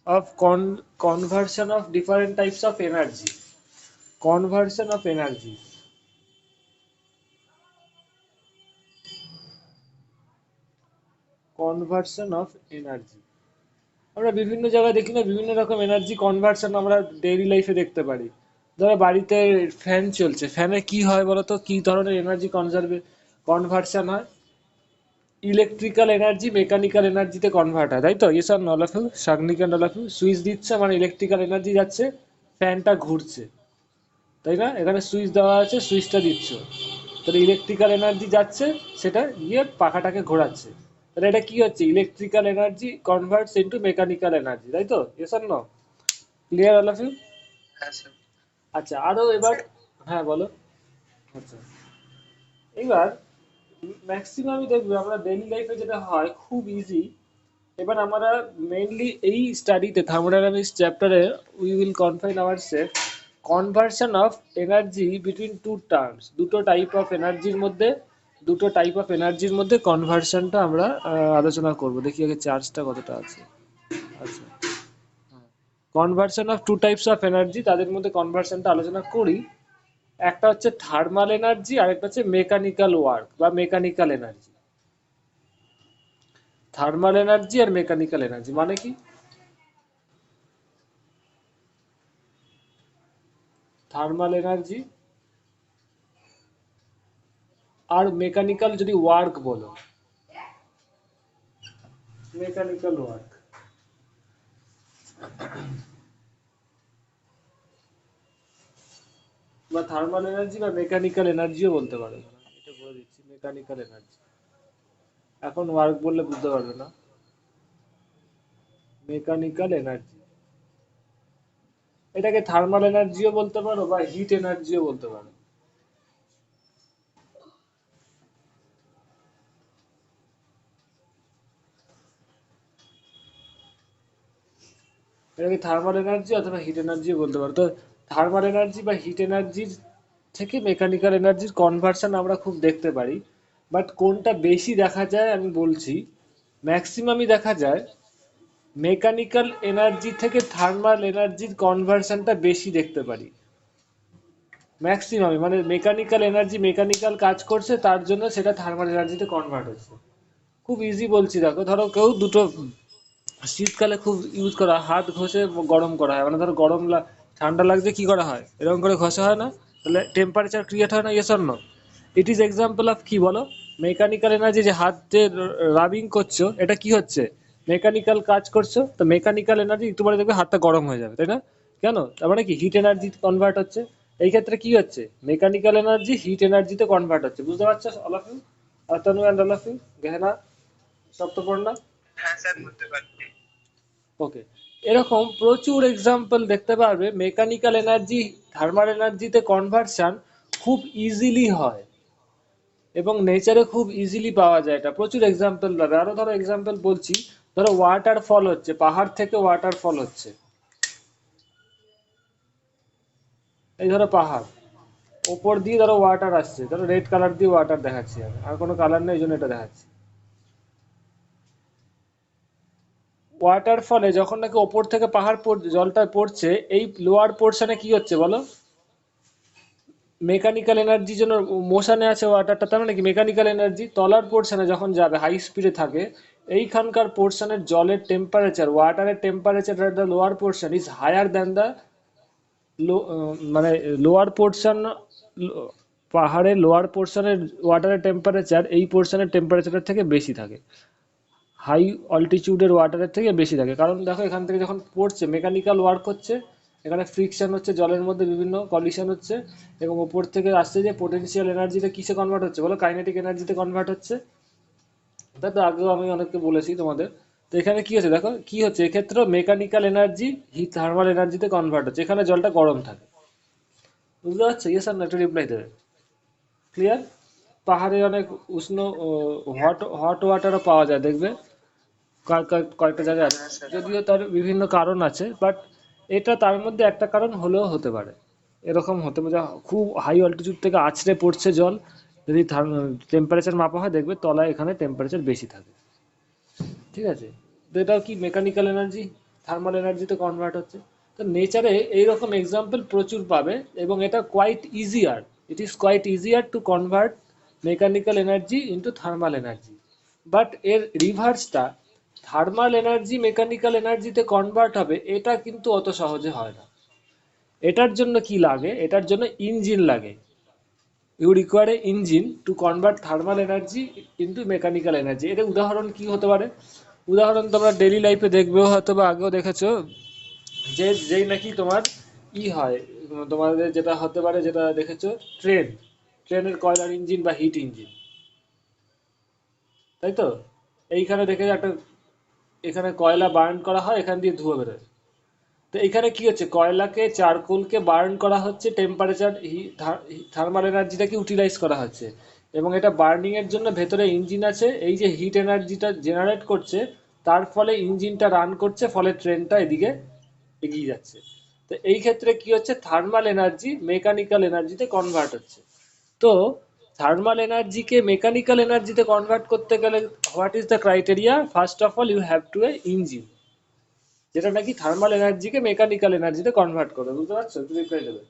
of conversion of different types of energy. Conversion of energy. Conversion of energy. আমরা বিভিন্ন জায়গায় দেখি না, বিভিন্ন রকম এনার্জি কনভার্সন আমরা ডেইলি লাইফে দেখতে পারি। ধরো বাড়িতে ফ্যান চলছে, ফ্যানে কি হয় বলতো, কি ধরনের এনার্জি কনভার্সন হয়? ইলেকট্রিক্যাল এনার্জি মেকানিক্যাল এনার্জিতে কনভার্ট হয়, তাই তো? Yes or no all of you? Shagnik and all of you, switch দিচ্ছে মানে ইলেকট্রিক্যাল এনার্জি যাচ্ছে, ফ্যানটা ঘুরছে, তাই না? এখানে সুইচ দেওয়া আছে, সুইচটা দিচ্ছ, তাহলে ইলেকট্রিক্যাল এনার্জি যাচ্ছে, সেটা গিয়ে পাখাটাকে ঘোরাচ্ছে, তাহলে এটা কি হচ্ছে? Electrical energy converts into mechanical energy, তাই তো? Yes or no? Clear all of you? আচ্ছা, আরো এবার, হ্যাঁ বলো। আচ্ছা, এবার ম্যাক্সিমামই দেখবে আমরা ডেইলি লাইফে যেটা হয় খুব ইজি। এবার আমরা মেইনলি এই স্টাডিতে থার্মোডাইনামিক্স চ্যাপ্টারে we will confine ourself conversion of energy between two terms, দুটো টাইপ অফ এনার্জির মধ্যে কনভার্সনটা আমরা আলোচনা করব। দেখি আগে চার্জটা কতটা আছে। আচ্ছা, conversion of two types of energy, তাদের মধ্যে কনভার্সনটা আলোচনা করি। একটা হচ্ছে থার্মাল এনার্জি আর একটা হচ্ছে মেকানিক্যাল ওয়ার্ক বা মেকানিক্যাল এনার্জি। থার্মাল এনার্জি আর মেকানিক্যাল এনার্জি মানে কি? থার্মাল এনার্জি আর মেকানিক্যাল যদি ওয়ার্ক বলো, মেকানিক্যাল ওয়ার্ক বা থার্মাল এনার্জি বা মেকানিক্যাল এনার্জিও বলতে পারো, এটা বলে দিচ্ছি মেকানিক্যাল এনার্জি। এখন ওয়ার্ক বললে বুঝতে পারবে না। মেকানিক্যাল এনার্জি, এটাকে থার্মাল এনার্জিও বলতে পারো বা হিট এনার্জিও বলতে পারো। এটাকে থার্মাল এনার্জি অথবা হিট এনার্জিও বলতে পারো। তো থার্মাল এনার্জি বা হিট এনার্জির থেকে মেকানিক্যাল এনার্জির কনভার্সন আমরা খুব দেখতে পারি। বাট কোনটা বেশি দেখা যায় আমি বলছি, ম্যাক্সিমামই দেখা যায় মেকানিক্যাল এনার্জি থেকে থার্মাল এনার্জির কনভার্সনটা বেশি দেখতে পারি। ম্যাক্সিমামই মানে মেকানিক্যাল এনার্জি মেকানিক্যাল কাজ করছে, তার জন্য সেটা থার্মাল এনার্জিতে কনভার্ট হচ্ছে। খুব ইজি বলছি, দেখো ধরো কেউ দুটো, শীতকালে খুব ইউজ করা হয়, হাত ঘষে গরম করা হয়, মানে ধরো ঠান্ডা লাগছে কি করা হয়, এরকম করে ঘষা হয় না? তাহলে টেম্পারেচার ক্রিয়েট হয় না? Yes or no? It is example of কি বলো? মেকানিক্যাল এনার্জি, যে হাত যে রাবিং করছো, এটা কি হচ্ছে? মেকানিক্যাল কাজ করছো, তো মেকানিক্যাল এনার্জি একটু পরে দেখবে হাতটা গরম হয়ে যাবে, তাই না? কেন? তার মানে কি হিট এনার্জি কনভার্ট হচ্ছে। এই ক্ষেত্রে কি হচ্ছে? মেকানিক্যাল এনার্জি হিট এনার্জিতে কনভার্ট হচ্ছে। বুঝতে পারছো all of you? Tanu and all of you, Gehna, Saptaparna? Okay, এরকম প্রচুর এক্সাম্পল দেখতে পারবে মেকানিক্যাল এনার্জি থার্মাল এনার্জিতে কনভার্সন খুব ইজিলি হয় এবং নেচারে খুব ইজিলি পাওয়া যায়। এটা প্রচুর এক্সাম্পল পাবে। আরো ধরো এক্সাম্পল বলছি, ধরো ওয়াটার ফল হচ্ছে, পাহাড় থেকে ওয়াটার ফল হচ্ছে, এই ধরো পাহাড়, ওপর দিয়ে ধরো ওয়াটার আসছে, ধরো রেড কালার দিয়ে ওয়াটার দেখাচ্ছি আমি, আর কোনো কালার নেই এই জন্য এটা দেখাচ্ছি। ওয়াটার ফলে যখন নাকি ওপর থেকে জলটা পড়ছে, এই লোয়ার পোর্শনে কি হচ্ছে বলো? মেকানিক্যাল এনার্জির জন্য মোশনে আছে ওয়াটারটা, তার মানে কি মেকানিক্যাল এনার্জি তলার পোর্শনে যখন যাবে, হাই স্পিডে থাকে, এইখানকার পোর্শনের জলের টেম্পারেচার, ওয়াটারের temperature at the lower portion is higher than the মানে লোয়ার পোর্শন, পাহাড়ের লোয়ার পোর্শনের ওয়াটারের টেম্পারেচার এই পোর্শনের টেম্পারেচারের থেকে বেশি থাকে, হাই অল্টিটিউডের ওয়াটারের থেকে বেশি থাকে। কারণ দেখো এখান থেকে যখন পড়ছে মেকানিক্যাল ওয়ার্ক হচ্ছে, এখানে ফ্রিকশন হচ্ছে, জলের মধ্যে বিভিন্ন কলিশন হচ্ছে, এবং ওপর থেকে আসছে যে পোটেনশিয়াল এনার্জিতে কিসে কনভার্ট হচ্ছে বলো? কাইনেটিক এনার্জিতে কনভার্ট হচ্ছে। তাই তো আগেও আমি অনেককে বলেছি তোমাদের। তো এখানে কি হচ্ছে দেখো, কি হচ্ছে এক্ষেত্রে মেকানিক্যাল এনার্জি হিট থার্মাল এনার্জিতে কনভার্ট হচ্ছে, এখানে জলটা গরম থাকে। বুঝতে পারছো? ইয়েস আর না, একটু রিপ্লাই দেবে। ক্লিয়ার? পাহাড়ে অনেক উষ্ণ হট হট ওয়াটারও পাওয়া যায় দেখবে, কয়েকটা জায়গায় আছে, যদিও তার বিভিন্ন কারণ আছে, বাট এটা তার মধ্যে একটা কারণ হলেও হতে পারে। এরকম হতে পারে, খুব হাই অল্টিটিউড থেকে আছড়ে পড়ছে জল, যদি টেম্পারেচার মাপা হয় দেখবে তলায় এখানে টেম্পারেচার বেশি থাকে। ঠিক আছে? তো এটাও কি মেকানিক্যাল এনার্জি, থার্মাল এনার্জিতে কনভার্ট হচ্ছে। তো নেচারে এইরকম এক্সাম্পল প্রচুর পাবে, এবং এটা quite easier, it is quite easier to convert mechanical energy into thermal energy. But এর রিভার্সটা, থার্মাল এনার্জি মেকানিক্যাল এনার্জিতে কনভার্ট হবে, এটা কিন্তু অত সহজে হয় না। এটার জন্য কি লাগে? এটার জন্য ইঞ্জিন লাগে। You require a engine to convert thermal energy into mechanical energy. এর উদাহরণ কি হতে পারে? উদাহরণ তোমরা ডেইলি লাইফে দেখবেও, হয়তো বা আগেও দেখেছো, যে যেই নাকি তোমার হয়, তোমাদের যেটা হতে পারে, যেটা দেখেছো, ট্রেনের কয়লার ইঞ্জিন বা হিট ইঞ্জিন, তাই তো? এইখানে দেখে একটা, এখানে কয়লা বার্ন করা হয়, এখান দিয়ে ধোঁয়া বেরোয়। তো এখানে কি হচ্ছে, কয়লাকে চারকোলকে বার্ন করা হচ্ছে, টেম্পারেচার থার্মাল এনার্জিটাকে ইউটিলাইজ করা হচ্ছে, এবং এটা বার্নিং এর জন্য ভেতরে ইঞ্জিন আছে, এই যে হিট এনার্জিটা জেনারেট করছে, তার ফলে ইঞ্জিনটা রান করছে, ফলে ট্রেনটা এদিকে এগিয়ে যাচ্ছে। তো এই ক্ষেত্রে কি হচ্ছে, থার্মাল এনার্জি মেকানিক্যাল এনার্জিতে কনভার্ট হচ্ছে। তো থার্মাল এনার্জিকে মেকানিক্যাল এনার্জিতে কনভার্ট করতে গেলে what is the criteria? First of all you have to a engine, যেটা নাকি থার্মাল এনার্জিকে মেকানিক্যাল এনার্জিতে কনভার্ট করবে। বুঝতে পারছো? তুমি রিপ্লাই দেবে,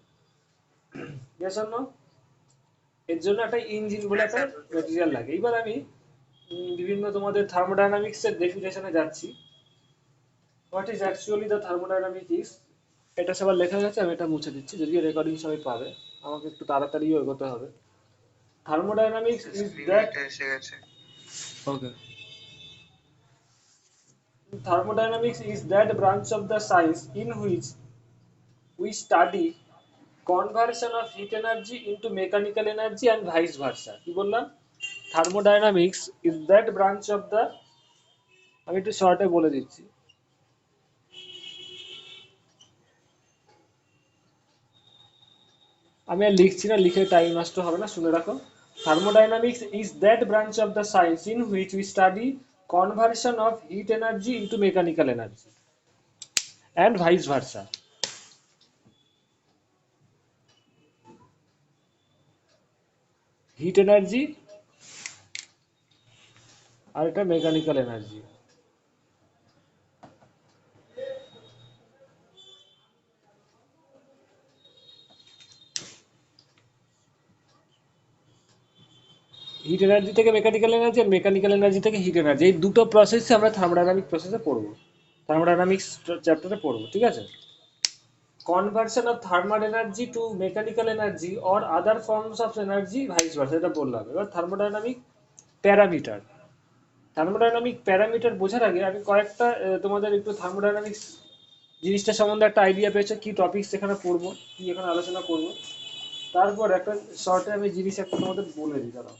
ইয়েস অর নো। এর জন্য একটা ইঞ্জিন বলে একটা মেটেরিয়াল লাগে। এবার আমি বিভিন্ন তোমাদের থার্মোডাইনামিক্স এর ডেফিনেশনে যাচ্ছি। What is actually the thermodynamic is, এটা সবার লেখা গেছে, আমি এটা মুছে দিচ্ছি, যদিও রেকর্ডিং সবাই পাবে, আমাকে একটু তাড়াতাড়ি এগোতে হবে। Thermodynamics is that, okay, thermodynamics is that branch of the science in which we study conversion of heat energy into mechanical energy and vice versa. কি বললাম? Thermodynamics is that branch of the, আমি একটু শর্টে বলে দিচ্ছি, আমি আর লিখছি না, লিখে টাইম নষ্ট হবে না, শুনে রাখো। Thermodynamics is that branch of the science in which we study conversion of heat energy into mechanical energy and vice versa. Heat energy আর এটা মেকানিক্যাল এনার্জি। হিট এনার্জি থেকে মেকানিক্যাল এনার্জি, আর মেকানিক্যাল এনার্জি থেকে heat energy, এই দুটো প্রসেসে আমরা thermodynamic প্রসেসে পড়বো, থার্মোডাইনামিক্স চ্যাপ্টারে পড়বো, ঠিক আছে? Conversion of thermal energy to mechanical energy or other forms of energy vice versa, এটা বললাম। এবার থার্মোডাইনামিক প্যারামিটার, থার্মোডাইনামিক প্যারামিটার বোঝার আগে আমি কয়েকটা তোমাদের একটু থার্মোডাইনামিক্স জিনিসটা সম্বন্ধে একটা আইডিয়া পেয়েছে, কি টপিকস এখানে পড়বো, কি এখানে আলোচনা করবো। তারপর একটা শর্টে আমি জিনিস একটা তোমাদের বলে দিই, দাঁড়াও।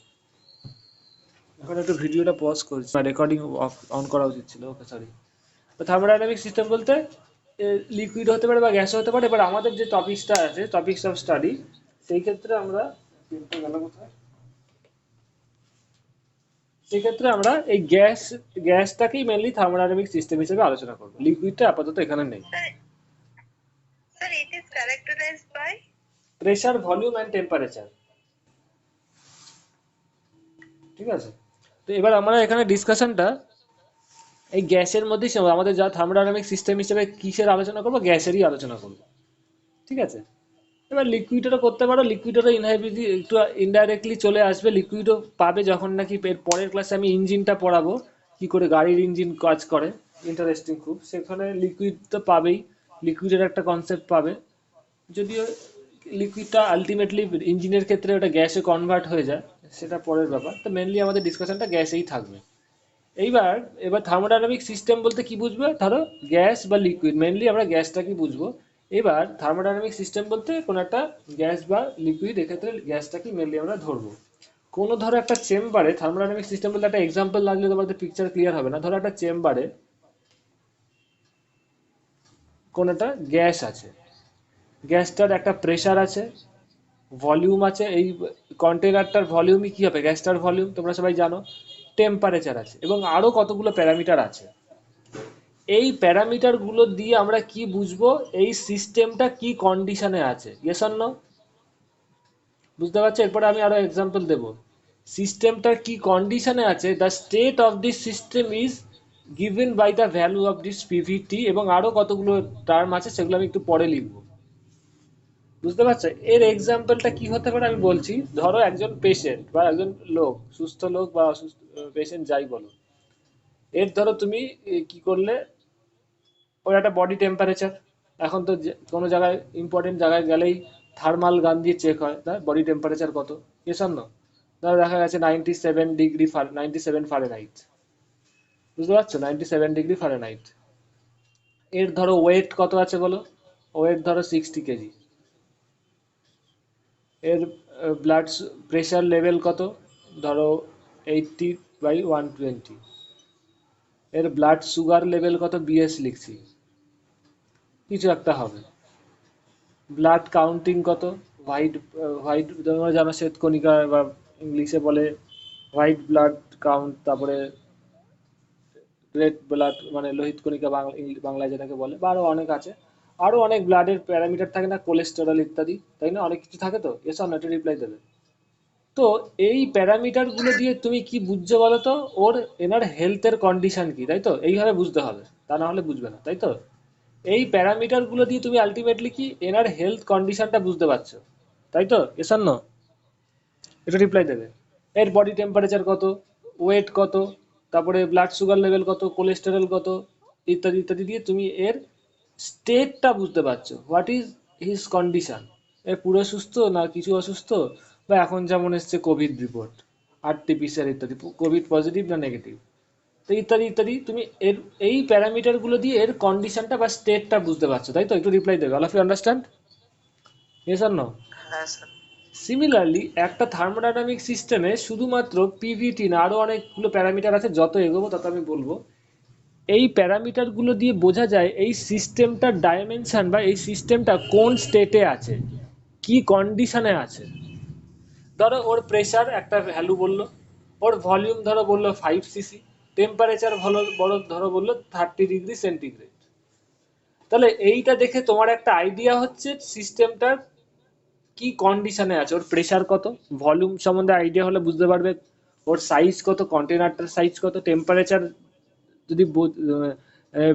এখন একটু ভিডিওটা পজ করছি, রেকর্ডিং অফ অন করা উচিত ছিল, ওকে সরি। তো থার্মোডাইনামিক সিস্টেম বলতে লিকুইড হতে পারে বা গ্যাস হতে পারে। এবার আমাদের যে টপিকসটা আছে, টপিকস অফ স্টাডি, সেই ক্ষেত্রে আমরা গেল কোথায়, সেক্ষেত্রে আমরা এই গ্যাসটাকেই মেনলি থার্মোডাইনামিক সিস্টেম হিসেবে আলোচনা করবো। লিকুইডটা আপাতত এখানে নেই। Sir, it is characterized by pressure, volume and temperature, ঠিক আছে? তো এবার আমরা এখানে ডিসকাশনটা এই গ্যাসের মধ্যেই আমাদের যা থার্মোডাইনামিক সিস্টেম হিসেবে কিসের আলোচনা করবো, গ্যাসেরই আলোচনা করবো, ঠিক আছে? এবার লিকুইডেরও করতে পারো, লিকুইডেরও ইনহাইবিলি একটু ইনডাইরেক্টলি চলে আসবে, লিকুইডও পাবে যখন নাকি এর পরের ক্লাসে আমি ইঞ্জিনটা পড়াবো, কি করে গাড়ির ইঞ্জিন কাজ করে, ইন্টারেস্টিং খুব, সেখানে লিকুইড তো পাবেই, লিকুইডের একটা কনসেপ্ট পাবে। যদিও লিকুইডটা আলটিমেটলি ইঞ্জিনের ক্ষেত্রে ওটা গ্যাসে কনভার্ট হয়ে যায়, সেটা পরের ব্যাপার। তো মেনলি আমাদের ডিসকাশনটা গ্যাসেই থাকবে। এইবার এবার থার্মোডাইনামিক সিস্টেম বলতে কি বুঝবে, ধরো গ্যাস বা লিকুইড, মেনলি আমরা গ্যাসটাকে বুঝবো। এবার থার্মোডাইনামিক সিস্টেম বলতে কোনো একটা গ্যাস বা লিকুইড, এক্ষেত্রে গ্যাসটাকে মেনলি আমরা ধরবো। কোনো ধরো একটা চেম্বারে, থার্মোডাইনামিক সিস্টেম বলতে একটা এক্সাম্পল লাগলে তোমাদের পিকচার ক্লিয়ার হবে না। ধরো একটা চেম্বারে কোনো একটা গ্যাস আছে, গ্যাসটার একটা প্রেশার আছে, ভলিউম আছে, এই কন্টেনারটার ভলিউমই কি হবে, গ্যাসটার ভলিউম, তোমরা সবাই জানো। টেম্পারেচার আছে, এবং আরো কতগুলো প্যারামিটার আছে। এই প্যারামিটারগুলো দিয়ে আমরা কি বুঝবো, এই সিস্টেমটা কি কন্ডিশনে আছে, ইয়েস অর নো? বুঝতে পারছো? এরপরে আমি আরো এক্সাম্পল দেব। সিস্টেমটার কি কন্ডিশনে আছে, the state of this system is given by the value of this PVT, এবং আরো কতগুলো টার্ম আছে সেগুলো আমি একটু পরে লিখবো। বুঝতে পারছো? এর এক্সাম্পলটা কি হতে পারে আমি বলছি। ধরো একজন পেশেন্ট বা একজন লোক, সুস্থ লোক বা অসুস্থ পেশেন্ট যাই বলো, এর ধরো তুমি কি করলে, ওর একটা বডি টেম্পারেচার, এখন তো কোনো জায়গায় ইম্পর্টেন্ট জায়গায় গেলেই থার্মাল গান দিয়ে চেক হয়, তাই বডি টেম্পারেচার কত, এস আর নো, ধরো দেখা গেছে 97 ডিগ্রি, 97 ফারেনহাইট। বুঝতে পারছো? 97 ডিগ্রি ফারেনহাইট। এর ধরো ওয়েট কত আছে বলো, ওয়েট ধরো 60 কেজি। এর ব্লাড প্রেশার লেভেল কত, ধরো 80/120। এর ব্লাড সুগার লেভেল কত, বিএস লিখছি, কিছু একটা হবে। ব্লাড কাউন্টিং কত, হোয়াইট, হোয়াইট তোমরা জানো শ্বেতকণিকা, বা ইংলিশে বলে হোয়াইট ব্লাড কাউন্ট, তারপরে রেড ব্লাড মানে লোহিত কণিকা বাংলায় যেটাকে বলে, বা আরো অনেক আছে। আরো অনেক ব্লাডের প্যারামিটার থাকে না, কোলেস্টেরল ইত্যাদি, তাই না? অনেক কিছু থাকে, তো এসব না রিপ্লাই দেবে। তো এই প্যারামিটার গুলো দিয়ে তুমি কি বুঝছো বলো তো, ওর এনার হেলথের কন্ডিশন কি, তাই তো? এইভাবে বুঝতে হবে, তা না হলে বুঝবে না, তাই তো? এই প্যারামিটার গুলো দিয়ে তুমি আলটিমেটলি কি এনার হেলথ কন্ডিশনটা বুঝতে পারছো, তাই তো? এস আর নো, এটা রিপ্লাই দেবে। এর বডি টেম্পারেচার কত, ওয়েট কত, তারপরে ব্লাড সুগার লেভেল কত, কোলেস্টেরল কত, ইত্যাদি ইত্যাদি দিয়ে তুমি এর স্টেটটা বুঝতে পারছো, হোয়াট ইজ হিজ কন্ডিশন। এ পুরো সুস্থ না কিছু অসুস্থ, বা এখন যেমন এসছে কোভিড রিপোর্ট, আরটিপিসিআর ইত্যাদি, কোভিড পজিটিভ না নেগেটিভ, তো ইত্যাদি ইত্যাদি, তুমি এর এই প্যারামিটার গুলো দিয়ে এর কন্ডিশনটা বা স্টেটটা বুঝতে পারছো, তাই তো? একটু রিপ্লাই দেবে, all of you understand? Yes or no? হ্যাঁ স্যার। সিমিলারলি একটা থার্মোডাইনামিক সিস্টেমে শুধুমাত্র পিভিটি না, আরো অনেকগুলো প্যারামিটার আছে, যত এগোবো তত আমি বলবো। এই প্যারামিটারগুলো দিয়ে বোঝা যায় এই সিস্টেমটার ডাইমেনশন, বা এই সিস্টেমটা কোন স্টেটে আছে, কি কন্ডিশনে আছে। ধরো ওর প্রেশার একটা ভ্যালু বললো, ওর ভলিউম ধরো বললো 5 সিসি, টেম্পারেচার ভালো বড় ধরো বললো 30 ডিগ্রি সেন্টিগ্রেড। তাহলে এইটা দেখে তোমার একটা আইডিয়া হচ্ছে সিস্টেমটার কি কন্ডিশনে আছে, ওর প্রেশার কত, ভলিউম সম্বন্ধে আইডিয়া হলে বুঝতে পারবে ওর সাইজ কত, কন্টেনারটার সাইজ কত, টেম্পারেচার যদি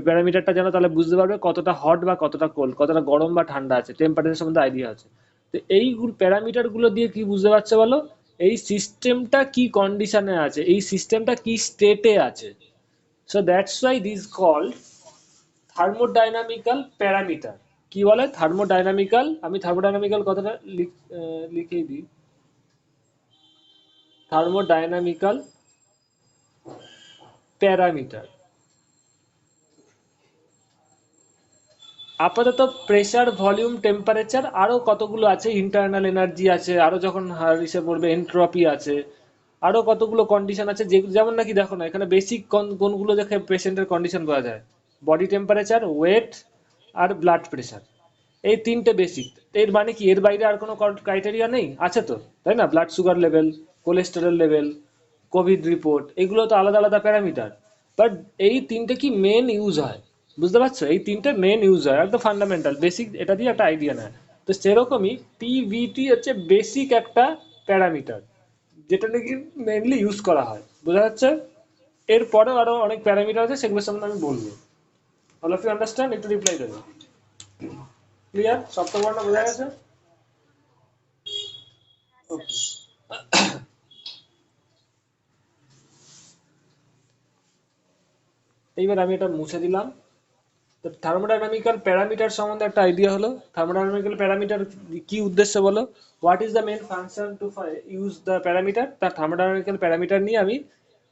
প্যারামিটারটা জানো তাহলে বুঝতে পারবে কতটা হট বা কতটা কোল্ড, কতটা গরম বা ঠান্ডা আছে, টেম্পারেচার সম্বন্ধে আইডিয়া আছে। তো এই প্যারামিটার গুলো দিয়ে কি বুঝতে পারছো বলো, এই সিস্টেমটা কি কন্ডিশনে আছে, এই সিস্টেমটা কি স্টেটে আছে। So that's why this called thermodynamical parameter. কি বলে থার্মোডাইনামিক্যাল, আমি থার্মোডাইনামিক্যাল কথাটা লিখেই দিই, থার্মোডাইনামিক্যাল প্যারামিটার। আপাতত প্রেসার, ভলিউম, টেম্পারেচার, আরো কতগুলো আছে, ইন্টারনাল এনার্জি আছে, আরো যখন হিসেব পড়বে এন্ট্রপি আছে, আরো কতগুলো কন্ডিশন আছে, যে যেমন নাকি দেখো না এখানে বেসিক কোনগুলো দেখে পেশেন্টের কন্ডিশন বোঝা যায়, বডি টেম্পারেচার, ওয়েট, আর ব্লাড প্রেশার, এই তিনটে বেসিক। এর মানে কি এর বাইরে আর কোনো ক্রাইটেরিয়া নেই? আছে তো, তাই না? Blood sugar level, cholesterol level, Covid report, এগুলো তো আলাদা আলাদা প্যারামিটার। বাট এই তিনটে কি মেন ইউজ হয়, বুঝতে পারছো? এই তিনটে মেন ইউজ হয়, একদম ফান্ডামেন্টাল বেসিক, এটা দিয়ে একটা আইডিয়া নেয়। তো সেরকমই পিভিটি হচ্ছে বেসিক একটা প্যারামিটার, যেটা নাকি মেনলি ইউজ করা হয়, বোঝা যাচ্ছে? এরপরেও আরো অনেক প্যারামিটার আছে, সেগুলোর সম্বন্ধে আমি বলবো। All of you understand? একটু রিপ্লাই দেবে। ক্লিয়ার? সপ্তবর্ণ বোঝা হ্যাঁ গেছে? স্যার। ওকে। এইবার আমি এটা মুছে দিলাম। তো থার্মোডাইনামিক্যাল প্যারামিটার সম্বন্ধে একটা আইডিয়া হলো। থার্মোডাইনামিক্যাল প্যারামিটার কি উদ্দেশ্য বলো, what is the main function to use the parameter. তার থার্মোডাইনামিক্যাল প্যারামিটার নিয়ে আমি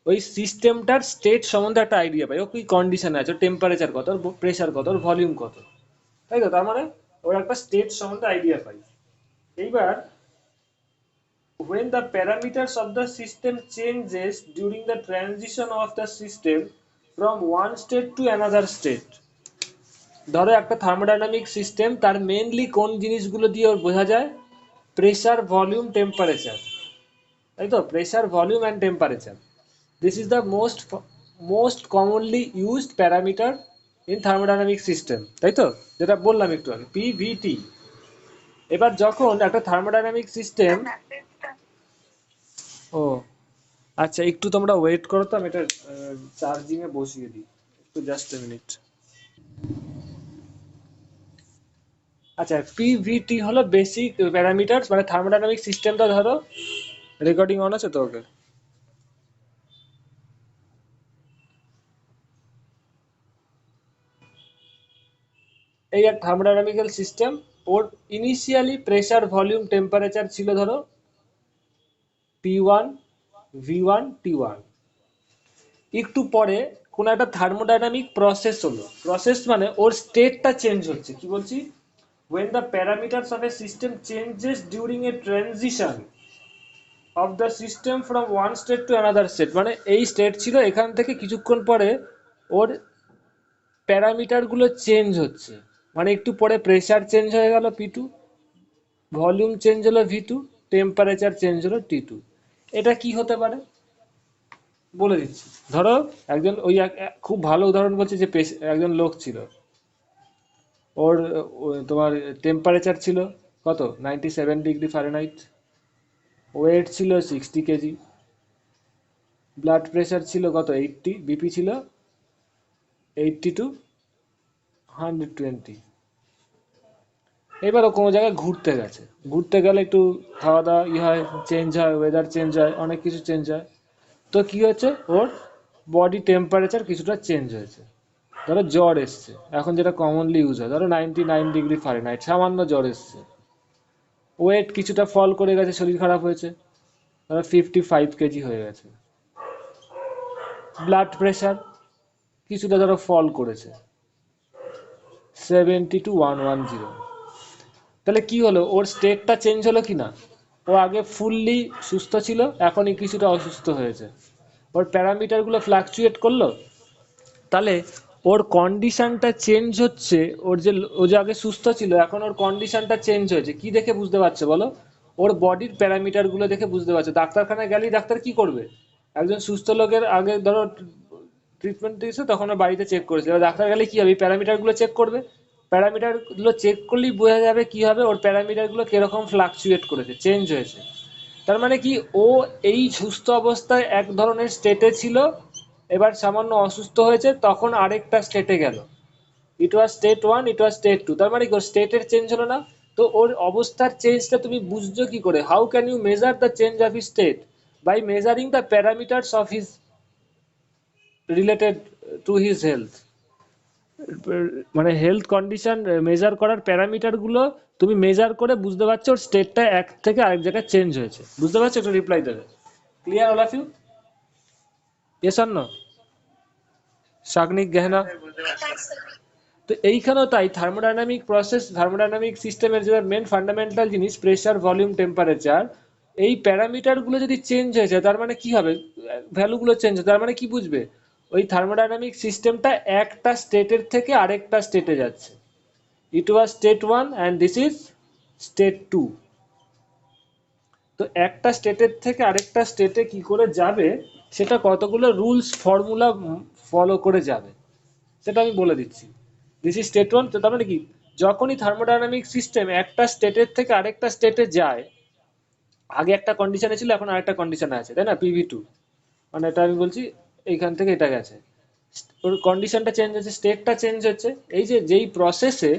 ওই সিস্টেমটার স্টেট সম্বন্ধে একটা আইডিয়া পাই, ও কি কন্ডিশনে আছে, টেম্পারেচার কত, ওর প্রেশার কত, ওর ভলিউম কত, তাই তো? তার মানে ওর একটা স্টেট সম্বন্ধে আইডিয়া পাই। এইবার when the parameters of the system changes during the transition of the system from one state to another state, ধরো একটা থার্মোডাইনামিক সিস্টেম, তার মেইনলি কোন জিনিসগুলো দিয়ে ওর বোঝা যায়, প্রেসার, ভলিউম, টেম্পারেচার, তাই তো? Pressure, volume and temperature, this is the most commonly used parameter in thermodynamic system, তাই তো? যেটা বললাম একটু আগে, পিভিটি। এবার যখন একটা থার্মোডাইনামিক সিস্টেম, স্যার মেসেজটা। ও আচ্ছা, একটু তোমরা ওয়েট করো তো, আমি এটা চার্জিং এ বসিয়ে দিই। Just a minute. আচ্ছা, পিভিটি হলো বেসিক প্যারামিটারস, মানে থার্মোডাইনামিক সিস্টেমটা ধরো, রেকর্ডিং অন আছে তো? ওকে। এই এক থার্মোডাইনামিক্যাল সিস্টেম। ওর ইনিশিয়ালি প্রেসার, ভলিউম, টেম্পারেচার ছিল ধরো P1, V1, T1। একটু পরে কোনো একটা থার্মোডাইনামিক প্রসেস হলো। প্রসেস মানে ওর স্টেটটা চেঞ্জ হচ্ছে। কি বলছি? when the parameters of a system changes during a transition of the system from one state to another state, মানে এই স্টেট ছিল, এখান থেকে কিছুক্ষণ পরে ওর প্যারামিটার গুলো চেঞ্জ হচ্ছে। মানে একটু পরে প্রেসার চেঞ্জ হয়ে গেল P2, ভলিউম চেঞ্জ হলো V2, টেম্পারেচার চেঞ্জ হলো T2। এটা কি হতে পারে বলে দিচ্ছি। ধরো একজন ওই খুব ভালো উদাহরণ বলছে যে একজন লোক ছিল, ওর তোমার টেম্পারেচার ছিল কত, 97 ডিগ্রি ফারেনহাইট, ওয়েট ছিল 60 কেজি, ব্লাড প্রেশার ছিল কত, 80, বিপি ছিল 80 to 120। এবার ও কোনো জায়গায় ঘুরতে গেছে, ঘুরতে গেলে একটু খাওয়া দাওয়া হয়, চেঞ্জ হয়, ওয়েদার চেঞ্জ হয়, অনেক কিছু চেঞ্জ হয়। তো কি হচ্ছে, ওর বডি টেম্পারেচার কিছুটা চেঞ্জ হয়েছে। ধরো জ্বর এসছে, এখন যেটা কমনলি ইউজ হয়, ধরো 99 ডিগ্রি ফারেনহাইট, সামান্য জ্বর এসছে। ওয়েট কিছুটা ফল করে গেছে, শরীর খারাপ হয়েছে, ধরো 55 কেজি হয়ে গেছে। ব্লাড প্রেশার কিছুটা ধরো ফল করেছে, 70 to 110। তাহলে কি হলো, ওর স্টেটটা চেঞ্জ হলো কি না? ও আগে ফুললি সুস্থ ছিল, এখনই কিছুটা অসুস্থ হয়েছে। ওর প্যারামিটারগুলো ফ্লাকচুয়েট করলো। তাহলে ওর কন্ডিশনটা চেঞ্জ হচ্ছে। ওর যে, ও যে আগে সুস্থ ছিল, এখন ওর কন্ডিশনটা চেঞ্জ হয়েছে। কি দেখে বুঝতে পারছো বলো? ওর বডির প্যারামিটারগুলো দেখে বুঝতে পারছো। ডাক্তারখানায় গেলেই ডাক্তার কি করবে? একজন সুস্থ লোকের আগে ধরো ট্রিটমেন্ট দিয়েছে, তখন ওর বাড়িতে চেক করেছে, এবার ডাক্তার গেলে কি হবে, প্যারামিটারগুলো চেক করবে। প্যারামিটারগুলো চেক করলেই বোঝা যাবে কি হবে, ওর প্যারামিটারগুলো কিরকম ফ্লাকচুয়েট করেছে, চেঞ্জ হয়েছে। তার মানে কি, ও এই সুস্থ অবস্থায় এক ধরনের স্টেটে ছিল, এবার সামান্য অসুস্থ হয়েছে, তখন আরেকটা স্টেটে গেল। ইট was state one, it was state to. তার মানে কি, ওর স্টেটের চেঞ্জ হলো না? তো ওর অবস্থার চেঞ্জটা তুমি বুঝছো কি করে? How can you measure the change of his state? By measuring the parameters of his related to his health. মানে হেলথ কন্ডিশন মেজার করার প্যারামিটার গুলো তুমি মেজার করে বুঝতে পারছো ওর স্টেটটা এক থেকে আরেক জায়গায় চেঞ্জ হয়েছে। বুঝতে পারছো? একটু রিপ্লাই দেবে। Clear all of you? Yes or no? Sagnik, Gehna? Sir বুঝতে পারছি। তো এইখানেও তাই, থার্মোডাইনামিক প্রসেস, থার্মোডাইনামিক সিস্টেমের যে মেন ফান্ডামেন্টাল জিনিস প্রেসার, ভলিউম, টেম্পারেচার, এই প্যারামিটারগুলো যদি চেঞ্জ হয়েছে, তার মানে কি হবে, ভ্যালুগুলো চেঞ্জ হয়, তার মানে কি বুঝবে, ওই থার্মোডাইনামিক সিস্টেমটা একটা স্টেটের থেকে আরেকটা স্টেটে যাচ্ছে। It was state one and this is state two. তো একটা স্টেটের থেকে আরেকটা স্টেটে কি করে যাবে, সেটা কতগুলো রুলস ফর্মুলা ফলো করে যাবে, সেটা আমি বলে দিচ্ছি। This is state one. তো তার মানে কি, যখনই থার্মোডাইনামিক সিস্টেম একটা স্টেটের থেকে আরেকটা স্টেটে যায়, আগে একটা কন্ডিশনে ছিল, এখন আরেকটা কন্ডিশনে আছে, তাই না? PV2, মানে এটা আমি বলছি এইখান থেকে এটা গেছে, ওর কন্ডিশনটা চেঞ্জ হচ্ছে, স্টেটটা চেঞ্জ হচ্ছে। এই যে যেই প্রসেসে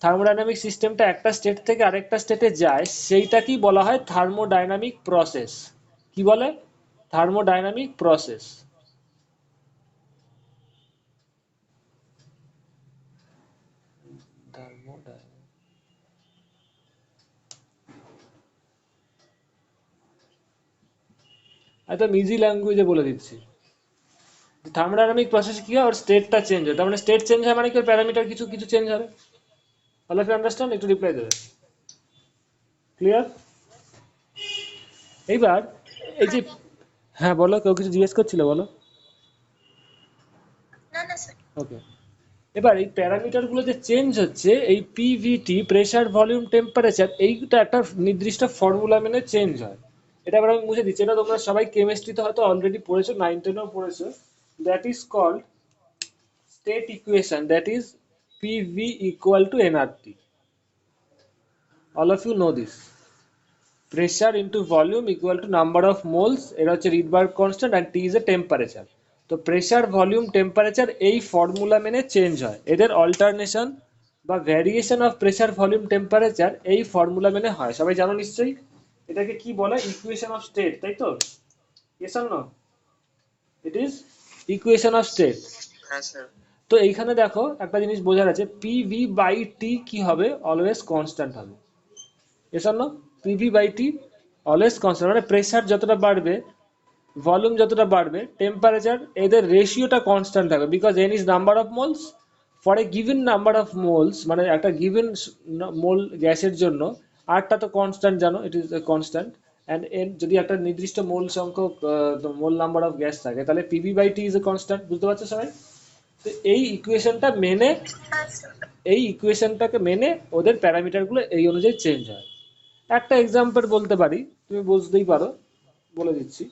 থার্মোডাইনামিক সিস্টেমটা একটা স্টেট থেকে আরেকটা স্টেটে যায়, সেইটাকেই বলা হয় থার্মোডাইনামিক প্রসেস। কি বলে? Thermodynamic process. একদম ইজি ল্যাঙ্গুয়েজে বলে দিচ্ছি। থার্মোডাইনামিক প্রসেস কি হয়, ওর স্টেটটা চেঞ্জ হয়, তার মানে স্টেট চেঞ্জ হয় মানে কি, ওর প্যারামিটার কিছু কিছু চেঞ্জ হবে। All of you understand? একটু রিপ্লাই দেবে। ক্লিয়ার? এইবার এই যে, হ্যাঁ বলো, কেউ কিছু জিজ্ঞেস করছিল, বলো। না না স্যার। ওকে। এবার এই প্যারামিটারগুলো যে চেঞ্জ হচ্ছে, এই পিভিটি, প্রেসার, ভলিউম, টেম্পারেচার, এইটা একটা নির্দিষ্ট ফর্মুলা মেনে চেঞ্জ হয়। এটা এবার আমি মুছে দিচ্ছি, এটা তোমরা সবাই কেমিস্ট্রিতে হয়তো অলরেডি পড়েছো, 9-10-এও পড়েছো। That is called state equation, that is PV equal to NRT. All of you know this. Pressure into volume equal to number of moles, এটা হচ্ছে Rydberg constant, and T is a temperature. তো pressure, volume, temperature এই formula মেনে change হয়, এদের alternation বা variation of pressure, volume, temperature এই formula মেনে হয়। সবাই জানো নিশ্চয়ই এটাকে কি বলে? ইকুয়েশন অফ স্টেট, তাই তো? Yes or no? It is equation of state. হ্যাঁ স্যার। তো এইখানে দেখো একটা জিনিস বোঝার আছে, পিভি বাই টি কি হবে? অলওয়েজ কনস্ট্যান্ট হবে। Yes or no? PV by T always constant, মানে প্রেসার যতটা বাড়বে, ভলিউম যতটা বাড়বে, টেম্পারেচার, এদের রেশিওটা কনস্ট্যান্ট থাকবে, because N is number of moles for a given number of moles, মানে একটা গিভেন মোল গ্যাসের জন্য আরটা তো কনস্ট্যান্ট, জানো it is constant. And N যদি একটা নির্দিষ্ট মোল সংখ্যক মোল নাম্বার অফ গ্যাস থাকে, তাহলে PV by T is a constant. বুঝতে পারছো সবাই? তো এই ইকুয়েশনটা মেনে, হ্যাঁ স্যার। এই ইকুয়েশনটাকে মেনে ওদের প্যারামিটারগুলো এই অনুযায়ী চেঞ্জ হয়। একটা এক্সাম্পল বলতে পারি, তুমি বুঝতেই পারো, বলে দিচ্ছি।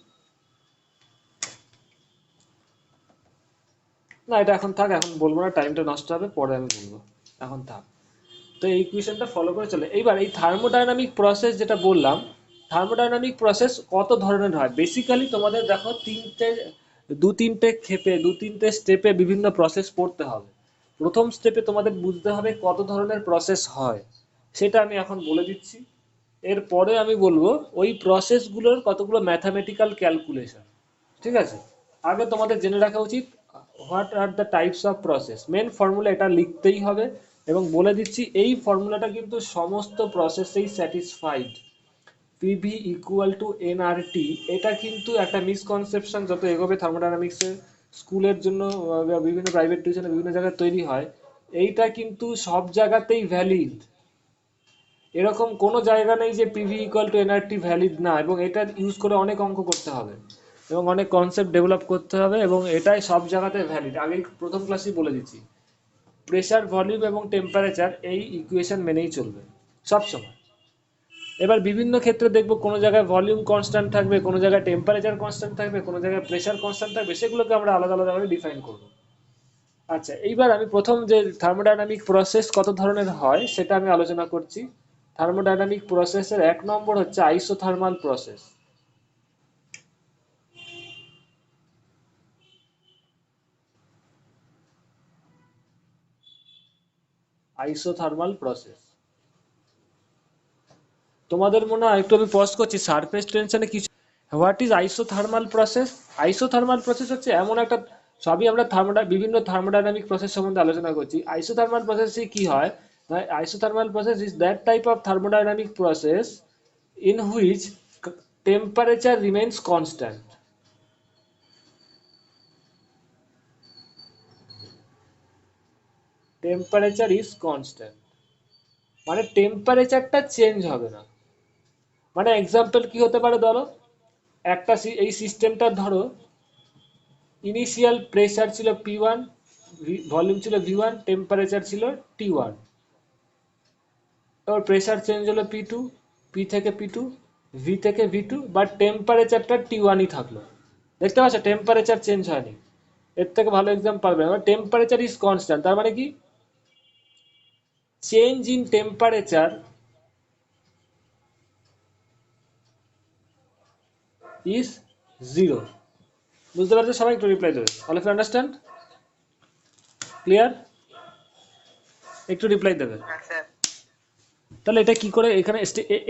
না, এটা এখন থাক, এখন বলবো না, টাইমটা নষ্ট হবে, পরে আমি বলবো, এখন থাক। তো এই ইকুয়েশনটা ফলো করে চলে। এইবার এই থার্মোডাইনামিক প্রসেস যেটা বললাম, থার্মোডাইনামিক প্রসেস কত ধরনের হয়? বেসিক্যালি তোমাদের দেখো দু তিনটে স্টেপে বিভিন্ন প্রসেস পড়তে হবে। প্রথম স্টেপে তোমাদের বুঝতে হবে কত ধরনের প্রসেস হয়, সেটা আমি এখন বলে দিচ্ছি। এরপরে আমি বলবো ওই প্রসেসগুলোর কতগুলো ম্যাথামেটিক্যাল ক্যালকুলেশন। ঠিক আছে? আগে তোমাদের জেনে রাখা উচিত what are the types of process. Main formula এটা লিখতেই হবে, এবং বলে দিচ্ছি এই ফর্মুলাটা কিন্তু সমস্ত প্রসেসেই satisfied. PV equal to NRT, এটা কিন্তু একটা মিসকনসেপশন যত এগোবে থার্মোডাইনামিক্সের স্কুলের জন্য বা বিভিন্ন প্রাইভেট টিউশনে বিভিন্ন জায়গায় তৈরি হয়, এইটা কিন্তু সব জায়গাতেই ভ্যালিড। এরকম কোনো জায়গা নেই যে PV equal to nRT valid না, এবং এটা ইউজ করে অনেক অঙ্ক করতে হবে এবং অনেক কনসেপ্ট ডেভেলপ করতে হবে, এবং এটাই সব জায়গাতে ভ্যালিড। আগেই প্রথম ক্লাসেই বলে দিচ্ছি, প্রেসার, ভলিউম এবং টেম্পারেচার এই ইকুয়েশন মেনেই চলবে সব সময়। এবার বিভিন্ন ক্ষেত্রে দেখবো কোনো জায়গায় ভলিউম কনস্ট্যান্ট থাকবে, কোনো জায়গায় টেম্পারেচার কনস্ট্যান্ট থাকবে, কোনো জায়গায় প্রেসার কনস্ট্যান্ট থাকবে, সেগুলোকে আমরা আলাদা আলাদাভাবে ডিফাইন করব। আচ্ছা, এইবার আমি প্রথম যে থার্মোডাইনামিক প্রসেস কত ধরনের হয় সেটা আমি আলোচনা করছি। থার্মোডাইনামিক প্রসেসের 1 নম্বর হচ্ছে আইসোথার্মাল প্রসেস। আইসোথার্মাল প্রসেস তোমাদের মনে হয়, একটু আমি পজ করছি, সারফেস টেনশনে কিছু। What is isothermal process? Isothermal process হচ্ছে এমন একটা, সবই আমরা বিভিন্ন থার্মোডাইনামিক প্রসেস সম্বন্ধে আলোচনা করছি। আইসোথার্মাল প্রসেসে কি হয়? Isothermal process is that type of thermodynamic process in which temperature remains constant. Temperature is constant, মানে টেম্পারেচারটা চেঞ্জ হবে না। মানে এক্সাম্পল কি হতে পারে? ধরো একটা এই সিস্টেমটা, ধরো ইনিশিয়াল প্রেসার ছিল P1, ভলিউম ছিল V1, টেম্পারেচার ছিল T1। এবার প্রেসার চেঞ্জ হলো P2, P থেকে P2, V থেকে V2, বাট টেম্পারেচারটা T1ই থাকলো। দেখতে পাচ্ছ টেম্পারেচার চেঞ্জ হয়নি। এর থেকে ভালো এক্সাম্পল পারবে না। টেম্পারেচার ইজ কনস্ট্যান্ট, তার মানে কি? Change in temperature is zero. বুঝতে পারছো সবাই? একটু রিপ্লাই দেবে। All of you understand? Clear? একটু রিপ্লাই দেবে। হ্যাঁ স্যার। তাহলে এটা কি করে এখানে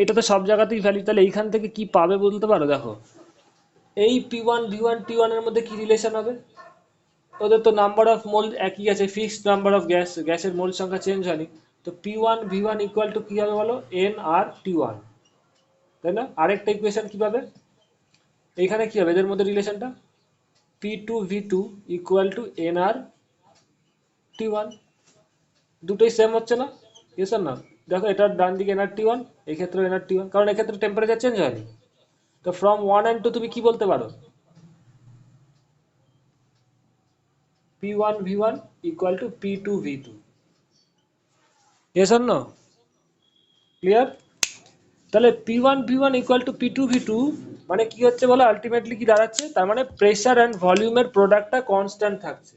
এটা তো সব জায়গাতেই ভ্যালিড, তাহলে এইখান থেকে কি পাবে বলতে পারো? দেখো, এই P1 V1 T1 এর মধ্যে কি রিলেশন হবে? ওদের তো নাম্বার অফ মোল একই আছে, ফিক্সড নাম্বার অফ গ্যাসের মোল সংখ্যা চেঞ্জ হয়নি। তো P1 V1 ইকুয়াল টু কি হবে বলো? N আর T1, তাই না? আরেকটা ইকুয়েশন কি পাবে? এইখানে কি হবে এদের মধ্যে রিলেশনটা? P2 V2 equal to N R T1। দুটোই সেম হচ্ছে না? ইয়েস আর না? দেখো, এটার ডান দিকে এনআর T1, এই ক্ষেত্রে এনআর T1, কারণ এক্ষেত্রে টেম্পারেচার চেঞ্জ হয়নি। তো ফ্রম 1 and 2 তুমি কি বলতে পারো? P1 V1 equal to P2 V2। Yes or no? Clear? তাহলে P1 V1 equal to P2 V2 মানে কি হচ্ছে বলো? আলটিমেটলি কি দাঁড়াচ্ছে? তার মানে প্রেসার অ্যান্ড ভলিউমের প্রোডাক্টটা কনস্ট্যান্ট থাকছে।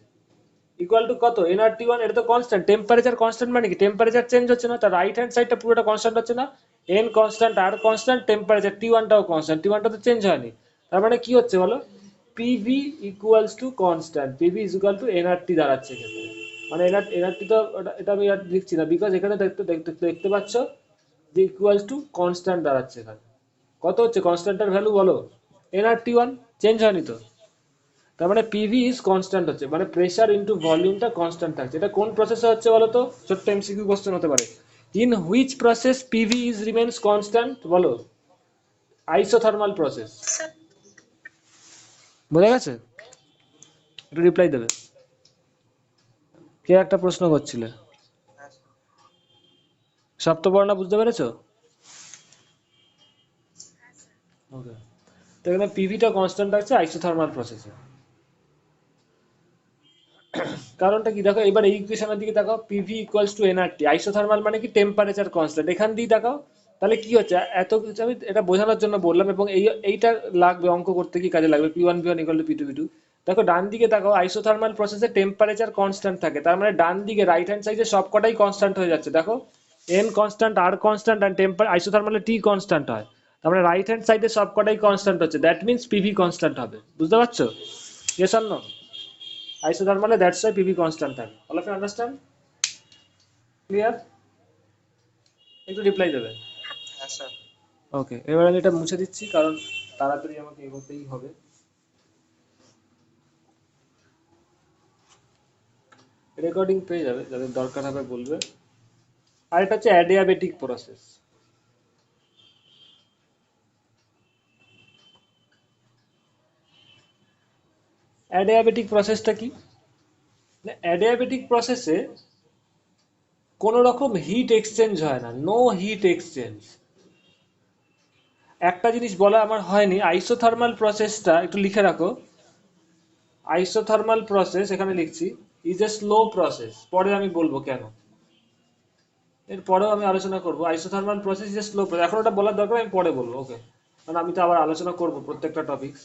ইকুয়াল টু কত? এনআর T1, এটা তো কনস্ট্যান্ট। টেম্পারেচার কনস্ট্যান্ট মানে কি? টেম্পারেচার চেঞ্জ হচ্ছে না, তার রাইট হ্যান্ড সাইডটা পুরোটা কনস্ট্যান্ট হচ্ছে না? এন কনস্ট্যান্ট, আর কনস্ট্যান্ট, টেম্পারেচার T1টাও কনস্ট্যান্ট, T1টা তো চেঞ্জ হয়নি। তার মানে কি হচ্ছে বলো? PV equals to constant, PV is equal to nRT দাঁড়াচ্ছে এক্ষেত্রে। মানে এনআরটি তো এটা আমি আর লিখছি না, বিকজ এখানে দেখতে পাচ্ছ যে ইকুয়ালস টু কনস্ট্যান্ট দাঁড়াচ্ছে এখানে। কত হচ্ছে কনস্ট্যান্টের ভ্যালু বলো? এনআরটি 1, চেঞ্জ হয়নি তো। তার মানে পিভি ইজ কনস্ট্যান্ট হচ্ছে, মানে প্রেসার ইনটু ভলিউমটা কনস্ট্যান্ট থাকছে। এটা কোন প্রসেসে হচ্ছে বলো তো? ছোট্ট এমসিকিউ কোশ্চেন হতে পারে। In which process PV is remains constant বলো? Isothermal process. Sir, বোঝা গেছে? একটু রিপ্লাই দেবে। কে একটা প্রশ্ন করছিলে? সপ্তবর্ণ বুঝতে পেরেছো? ওকে। তো এখানে পিভিটা কনস্ট্যান্ট আছে আইসোথার্মাল প্রসেসে। কারণটা কি দেখো, এবার এই ইকুয়েশনের দিকে তাকাও, PV equals to nRT, isothermal মানে কি টেম্পারেচার কনস্ট্যান্ট। এখান দিয়ে তাকাও, তাহলে কি হচ্ছে এত কিছু আমি এটা বোঝানোর জন্য বললাম, এবং এইটা লাগবে অঙ্ক করতে, কি কাজে লাগবে, P1 ইকুয়াল টু P2 দেখো ডান দিকে তাকাও, আইসোথার্মাল প্রসেসে টেম্পারেচার কনস্ট্যান্ট থাকে, তার মানে ডান দিকে রাইট হ্যান্ড সাইডে সবকটাই কনস্ট্যান্ট হয়ে যাচ্ছে। দেখো এন কনস্ট্যান্ট, আর কনস্ট্যান্ট, আর আইসোথার্মালে টি কনস্ট্যান্ট হয়, তার মানে রাইট হ্যান্ড সাইডে সবকটাই কনস্ট্যান্ট হচ্ছে, দ্যাট মিনস পিভি কনস্ট্যান্ট হবে। বুঝতে পারছো? Yes or no? Isothermal, that's why PV constant থাকে। All of you understand? Clear? একটু রিপ্লাই দেবে। হ্যাঁ স্যার। ওকে, এবার আমি এটা মুছে দিচ্ছি কারণ তাড়াতাড়ি আমাকে এগোতেই হবে। রেকর্ডিং পেয়ে যাবে, যাদের দরকার হবে বলবে। আর এটা হচ্ছে অ্যাডিয়াবেটিক প্রসেস। অ্যাডিয়াবেটিক প্রসেসটা কি? অ্যাডিয়াবেটিক প্রসেসে কোনো রকম হিট এক্সচেঞ্জ হয় না, নো হিট এক্সচেঞ্জ। একটা জিনিস বলা আমার হয়নি, আইসোথার্মাল প্রসেসটা একটু লিখে রাখো। আইসোথার্মাল প্রসেস এখানে লিখছি ইজ এ স্লো প্রসেস, পরে আমি বলবো কেন, এর পরেও আমি আলোচনা করবো। Isothermal process is a slow process, এখন ওটা বলার দরকার, আমি পরে বলবো। ওকে, কারণ আমি তো আবার আলোচনা করবো প্রত্যেকটা টপিক।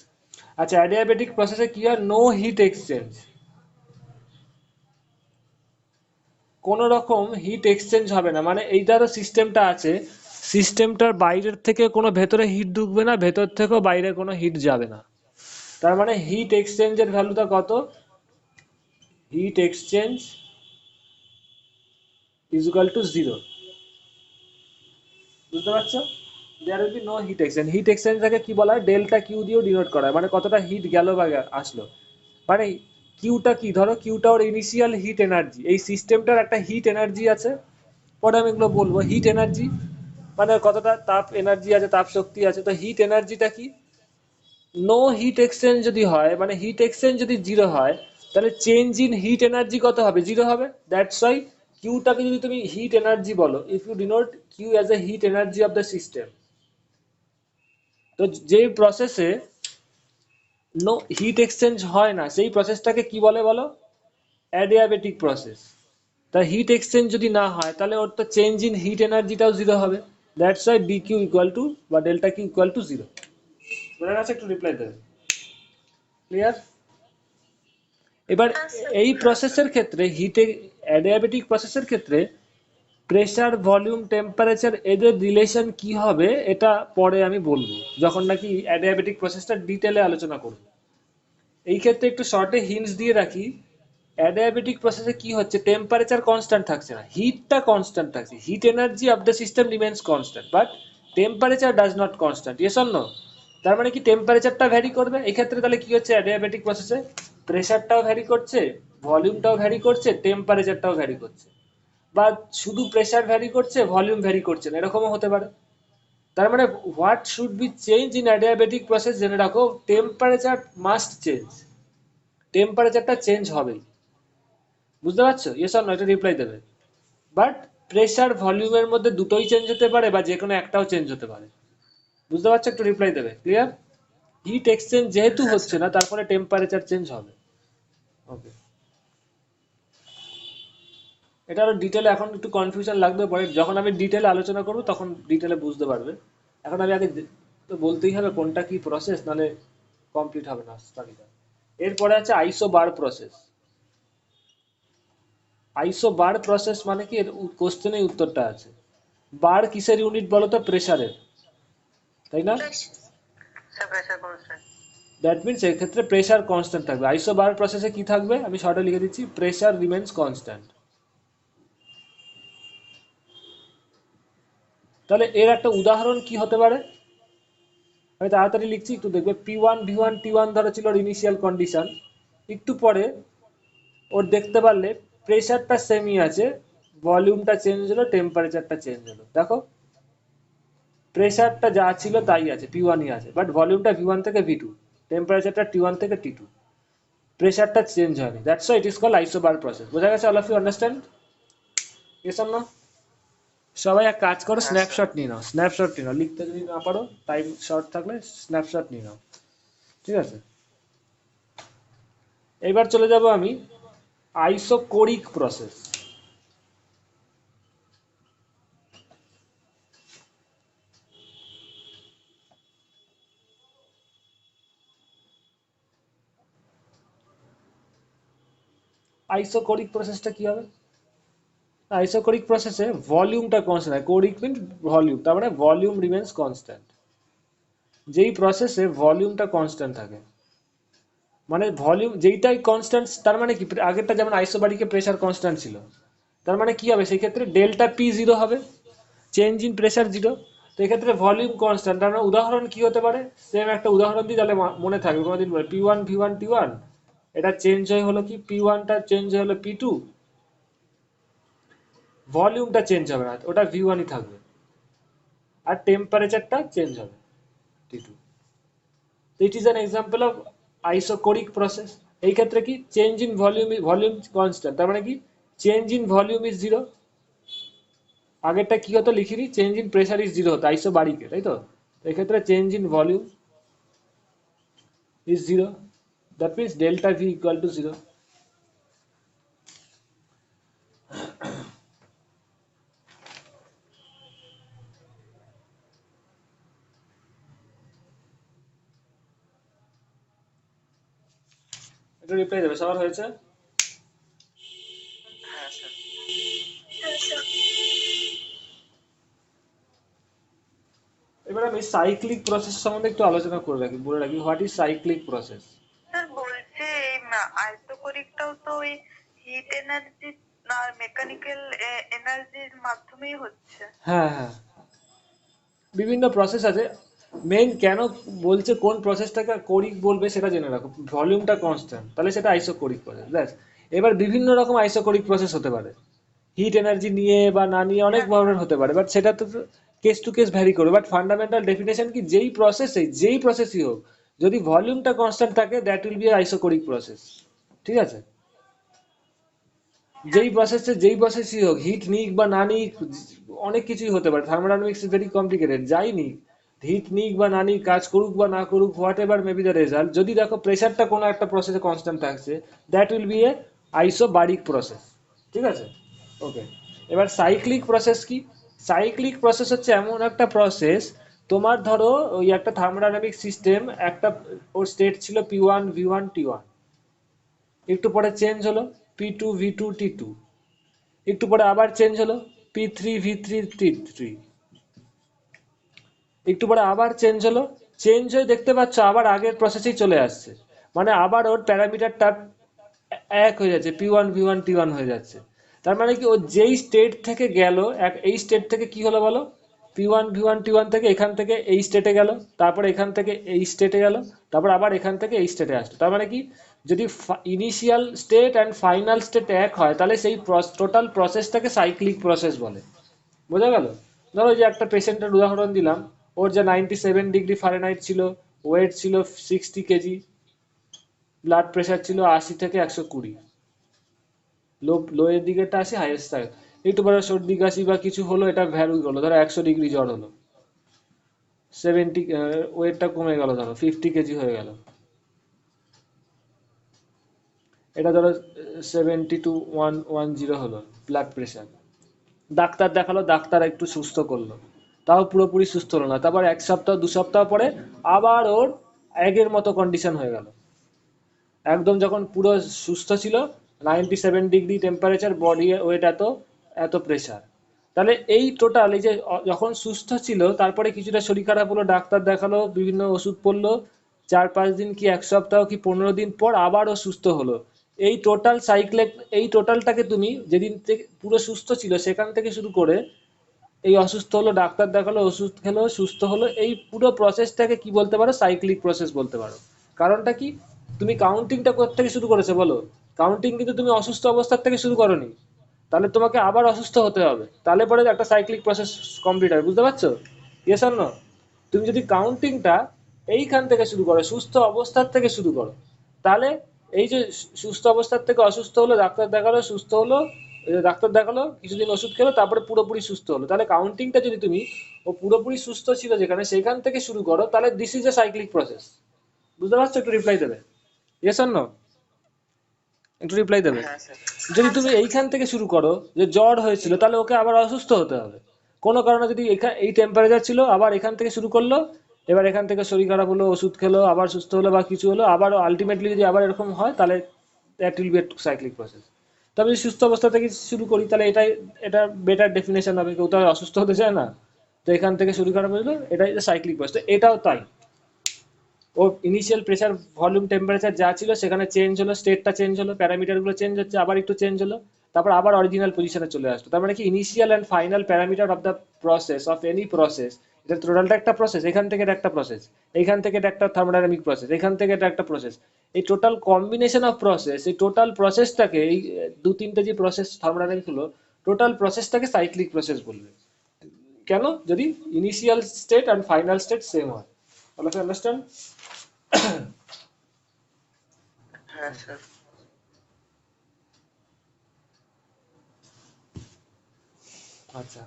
আচ্ছা, অ্যাডিয়াবেটিক প্রসেসে কি হয়? নো হিট এক্সচেঞ্জ, কোনো রকম হিট এক্সচেঞ্জ হবে না। মানে এই ধরো সিস্টেমটা আছে, সিস্টেমটার বাইরের থেকে কোনো ভেতরে হিট ঢুকবে না, ভেতর থেকেও বাইরে কোনো হিট যাবে না। তার মানে হিট এক্সচেঞ্জের ভ্যালুটা কত? Heat exchange is equal to 0। বুঝতে পারছো? There will be no heat exchange. Heat এক্সচেঞ্জটাকে কি বলা হয়? ডেল্টা কিউ দিয়েও ডিনোট করা হয়, মানে কতটা হিট গেল বা আসলো। মানে কিউটা কি, ধরো কিউটা ওর ইনিশিয়াল হিট এনার্জি, এই সিস্টেমটার একটা হিট এনার্জি আছে, পরে আমি এগুলো বলবো। হিট এনার্জি মানে কতটা তাপ এনার্জি আছে, তাপ শক্তি আছে। তো হিট এনার্জিটা কি? নো হিট এক্সচেঞ্জ যদি হয়, মানে হিট এক্সচেঞ্জ যদি 0 হয়, তাহলে চেঞ্জ ইন হিট এনার্জি কত হবে? 0 হবে। দ্যাটস ওয়াই কিউটাকে যদি তুমি হিট এনার্জি বলো, if you denote Q as a heat energy of the system, তো যে প্রসেসে নো হিট এক্সচেঞ্জ হয় না সেই প্রসেসটাকে কি বলে বলো? Adiabatic process. তা হিট এক্সচেঞ্জ যদি না হয়, তাহলে ওর তো চেঞ্জ ইন হিট এনার্জিটাও 0 হবে। That's why d Q equal to বা ডেল্টা কিউ ইকুয়াল টু 0। বোঝা গেছে? একটু রিপ্লাই দেবে। ক্লিয়ার? এবার হ্যাঁ স্যার। এই প্রসেসের ক্ষেত্রে হিটে, অ্যাডিয়াবেটিক প্রসেসের ক্ষেত্রে প্রেসার, ভলিউম, টেম্পারেচার এদের রিলেশন কি হবে এটা পরে আমি বলবো, যখন নাকি অ্যাডিয়াবেটিক প্রসেসটা ডিটেলে আলোচনা করব। এই ক্ষেত্রে একটু শর্টে হিন্টস দিয়ে রাখি, অ্যাডিয়াবেটিক প্রসেসে কি হচ্ছে, টেম্পারেচার কনস্ট্যান্ট থাকছে না, হিটটা কনস্ট্যান্ট থাকছে। Heat energy of the system remains constant, but temperature does not constant. Yes or no? তার মানে কি টেম্পারেচারটা ভ্যারি করবে এই ক্ষেত্রে। তাহলে কি হচ্ছে অ্যাডিয়াবেটিক প্রসেসে? প্রেসারটাও ভ্যারি করছে, ভলিউমটাও ভ্যারি করছে, টেম্পারেচারটাও ভ্যারি করছে, বা শুধু প্রেসার ভ্যারি করছে, ভলিউম ভ্যারি করছে না, এরকমও হতে পারে। তার মানে what should be change in adiabatic process, জেনে রাখো, টেম্পারেচার মাস্ট চেঞ্জ, টেম্পারেচারটা চেঞ্জ হবেই। বুঝতে পারছো? Yes or no? এটা রিপ্লাই দেবে। বাট প্রেসার ভলিউমের মধ্যে দুটোই চেঞ্জ হতে পারে, বা যে কোনো একটাও চেঞ্জ হতে পারে। বুঝতে পারছো? একটু রিপ্লাই দেবে। ক্লিয়ার? হিট এক্সচেঞ্জ যেহেতু হচ্ছে না, তারপরে টেম্পারেচার চেঞ্জ হবে। ওকে, এটা আরো ডিটেলে এখন একটু কনফিউশন লাগবে, পরে যখন আমি ডিটেলে আলোচনা করবো তখন ডিটেলে বুঝতে পারবে। এখন আমি আগে তো বলতেই হবে কোনটা কি প্রসেস, নাহলে কমপ্লিট হবে না স্টাডিটা। এরপরে আছে আইসো বার প্রসেস। আইসো বার প্রসেস মানে কি, এর কোশ্চেনে উত্তরটা আছে। বার কিসের ইউনিট বলো তো? প্রেসারের, তাই না? Sir pressure constant. That means এক্ষেত্রে প্রেশার কনস্ট্যান্ট থাকবে। আইসোবার প্রসেসে কি থাকবে আমি শর্টে লিখে দিচ্ছি, প্রেশার রিমেন্স কনস্ট্যান্ট। তাহলে এর একটা উদাহরণ কি হতে পারে, আমি তাড়াতাড়ি লিখছি একটু দেখবে। P1 V1 T1 ধরো ছিল ওর ইনিশিয়াল কন্ডিশন, একটু পরে ওর দেখতে পারলে প্রেশারটা সেমই আছে, ভলিউমটা চেঞ্জ হলো, টেম্পারেচারটা চেঞ্জ হলো। দেখো প্রেশারটা যা ছিল তাই আছে, P1ই আছে, বাট ভলিউমটা V1 থেকে V2, টেম্পারেচারটা T1 থেকে T2, প্রেশারটা চেঞ্জ হয়নি। That's why it is called isobar process. বোঝা গেছে? All of you understand? Yes or no? সবাই এক কাজ করো, হ্যাঁ স্যার। স্ন্যাপশট নিয়ে নাও, স্ন্যাপশট নিয়ে নাও, লিখতে যদি না পারো, টাইম শর্ট থাকলে স্ন্যাপশট নিয়ে নাও, ঠিক আছে? এবার চলে যাব আমি আইসোকোরিক প্রসেস। আইসোকোরিক প্রসেসটা কি হবে? আইসোকোরিক প্রসেসে ভলিউমটা কনস্ট্যান্ট হয়, কোরিক মিন ভলিউম, তার মানে ভলিউম রিমেন্স কনস্ট্যান্ট। যেই প্রসেসে ভলিউমটা কনস্ট্যান্ট থাকে, মানে ভলিউম যেইটাই কনস্ট্যান্ট, তার মানে কি আগেরটা যেমন আইসোবারিকে প্রেসার কনস্ট্যান্ট ছিল, তার মানে কি হবে সেই ক্ষেত্রে ডেল্টা পি জিরো হবে, চেঞ্জ ইন প্রেসার জিরো। তো এক্ষেত্রে ভলিউম কনস্ট্যান্ট, তার মানে উদাহরণ কি হতে পারে, সেম একটা উদাহরণ দিই তাহলে মনে থাকবে কোনোদিন। বলে P1 V1 T1, এটা চেঞ্জ হয়ে হলো কি P1টা চেঞ্জ হয়ে হলো P2, ভলিউমটা চেঞ্জ হবে না, ওটা V1ই থাকবে, আর টেম্পারেচারটা চেঞ্জ হবে T2। It is an example of isochoric process. এই ক্ষেত্রে কি চেঞ্জ ইন ভলিউম কনস্ট্যান্ট, তার মানে কি change in volume is zero. আগেরটা কি হতো লিখিনি, change in pressure is zero হতো আইসোবারিকে, তাই তো? এক্ষেত্রে change in volume is zero, that means delta V equal to zero. এটা রিপ্লাই দেবে, সবার হয়েছে? হ্যাঁ স্যার। এবার আমি সাইক্লিক প্রসেস সম্বন্ধে একটু আলোচনা করে রাখি, বলে রাখি what is cyclic process. Sir বলছি এই আইসোকোরিকটাও তো ওই হিট এনার্জি আর মেকানিক্যাল এনার্জির মাধ্যমেই হচ্ছে। হ্যাঁ হ্যাঁ, বিভিন্ন প্রসেস আছে। মেইন কেন বলছে কোন প্রসেসটাকে কোরিক বলবে সেটা জেনে রাখো। ভলিউমটা কনস্ট্যান্ট, তাহলে সেটা আইসোকোরিক প্রসেস, ব্যাস। এবার বিভিন্ন রকম আইসোকোরিক প্রসেস হতে পারে, হিট এনার্জি নিয়ে বা না নিয়ে অনেক হ্যাঁ ধরনের হতে পারে, বাট সেটা তো কেস টু কেস ভ্যারি করবে। বাট ফান্ডামেন্টাল ডেফিনেশন কি, যেই প্রসেসই হোক, যদি ভলিউমটা কনস্ট্যান্ট থাকে that will B isochoric process, ঠিক আছে? হ্যাঁ যেই প্রসেসই হোক, হিট নিক বা না নিক, অনেক কিছুই হতে পারে, থার্মোডাইনামিক্স ইজ ভেরি কমপ্লিকেটেড, যাই নিক, হিট নিক বা না নিক, কাজ করুক বা না করুক, what ever may be the result, যদি দেখো প্রেশারটা কোনো একটা প্রসেসে কনস্ট্যান্ট থাকছে, that will B A isobaric process, ঠিক আছে? ওকে। এবার সাইক্লিক প্রসেস কি? সাইক্লিক প্রসেস হচ্ছে এমন একটা প্রসেস, তোমার ধরো ওই একটা থার্মোডাইনামিক সিস্টেম, একটা ওর স্টেট ছিল P1 V1 T1, একটু পরে চেঞ্জ হলো P2 V2 T2, একটু পরে আবার চেঞ্জ হলো P3 V3 T3, একটু পরে আবার চেঞ্জ হলো, চেঞ্জ হয়ে দেখতে পাচ্ছ আবার আগের প্রসেসেই চলে আসছে, মানে আবার ওর প্যারামিটারটা এক হয়ে যাচ্ছে, P1 V1 T1 হয়ে যাচ্ছে। তার মানে কি ও যেই স্টেট থেকে গেল, এই স্টেট থেকে কি হলো বলো, P1 V1 T1 থেকে এখান থেকে এই স্টেটে গেল, তারপর এখান থেকে এই স্টেটে গেল, তারপর আবার এখান থেকে এই স্টেটে আসলো। তার মানে কি যদি initial state and final state এক হয়, তাহলে সেই টোটাল প্রসেসটাকে সাইক্লিক প্রসেস বলে। বোঝা গেল? ধরো ওই যে একটা পেশেন্টের উদাহরণ দিলাম, ওর যে 97 ডিগ্রি ফারেনহাইট ছিল, ওয়েট ছিল 60 কেজি, ব্লাড প্রেশার ছিল 80 থেকে 120, লো এর দিকেরটা 80, হাইয়েস্ট থাকে। একটু পরে সর্দি কাশি বা কিছু হলো, এটা ভ্যালু হলো, ধরো 100 ডিগ্রি জ্বর হলো, 70, ওয়েটটা কমে গেল, ধরো 50 কেজি হয়ে গেল, এটা ধরো 72 110 হলো ব্লাড প্রেশার। ডাক্তার দেখালো, ডাক্তার একটু সুস্থ করলো, তাও পুরোপুরি সুস্থ হলো না, তারপর 1 সপ্তাহ 2 সপ্তাহ পরে আবার ওর আগের মতো কন্ডিশন হয়ে গেল, একদম যখন পুরো সুস্থ ছিল, 97 ডিগ্রি টেম্পারেচার, বডি ওয়েট এত, এত প্রেশার। তাহলে এই টোটাল, এই যে যখন সুস্থ ছিল তারপরে কিছুটা শরীর খারাপ হলো, ডাক্তার দেখালো, বিভিন্ন ওষুধ পড়লো, 4-5 দিন কি 1 সপ্তাহ কি 15 দিন পর আবার ও সুস্থ হলো। এই টোটাল সাইকেলে, এই টোটালটাকে তুমি যেদিন থেকে পুরো সুস্থ ছিল সেখান থেকে শুরু করে এই অসুস্থ হলো, ডাক্তার দেখালো, ওষুধ খেলো, সুস্থ হলো, এই পুরো প্রসেসটাকে কি বলতে পারো? সাইক্লিক প্রসেস বলতে পারো। কারণটা কি? তুমি কাউন্টিংটা কোথা থেকে শুরু করেছো বলো? কাউন্টিং কিন্তু তুমি অসুস্থ অবস্থার থেকে শুরু করোনি। তাহলে তোমাকে আবার অসুস্থ হতে হবে, তাহলে পরে একটা সাইক্লিক প্রসেস কমপ্লিট হবে। বুঝতে পারছো? Yes or no? তুমি যদি কাউন্টিংটা এইখান থেকে শুরু করো, সুস্থ অবস্থার থেকে শুরু করো, তাহলে এই যে সুস্থ অবস্থার থেকে অসুস্থ হলো, ডাক্তার দেখালো, সুস্থ হলো, ডাক্তার দেখালো, কিছুদিন ওষুধ খেলো, তারপরে পুরোপুরি সুস্থ হলো, তাহলে কাউন্টিংটা যদি তুমি ও পুরোপুরি সুস্থ ছিল যেখানে সেখান থেকে শুরু করো, তাহলে this is a cyclic process. বুঝতে পারছো? একটু রিপ্লাই দেবে। Yes or no? একটু রিপ্লাই দেবে। হ্যাঁ স্যার। যদি তুমি এইখান থেকে শুরু করো যে জ্বর হয়েছিল, তাহলে ওকে আবার অসুস্থ হতে হবে কোনো কারণে। যদি এই টেম্পারেচার ছিল, আবার এখান থেকে শুরু করলো, এবার এখান থেকে শরীর খারাপ হলো, ওষুধ খেলো, আবার সুস্থ হলো বা কিছু হলো, আবার আলটিমেটলি যদি আবার এরকম হয়, তাহলে that will B A cyclic process. তবে যদি সুস্থ অবস্থা থেকে শুরু করি, তাহলে এটা বেটার ডেফিনেশন হবে। কেউ তো আর অসুস্থ হতে চায় না। তো এখান থেকে শরীর খারাপ হলো, এটাই সাইক্লিক প্রসেস। তো এটাও তাই। ও ইনিশিয়াল প্রেসার, ভলিউম, টেম্পারেচার যা ছিল সেখানে চেঞ্জ হলো, স্টেটটা চেঞ্জ হলো, প্যারামিটারগুলো চেঞ্জ হচ্ছে, আবার একটু চেঞ্জ হলো, তারপর আবার অরিজিনাল পজিশনে চলে আসলো। তার মানে কি, initial and final parameter of the process of any process, এটা টোটালটা একটা প্রসেস। এখান থেকে এটা একটা প্রসেস, এইখান থেকে এটা একটা থার্মোডাইনামিক প্রসেস, এখান থেকে এটা একটা প্রসেস। এই টোটাল কম্বিনেশন অফ প্রসেস, এই টোটাল প্রসেসটাকে, এই 2-3টে যে প্রসেস থার্মোডাইনামিক হলো, টোটাল প্রসেসটাকে সাইক্লিক প্রসেস বলবে। কেন? যদি initial state and final state same হয়। All of you understand? হ্যাঁ স্যার। আচ্ছা,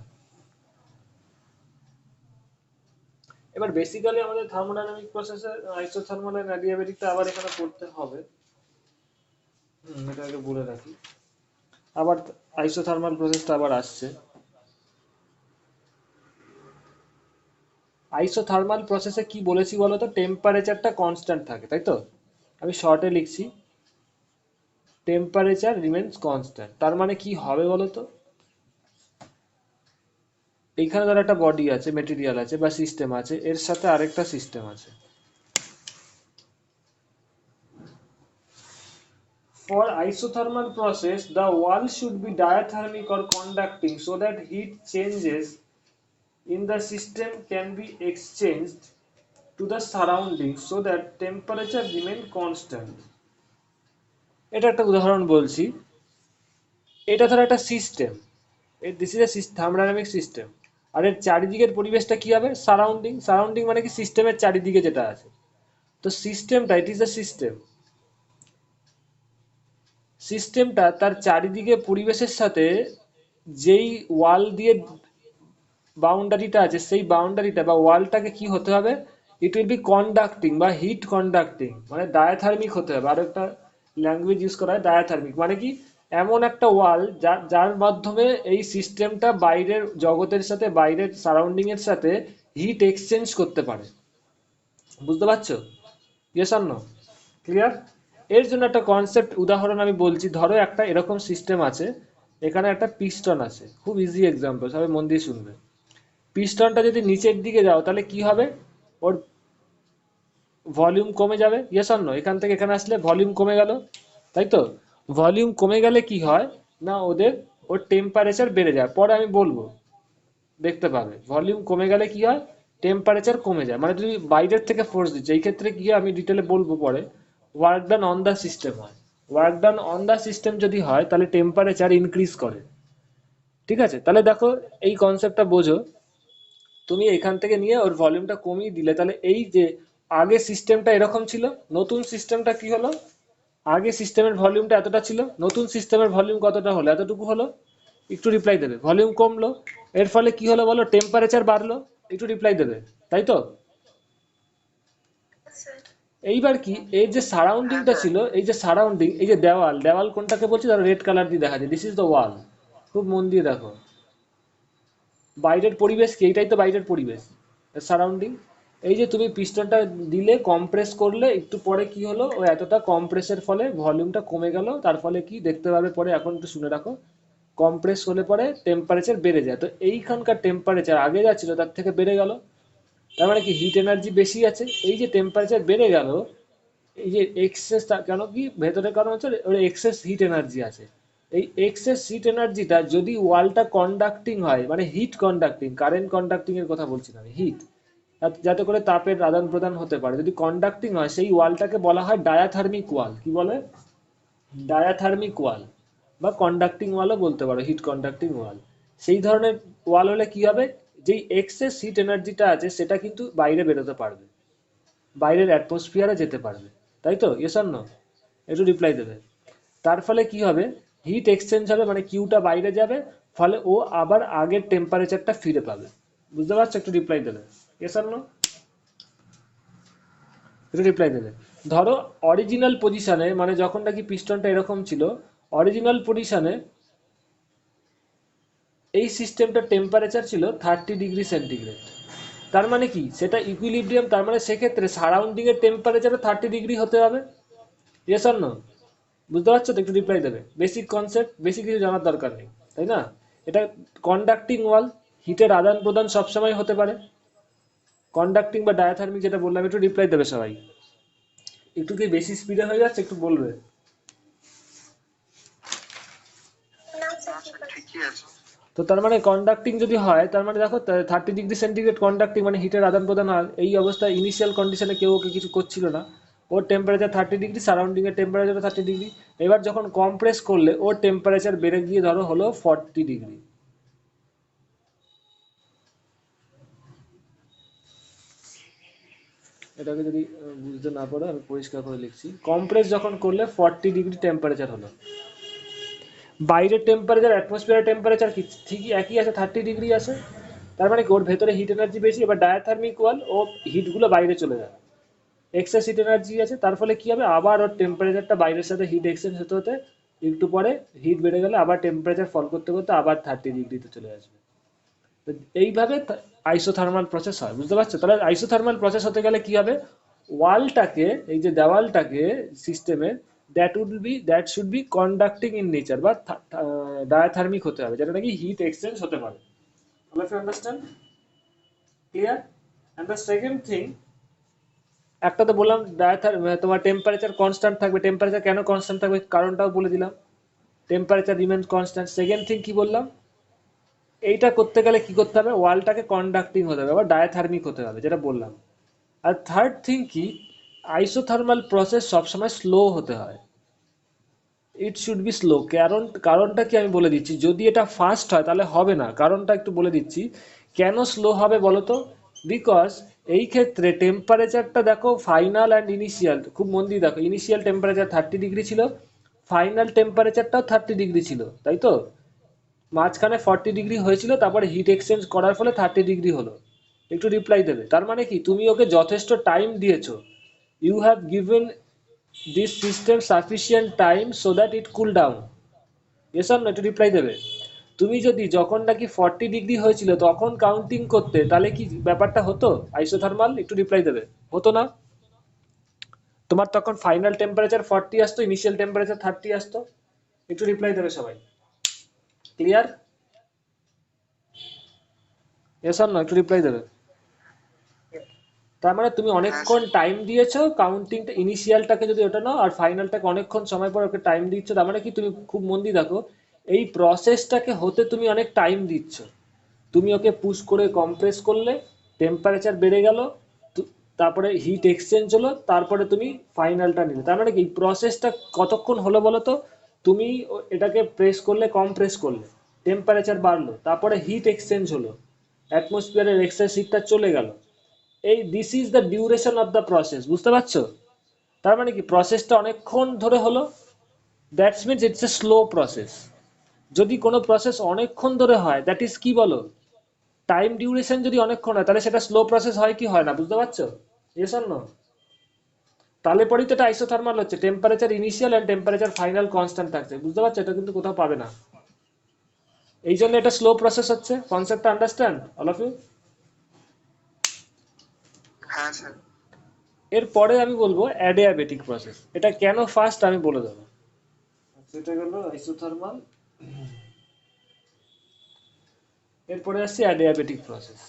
এবার বেসিক্যালি আমাদের থার্মোডাইনামিক প্রসেসে আইসোথার্মাল এন্ড অ্যাডিয়াবেটিকটা আবার এখানে পড়তে হবে। এটা আগে বলে রাখি। আবার আইসোথার্মাল প্রসেসটা আবার আসছে। আইসোথার্মাল প্রসেসে কি বলেছি বলো তো? টেম্পারেচারটা কনস্ট্যান্ট থাকে, তাই তো? আমি শর্টে লিখছি, টেম্পারেচার রিমেন্স কনস্ট্যান্ট। তার মানে কি হবে বলো তো? এইখানে ধর একটা বডি আছে, মেটেরিয়াল আছে বা সিস্টেম আছে, এর সাথে আরেকটা সিস্টেম আছে। For isothermal process, the wall should be diathermic or conducting so that heat changes in the system can be exchanged to the surroundings so that temperature remain constant. এটা একটা উদাহরণ বলছি। এটা ধর একটা system, this is a thermodynamic system. আর এর চারিদিকের পরিবেশটা কি হবে? সারাউন্ডিং। সারাউন্ডিং মানে কি? সিস্টেমের চারিদিকে যেটা আছে। তো সিস্টেমটা, ইট ইজ এ সিস্টেম, সিস্টেমটা তার চারিদিকে পরিবেশের সাথে যেই ওয়াল দিয়ে বাউন্ডারিটা আছে, সেই বাউন্ডারিটা বা ওয়ালটাকে কি হতে হবে? ইট উইল বি কন্ডাক্টিং বা হিট কন্ডাক্টিং, মানে ডায়াথার্মিক হতে হবে। আর একটা ল্যাঙ্গুয়েজ ইউজ করা হয় ডায়াথার্মিক, মানে কি, এমন একটা ওয়াল যার মাধ্যমে এই সিস্টেমটা বাইরের জগতের সাথে, বাইরের সারাউন্ডিং এর সাথে হিট এক্সচেঞ্জ করতে পারে। বুঝতে পারছো? Yes or no? ক্লিয়ার? এর জন্য একটা কনসেপ্ট উদাহরণ আমি বলছি। ধরো একটা এরকম সিস্টেম আছে, এখানে একটা পিস্টন আছে। খুব ইজি এক্সাম্পল, সবাই মন দিয়ে শুনবে। পিস্টনটা যদি নিচের দিকে যাও, তাহলে কি হবে? ওর ভলিউম কমে যাবে। Yes or no? এখান থেকে এখানে আসলে ভলিউম কমে গেল, তাই তো? ভলিউম কমে গেলে কি হয় না, ওর টেম্পারেচার বেড়ে যায়। পরে আমি বলবো, দেখতে পাবে ভলিউম কমে গেলে কি হয়, টেম্পারেচার কমে যায়। মানে তুমি বাইরের থেকে ফোর্স দিচ্ছ, এই ক্ষেত্রে কি হয় আমি ডিটেলে বলবো পরে। Work done on the system হয়। Work done on the system যদি হয়, তাহলে টেম্পারেচার ইনক্রিজ করে। ঠিক আছে? তাহলে দেখো, এই কনসেপ্টটা বোঝো। তুমি এখান থেকে নিয়ে ওর ভলিউমটা কমিয়ে দিলে, তাহলে এই যে আগে সিস্টেমটা এরকম ছিল, নতুন সিস্টেমটা কি হলো? আগে সিস্টেমের ভলিউমটা এতটা ছিল, নতুন সিস্টেমের ভলিউম কতটা হলো? এতটুকু হলো। একটু রিপ্লাই দেবে। ভলিউম কমলো, এর ফলে কি হলো বলো? টেম্পারেচার বাড়লো। একটু রিপ্লাই দেবে, তাই তো? স্যার। এইবার কি, এই যে হ্যাঁ সারাউন্ডিংটা স্যার। ছিল, এই যে সারাউন্ডিং, এই যে দেওয়াল, দেওয়াল কোনটাকে বলছি? ধরো রেড কালার দিয়ে দেখা যায়, দিস ইজ দ্য ওয়াল। খুব মন দিয়ে দেখো, বাইরের পরিবেশ কি? এইটাই তো বাইরের পরিবেশ, সারাউন্ডিং। এই যে তুমি পিস্টনটা দিলে, কম্প্রেস করলে, একটু পরে কি হলো, ও এতটা কম্প্রেসের ফলে ভলিউমটা কমে গেল। তার ফলে কি দেখতে পাবে পরে, এখন একটু শুনে রাখো। কম্প্রেস হলে পরে টেম্পারেচার বেড়ে যায়। তো এইখানকার টেম্পারেচার আগে যা ছিল তার থেকে বেড়ে গেল। তার মানে কি হিট এনার্জি বেশি আছে, এই যে টেম্পারেচার বেড়ে গেল, এই যে এক্সেস, কেন কি ভেতরে কারণ হচ্ছে ওর এক্সেস হিট এনার্জি আছে। এই এক্সেস হিট এনার্জিটা যদি ওয়ালটা কন্ডাক্টিং হয়, মানে হিট কন্ডাক্টিং, কারেন্ট কন্ডাক্টিং এর কথা বলছি না আমি, হিট, যাতে করে তাপের আদান প্রদান হতে পারে, যদি কন্ডাক্টিং হয় সেই ওয়ালটাকে বলা হয় ডায়াথার্মিক ওয়াল। কি বলে? ডায়াথার্মিক ওয়াল, বা কন্ডাক্টিং ওয়ালও বলতে পারো, হিট কন্ডাক্টিং ওয়াল। সেই ধরনের ওয়াল হলে কি হবে, যেই এক্সেস হিট এনার্জিটা আছে সেটা কিন্তু বাইরে বেরোতে পারবে, বাইরের অ্যাটমসফিয়ারে যেতে পারবে, তাই তো? Yes or no? একটু রিপ্লাই দেবে। তার ফলে কি হবে, হিট এক্সচেঞ্জ হবে, মানে কিউটা বাইরে যাবে, ফলে ও আবার আগের টেম্পারেচারটা ফিরে পাবে। বুঝতে পারছো? একটু রিপ্লাই দেবে। Yes or no? একটু রিপ্লাই দেবে। ধরো অরিজিনাল পজিশনে, মানে যখন নাকি পিস্টনটা এরকম ছিল, অরিজিনাল পজিশনে এই সিস্টেমটার টেম্পারেচার ছিল 30°C। তার মানে কি, সেটা ইকুইলিব্রিয়াম, তার মানে সেক্ষেত্রে সারাউন্ডিং এর টেম্পারেচারও 30° হতে হবে। Yes or no? বুঝতে পারছো তো? একটু রিপ্লাই দেবে। বেসিক কনসেপ্ট, বেশি কিছু জানার দরকার নেই, তাই না? এটা কন্ডাক্টিং ওয়াল, হিটের আদান প্রদান সবসময় হতে পারে, কন্ডাক্টিং বা ডায়াথার্মিক যেটা বললাম। একটু রিপ্লাই দেবে সবাই। একটু কি বেশি স্পিডে হয়ে যাচ্ছে? একটু বলবে। না না স্যার, ঠিক স্যার, আছে। ঠিকই আছে। তো তার মানে কন্ডাক্টিং যদি হয়, তার মানে দেখো 30°C কন্ডাক্টিং, মানে হিটের আদান প্রদান হয়। এই অবস্থায় ইনিশিয়াল কন্ডিশনে কেউ ওকে কিছু করছিল না, ওর টেম্পারেচার 30°, সারাউন্ডিং এর টেম্পারেচার 30°। এবার যখন কমপ্রেস করলে ওর টেম্পারেচার বেড়ে গিয়ে ধরো হলো 40°। এটাকে যদি বুঝতে না পারো, আমি পরিষ্কার করে লিখছি। কমপ্রেস যখন করলে 40° টেম্পারেচার হলো, বাইরের টেম্পারেচার, অ্যাটমসফিয়ার টেম্পারেচার কি ঠিকই একই আছে, 30° আছে। তার মানে কি ওর ভেতরে হিট এনার্জি বেশি, এবার ডায়াথার্মিক ওয়াল, ও হিটগুলো বাইরে চলে যায়, এক্সেস হিট এনার্জি আছে। তার ফলে কি হবে, আবার ওর টেম্পারেচারটা বাইরের সাথে হিট এক্সচেঞ্জ হতে হতে একটু পরে হিট বেড়ে গেলে আবার টেম্পারেচার ফল করতে করতে আবার 30°তে চলে আসবে। তো এইভাবে আইসোথার্মাল প্রসেস হয়। বুঝতে পারছো? তাহলে আইসোথার্মাল প্রসেস হতে গেলে কি হবে, ওয়ালটাকে, এই যে দেওয়ালটাকে সিস্টেমের, that should be conducting in nature, বা ডায়াথার্মিক হতে হবে, যেটা নাকি হিট এক্সচেঞ্জ হতে পারে। Understand? Clear? And the second thing, একটা তো বললাম তোমার টেম্পারেচার কনস্ট্যান্ট থাকবে। টেম্পারেচার কেন কনস্ট্যান্ট থাকবে কারণটাও বলে দিলাম, temperature remains constant. Second thing কি বললাম, এইটা করতে গেলে কি করতে হবে, ওয়ালটাকে কন্ডাক্টিং হতে হবে, আবার ডায়াথার্মিক হতে হবে, যেটা বললাম। আর থার্ড থিং কি, আইসোথার্মাল প্রসেস সবসময় স্লো হতে হয়, ইট শুড বি স্লো। কারণটা কি আমি বলে দিচ্ছি। যদি এটা ফাস্ট হয় তাহলে হবে না, কারণটা একটু বলে দিচ্ছি। কেন স্লো হবে বলো তো? বিকজ এই ক্ষেত্রে টেম্পারেচারটা দেখো, ফাইনাল অ্যান্ড ইনিশিয়াল, খুব মন দিয়ে দেখো, ইনিশিয়াল টেম্পারেচার 30° ছিল, ফাইনাল টেম্পারেচারটাও 30° ছিল, তাই তো? মাঝখানে 40° হয়েছিল, তারপরে হিট এক্সচেঞ্জ করার ফলে 30° হলো। একটু রিপ্লাই দেবে। তার মানে কি, তুমি ওকে যথেষ্ট টাইম দিয়েছো, you have given this system sufficient time so that it cool down. Yes or no? একটু রিপ্লাই দেবে। তুমি যদি যখন নাকি 40° হয়েছিল তখন কাউন্টিং করতে, তাহলে কি ব্যাপারটা হতো আইসোথার্মাল? একটু রিপ্লাই দেবে। হতো না? তোমার তখন ফাইনাল টেম্পারেচার 40 আসতো, ইনিশিয়াল টেম্পারেচার 30 আসতো। একটু রিপ্লাই দেবে সবাই। ক্লিয়ার? Yes or no? একটু রিপ্লাই দেবে। তার মানে তুমি হ্যাঁ অনেকক্ষণ স্যার। টাইম দিয়েছো, কাউন্টিংটা ইনিশিয়ালটাকে যদি ওটা নাও, আর ফাইনালটাকে অনেকক্ষণ সময় পর ওকে টাইম দিচ্ছ। তার মানে কি, তুমি খুব মন দিয়ে দেখো, এই প্রসেসটাকে হতে তুমি অনেক টাইম দিচ্ছ। তুমি ওকে পুশ করে কমপ্রেস করলে, টেম্পারেচার বেড়ে গেল, তারপরে হিট এক্সচেঞ্জ হলো, তারপরে তুমি ফাইনালটা নিলে। তার মানে কি, প্রসেসটা কতক্ষণ হলো বলো তো? তুমি এটাকে প্রেস করলে, কমপ্রেস করলে, টেম্পারেচার বাড়লো, তারপরে হিট এক্সচেঞ্জ হলো, অ্যাটমসফিয়ারের এক্সেস হিটটা চলে গেল। এই this is the duration of the process. বুঝতে পারছো? তার মানে কি, প্রসেসটা অনেকক্ষণ ধরে হলো, that's means it's a slow process. যদি কোনো প্রসেস অনেকক্ষণ ধরে হয়, দ্যাট ইজ কি বলো, টাইম ডিউরেশন যদি অনেকক্ষণ হয়, তাহলে সেটা স্লো প্রসেস হয় কি হয় না? বুঝতে পারছো? Yes or no? তাহলে পরেই তো এটা আইসোথার্মাল হচ্ছে, temperature initial and temperature final constant থাকছে। বুঝতে পারছো? এটা কিন্তু কোথাও পাবে না, এই জন্য এটা স্লো প্রসেস হচ্ছে। কনসেপ্টটা আন্ডারস্ট্যান্ড অল অফ ইউ? হ্যাঁ স্যার। এরপরে আমি বলবো অ্যাডিয়াবেটিক প্রসেস। এটা কেন ফাস্ট আমি বলে দেবো। সেটা গেল আইসোথার্মাল। এরপরে আসছি adiabatic process.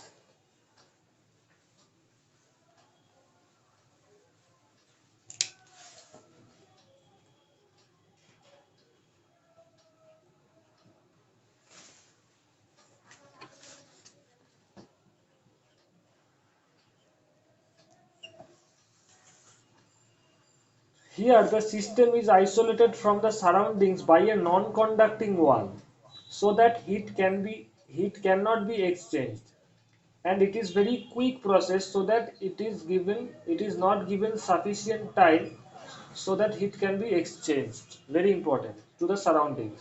Here the system is isolated from the surroundings by a non-conducting wall so that heat cannot be exchanged, and it is very quick process so that it is not given sufficient time so that heat can be exchanged, very important, to the surroundings.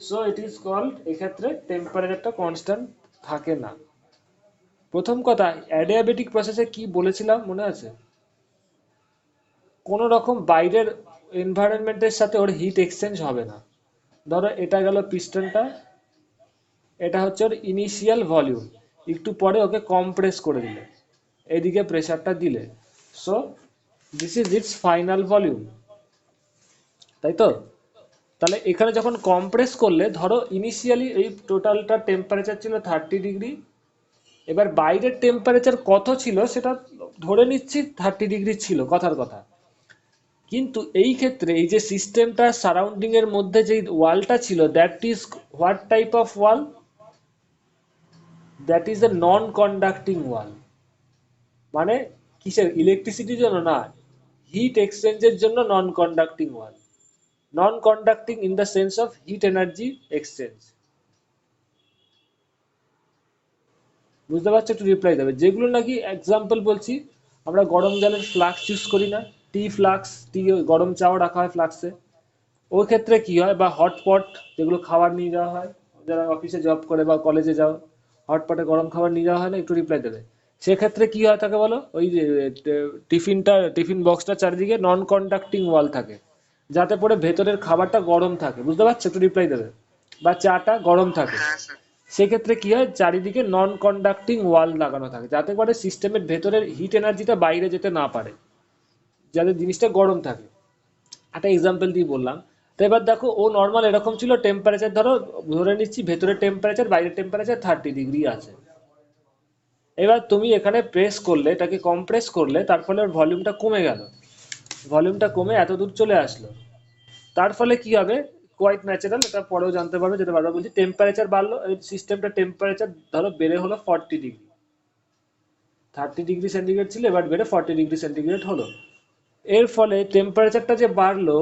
So it is called এক্ষেত্রে টেম্পারেচারটা constant থাকে না। প্রথম কথা, adiabatic প্রসেসে কি বলেছিলাম মনে আছে? কোনো রকম বাইরের এনভায়রনমেন্টের সাথে ওর হিট এক্সচেঞ্জ হবে না। ধরো এটা গেল পিস্টনটা, এটা হচ্ছে ওর ইনিশিয়াল ভলিউম, একটু পরে ওকে কম্প্রেস করে দিলে, এদিকে প্রেসারটা দিলে, so this is its final volume, তাই তো? তাহলে এখানে যখন কম্প্রেস করলে, ধরো ইনিশিয়ালি এই টোটালটা টেম্পারেচার ছিল 30 ডিগ্রি, এবার বাইরের টেম্পারেচার কত ছিল সেটা ধরে নিচ্ছি 30 ডিগ্রি ছিল, কথার কথা। কিন্তু এই ক্ষেত্রে এই যে সিস্টেমটা সারাউন্ডিং এর মধ্যে যে ওয়ালটা ছিল, that is what type of wall? That is a non conducting wall. মানে কিসের? ইলেকট্রিসিটির জন্য না, হিট এক্সচেঞ্জের জন্য non conducting wall. Non conducting in the sense of heat energy exchange. বুঝতে পারছো? একটু রিপ্লাই দেবে। যেগুলো নাকি এক্সাম্পল বলছি, আমরা গরম জলের ফ্লাক্স ইউজ করি না, টি ফ্লাক্স, টি গরম চাও রাখা হয় ফ্লাক্সে, ওই ক্ষেত্রে কি হয়, বা হটপট যেগুলো খাবার নিয়ে যাওয়া হয়, যারা অফিসে জব করে বা কলেজে যাও, হটপটে গরম খাবার নিয়ে যাওয়া হয় না, একটু রিপ্লাই দেবে। সেক্ষেত্রে কি হয় থাকে বলো? ওই যে টিফিন বক্সটা চারিদিকে নন কন্ডাক্টিং ওয়াল থাকে, যাতে পরে ভেতরের খাবারটা গরম থাকে। বুঝতে পারছো? একটু রিপ্লাই দেবে। বা চাটা গরম থাকে, হ্যাঁ স্যার। সেক্ষেত্রে কি হয়, চারিদিকে নন কন্ডাক্টিং ওয়াল লাগানো থাকে, যাতে করে সিস্টেমের ভেতরের হিট এনার্জিটা বাইরে যেতে না পারে, যাতে জিনিসটা গরম থাকে। একটা এক্সাম্পল দিয়ে বললাম। তো এবার দেখো, ও নর্মাল এরকম ছিল, টেম্পারেচার ধরো ধরে নিচ্ছি ভেতরের টেম্পারেচার, বাইরের টেম্পারেচার 30 ডিগ্রি আছে। এবার তুমি এখানে প্রেস করলে, এটাকে কম্প্রেস করলে, তার ফলে ওর ভলিউমটা কমে গেল, ভলিউমটা কমে এত দূর চলে আসলো। তার ফলে কি হবে? কোয়াইট ন্যাচারাল, এটা পরেও জানতে পারবে, যেটা বারবার বলছি, টেম্পারেচার বাড়লো, এই সিস্টেমটা টেম্পারেচার ধরো বেড়ে হলো 40 ডিগ্রি, 30 ডিগ্রি সেন্টিগ্রেড ছিল, এবার বেড়ে 40 ডিগ্রি সেন্টিগ্রেড হলো। এর ফলে টেম্পারেচারটা যে বাড়লো,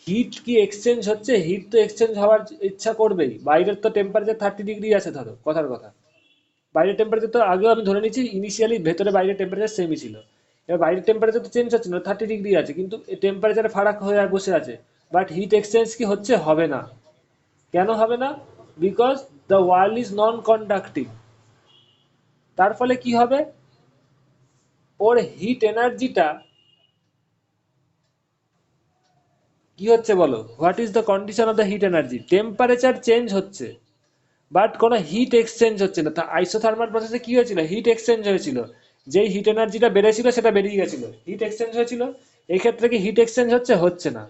হিট কি এক্সচেঞ্জ হচ্ছে? হিট তো এক্সচেঞ্জ হওয়ার ইচ্ছা করবেই। বাইরের তো টেম্পারেচার 30 ডিগ্রি আছে, ধরো কথার কথা, বাইরের টেম্পারেচার তো আগেও আমি ধরে নিচ্ছি ইনিশিয়ালি ভেতরে বাইরের টেম্পারেচার সেমই ছিল। এবার বাইরের টেম্পারেচার তো চেঞ্জ হচ্ছে না, 30 ডিগ্রি আছে, কিন্তু টেম্পারেচারে ফারাক হয়ে বসে আছে, বাট হিট এক্সচেঞ্জ কি হচ্ছে? হবে না। কেন হবে না? Because the wall is non conducting. তার ফলে কি হবে? ওর হিট এনার্জিটা কি হচ্ছে বলো? What is the condition of the hit energy? Temperature change হচ্ছে, বাট কোনো হিট এক্সচেঞ্জ হচ্ছে না। তা আইসোথার্মাল প্রসেসে কি হয়েছিল? হিট এক্সচেঞ্জ হয়েছিল, যেই হিট এনার্জিটা বেড়েছিল সেটা বেরিয়ে গেছিল, হিট এক্সচেঞ্জ হয়েছিল। এই ক্ষেত্রে কি হিট এক্সচেঞ্জ হচ্ছে? হচ্ছে না।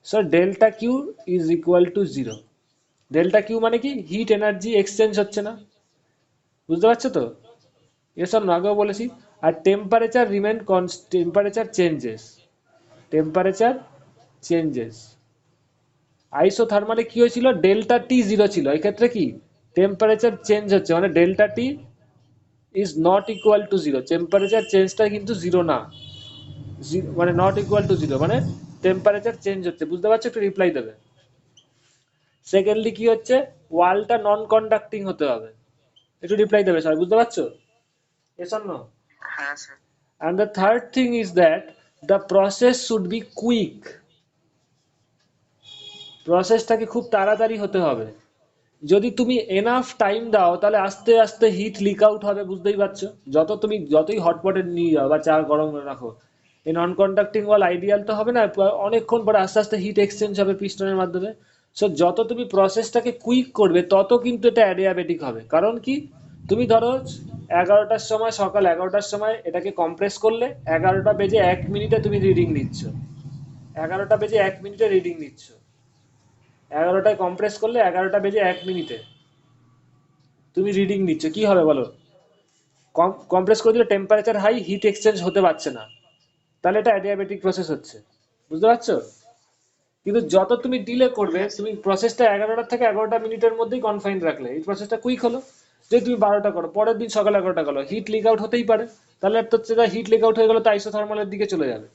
So delta Q is equal to zero. Delta Q মানে কি? হিট এনার্জি এক্সচেঞ্জ হচ্ছে না। বুঝতে পারছো তো? এসব না আগেও বলেছি। আর temperature remain constant, temperature changes, temperature changes. আইসোথার্মালে কি হয়েছিল? ডেল্টা টি জিরো ছিল, এই ক্ষেত্রে কি টেম্পারেচার চেঞ্জ হচ্ছে, মানে delta T is not equal to zero, temperature চেঞ্জটা কিন্তু জিরো না, মানে নট ইকুয়াল টু জিরো, মানে টেম্পারেচার চেঞ্জ হচ্ছে। বুঝতে পারছো? একটু রিপ্লাই দেবে। সেকেন্ডলি কি হচ্ছে? ওয়ালটা নন কন্ডাক্টিং হতে হবে, একটু রিপ্লাই দেবে সবাই। বুঝতে পারছো? Yes or no? হ্যাঁ sir. And the third thing is that the process should be quick. প্রসেসটাকে খুব তাড়াতাড়ি হতে হবে। যদি তুমি এনাফ টাইম দাও, তাহলে আস্তে আস্তে হিট লিক আউট হবে। বুঝতেই পারছো? তুমি যতই হটপটে নিয়ে যাও বা চা গরম রাখো, এই নন কন্ডাক্টিং ওয়াল আইডিয়াল তো হবে না, অনেকক্ষণ পরে আস্তে আস্তে হিট এক্সচেঞ্জ হবে পিস্টনের মাধ্যমে। সো যত তুমি প্রসেসটাকে কুইক করবে, তত কিন্তু এটা অ্যাডিয়াবেটিক হবে। কারণ কি? তুমি ধরো 11টার সময়, সকাল 11টার সময় এটাকে কম্প্রেস করলে, 11টা বেজে 1 মিনিটে তুমি রিডিং নিচ্ছ, 11টা বেজে 1 মিনিটে রিডিং নিচ্ছ, 11টায় কম্প্রেস করলে 11টা বেজে 1 মিনিটে তুমি রিডিং নিচ্ছ, কি হবে বলো? কম্প্রেস করে দিলে টেম্পারেচার হাই, হিট এক্সচেঞ্জ হতে পারছে না, তাহলে এটা অ্যাডিয়াবেটিক প্রসেস হচ্ছে। বুঝতে পারছো? কিন্তু যত তুমি ডিলে করবে, তুমি প্রসেসটা 11টা থেকে 11টা মিনিটের মধ্যেই কনফাইন রাখলে, এই প্রসেসটা কুইক হলো। যদি তুমি 12টা করো, পরের দিন সকাল 11টা করো, হিট লিক আউট হতেই পারে, তাহলে তো সেটা হিট লিক আউট হয়ে গেলো, তো আইসোথার্মালের দিকে চলে যাবে।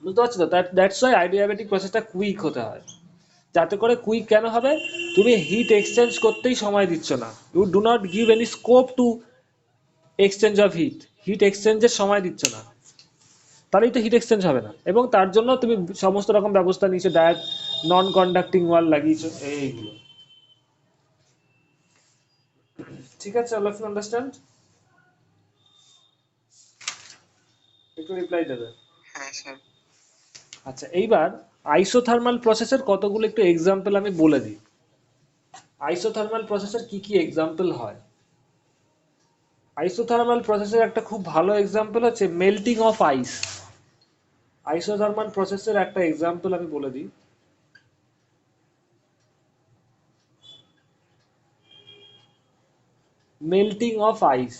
বুঝতে পারছো তো? দ্যাটস ওয়াই আইডিয়াবেটিক প্রসেসটা কুইক হতে হয়। যাতে করে কুইক কেন হবে, তুমি হিট এক্সচেঞ্জ করতেই সময় দিচ্ছ না, you do not give any scope to exchange of heat, heat এক্সচেঞ্জের সময় দিচ্ছ না, তাহলেই তো হিট এক্সচেঞ্জ হবে না। এবং তার জন্য তুমি সমস্ত রকম ব্যবস্থা নিয়েছো, নন কন্ডাক্টিং ওয়াল লাগিয়েছো, এইগুলো। ঠিক আছে, অল অফ ইউ আন্ডারস্ট্যান্ড? একটু রিপ্লাই দেবে। হ্যাঁ স্যার। আচ্ছা, এইবার আইসোথার্মাল প্রসেসের কতগুলো একটু এক্সাম্পল আমি বলে দিই। আইসোথার্মাল প্রসেসের কি কি এক্সাম্পল হয়। আইসোথার্মাল প্রসেসের একটা খুব ভালো এক্সাম্পল হচ্ছে মেল্টিং অফ আইস। আইসোথার্মাল প্রসেসের একটা এক্সাম্পল আমি বলে দিই। মেল্টিং অফ আইস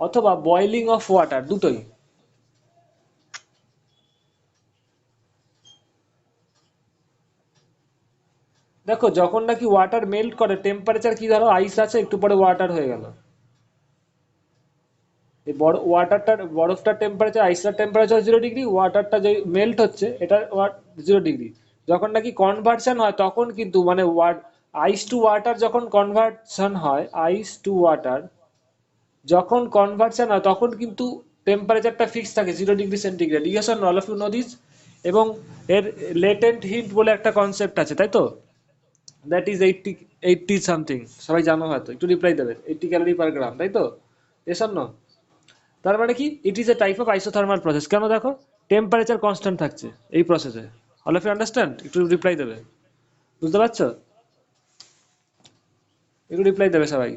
অথবা বয়েলিং অফ ওয়াটার, দুটোই। দেখো, যখন নাকি ওয়াটার মেল্ট করে, টেম্পারেচার কি, ধরো আইস আছে, একটু পরে ওয়াটার হয়ে গেল, এই ওয়াটারটার, বরফটার টেম্পারেচার, আইসটার টেম্পারেচার 0 ডিগ্রি, ওয়াটারটা যে মেল্ট হচ্ছে এটা 0 ডিগ্রি। যখন নাকি কনভার্সন হয় তখন কিন্তু মানে আইস টু ওয়াটার যখন কনভার্সন হয়, আইস টু ওয়াটার যখন কনভার্সন হয় তখন কিন্তু টেম্পারেচারটা ফিক্স থাকে 0 degree centigrade. Yes or no, all of you know this? এবং এর লেটেন্ট হিট বলে একটা কনসেপ্ট আছে, তাই তো? দ্যাট ইজ 80 সামথিং, সবাই জানো হয়তো, একটু রিপ্লাই দেবে, 80 ক্যালোরি পার গ্রাম, তাই তো? Yes or no? তার মানে কি, it is a type of isothermal process. কেন? দেখো, টেম্পারেচার কনস্ট্যান্ট থাকছে এই প্রসেসে। All of you understand? একটু রিপ্লাই দেবে, বুঝতে পারছো? একটু রিপ্লাই দেবে সবাই।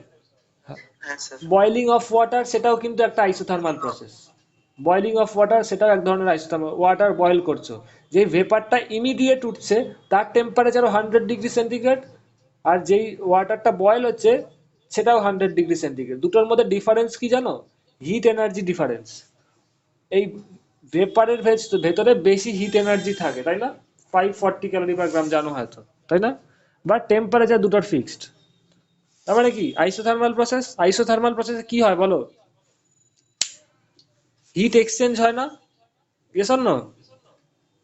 হ্যাঁ স্যার। বয়েলিং অফ ওয়াটার সেটাও কিন্তু একটা isothermal process. Boiling of water সেটাও এক ধরনের আইসোথার্মাল। ওয়াটার বয়েল করছো, যেই ভেপারটা ইমিডিয়েট উঠছে তার টেম্পারেচারও 100 ডিগ্রি সেন্টিগ্রেড, আর যেই ওয়াটারটা বয়েল হচ্ছে সেটাও 100 ডিগ্রি সেন্টিগ্রেড। দুটোর মধ্যে ডিফারেন্স কি জানো? Hit energy difference. এই ভেপারের ভেতরে বেশি হিট এনার্জি থাকে, তাই না? 540 ক্যালোরি পার গ্রাম, জানো হয়তো, তাই না? বাট টেম্পারেচার দুটোর ফিক্সড। তার মানে কি, আইসোথার্মাল প্রসেসে কি হয় বলো? হিট এক্সচেঞ্জ হয় না? Yes or no?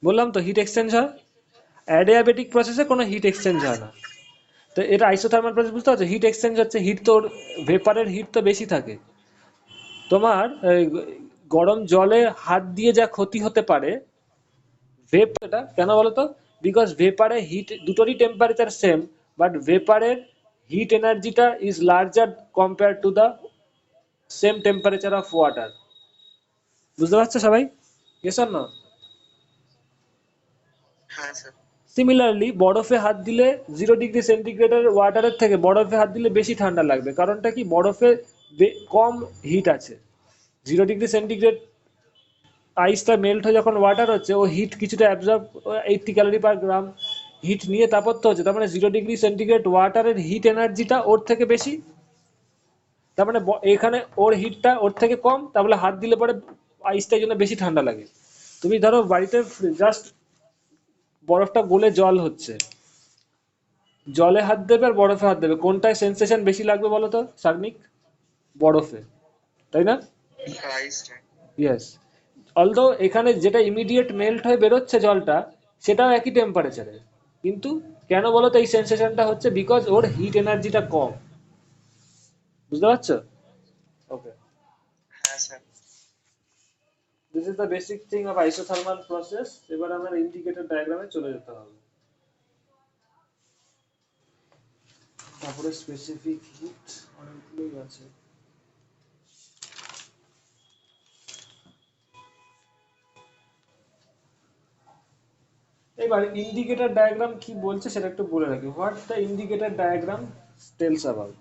বললাম তো হিট এক্সচেঞ্জ হয়। অ্যাডিয়াবেটিক প্রসেসে কোনো হিট এক্সচেঞ্জ হয় না। তো এটা আইসোথার্মাল প্রসেস, বুঝতে পারছো? হিট এক্সচেঞ্জ হচ্ছে, হিট তো ভেপারের হিট তো বেশি থাকে। তোমার গরম জলে হাত দিয়ে যা ক্ষতি হতে পারে, এটা কেন বলো তো? বিকজ ভেপারে হিট, দুটোরই টেম্পারেচার সেম, বাট ভেপারের হিট এনার্জিটা is larger compare to the same temperature of water. বুঝতে পারছো সবাই? Yes or no? হ্যাঁ স্যার। সিমিলারলি বরফে হাত দিলে 0 ডিগ্রি সেন্টিগ্রেডের ওয়াটারের থেকে বরফে হাত দিলে বেশি ঠান্ডা লাগবে। কারণটা কি? বরফে কম হিট আছে। 0 ডিগ্রি সেন্টিগ্রেড আইসটা মেল্ট হয়ে যখন ওয়াটার হচ্ছে, ও হিট কিছুটা অ্যাবজর্ব, 80 ক্যালোরি পার গ্রাম হিট নিয়ে তাপত্য হচ্ছে। তার মানে 0 ডিগ্রি সেন্টিগ্রেড ওয়াটারের হিট এনার্জিটা ওর থেকে বেশি। তার মানে এখানে ওর হিটটা ওর থেকে কম, তার বলে হাত দিলে পরে আইসটা জন্য বেশি ঠান্ডা লাগে। তুমি ধরো বাড়িতে জাস্ট বরফটা গলে জল হচ্ছে, জলে হাত দেবে আর বরফে হাত দেবে, কোনটায় সেন্সেশন বেশি লাগবে বলো তো সাগ্নিক? বরফে, তাই না? রাইস। ইয়েস। অলদো এখানে যেটা ইমিডিয়েট মেল্ট হয়ে বেরোচ্ছে জলটা, সেটাও একই টেম্পারেচারে, কিন্তু কেন বলো তো এই সেন্সেশনটা হচ্ছে? বিকজ ওর হিট এনার্জিটা কম। বুঝতে পারছো? ওকে, হ্যাঁ sir. This is the basic thing of isothermal process. এবার আমার ইন্ডিকেটর ডায়াগ্রামে চলে যেতে হবে। তারপরে স্পেসিফিক হিট অনেকগুলোই আছে। এবার ইন্ডিকেটর ডায়াগ্রাম কি বলছে সেটা একটু বলে রাখি। What the indicator diagram tells about.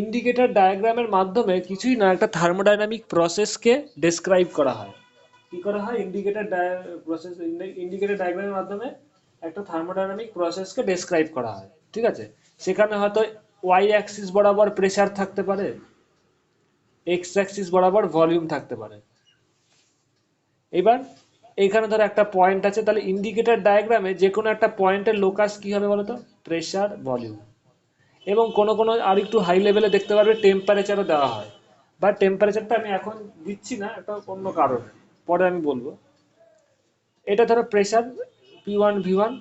Indicator ডায়াগ্রামের মাধ্যমে কিছুই না, একটা থার্মোডাইনামিক প্রসেসকে ডেসক্রাইব করা হয়। কি করা হয়? ইন্ডিকেটর ডায়াগ্রামের মাধ্যমে একটা থার্মোডাইনামিক প্রসেসকে ডেসক্রাইব করা হয়, ঠিক আছে? সেখানে হয়তো ওয়াই অ্যাক্সিস বরাবর প্রেসার থাকতে পারে, এক্স অ্যাক্সিস বরাবর ভলিউম থাকতে পারে। এবার এইখানে ধরো একটা পয়েন্ট আছে, তাহলে ইন্ডিকেটর ডায়াগ্রামে যে কোনো একটা পয়েন্টের লোকাস কি হবে বলো তো? Pressure, volume. এবং কোনো কোনো আর একটু হাই লেভেলে দেখতে পারবে টেম্পারেচারও দেওয়া হয়, বাট টেম্পারেচারটা আমি এখন দিচ্ছি না, এটা অন্য কারণে, পরে আমি বলবো। এটা ধরো প্রেসার P1 V1,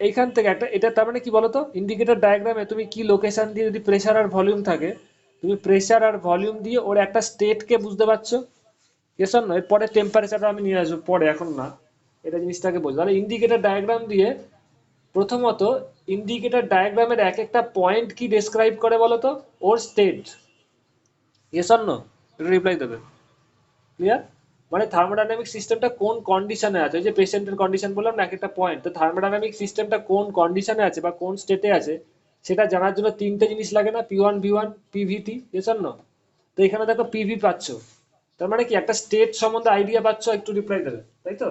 এইখান থেকে একটা, এটা তার মানে কি বলতো, ইন্ডিকেটর ডায়াগ্রামে তুমি কি লোকেশন দিয়ে যদি প্রেসার আর ভলিউম থাকে, তুমি প্রেসার আর ভলিউম দিয়ে ওর একটা স্টেটকে বুঝতে পারছো। এসব নয়, পরে টেম্পারেচারটা আমি নিয়ে আসবো পরে, এখন না, এটা জিনিসটাকে বোঝো। তাহলে ইন্ডিকেটর ডায়াগ্রাম দিয়ে প্রথমত ইন্ডিকেটর ডায়াগ্রামের এক একটা পয়েন্ট কি ডেসক্রাইব করে বলতো? ওর স্টেট। এসব নো, এটা রিপ্লাই দেবে। ক্লিয়ার? মানে থার্মোডাইনামিক সিস্টেমটা কোন কন্ডিশনে আছে, ওই যে পেশেন্টের কন্ডিশন বললাম না, এক একটা পয়েন্ট, তো থার্মোডাইনামিক সিস্টেমটা কোন কন্ডিশনে আছে বা কোন স্টেটে আছে সেটা জানার জন্য তিনটে জিনিস লাগে না? P1 V1 PVT, এসব নো। তো এখানে দেখো পিভি পাচ্ছ, তার মানে কি একটা স্টেট সম্বন্ধে আইডিয়া পাচ্ছ, একটু রিপ্লাই দেবে, তাই তো?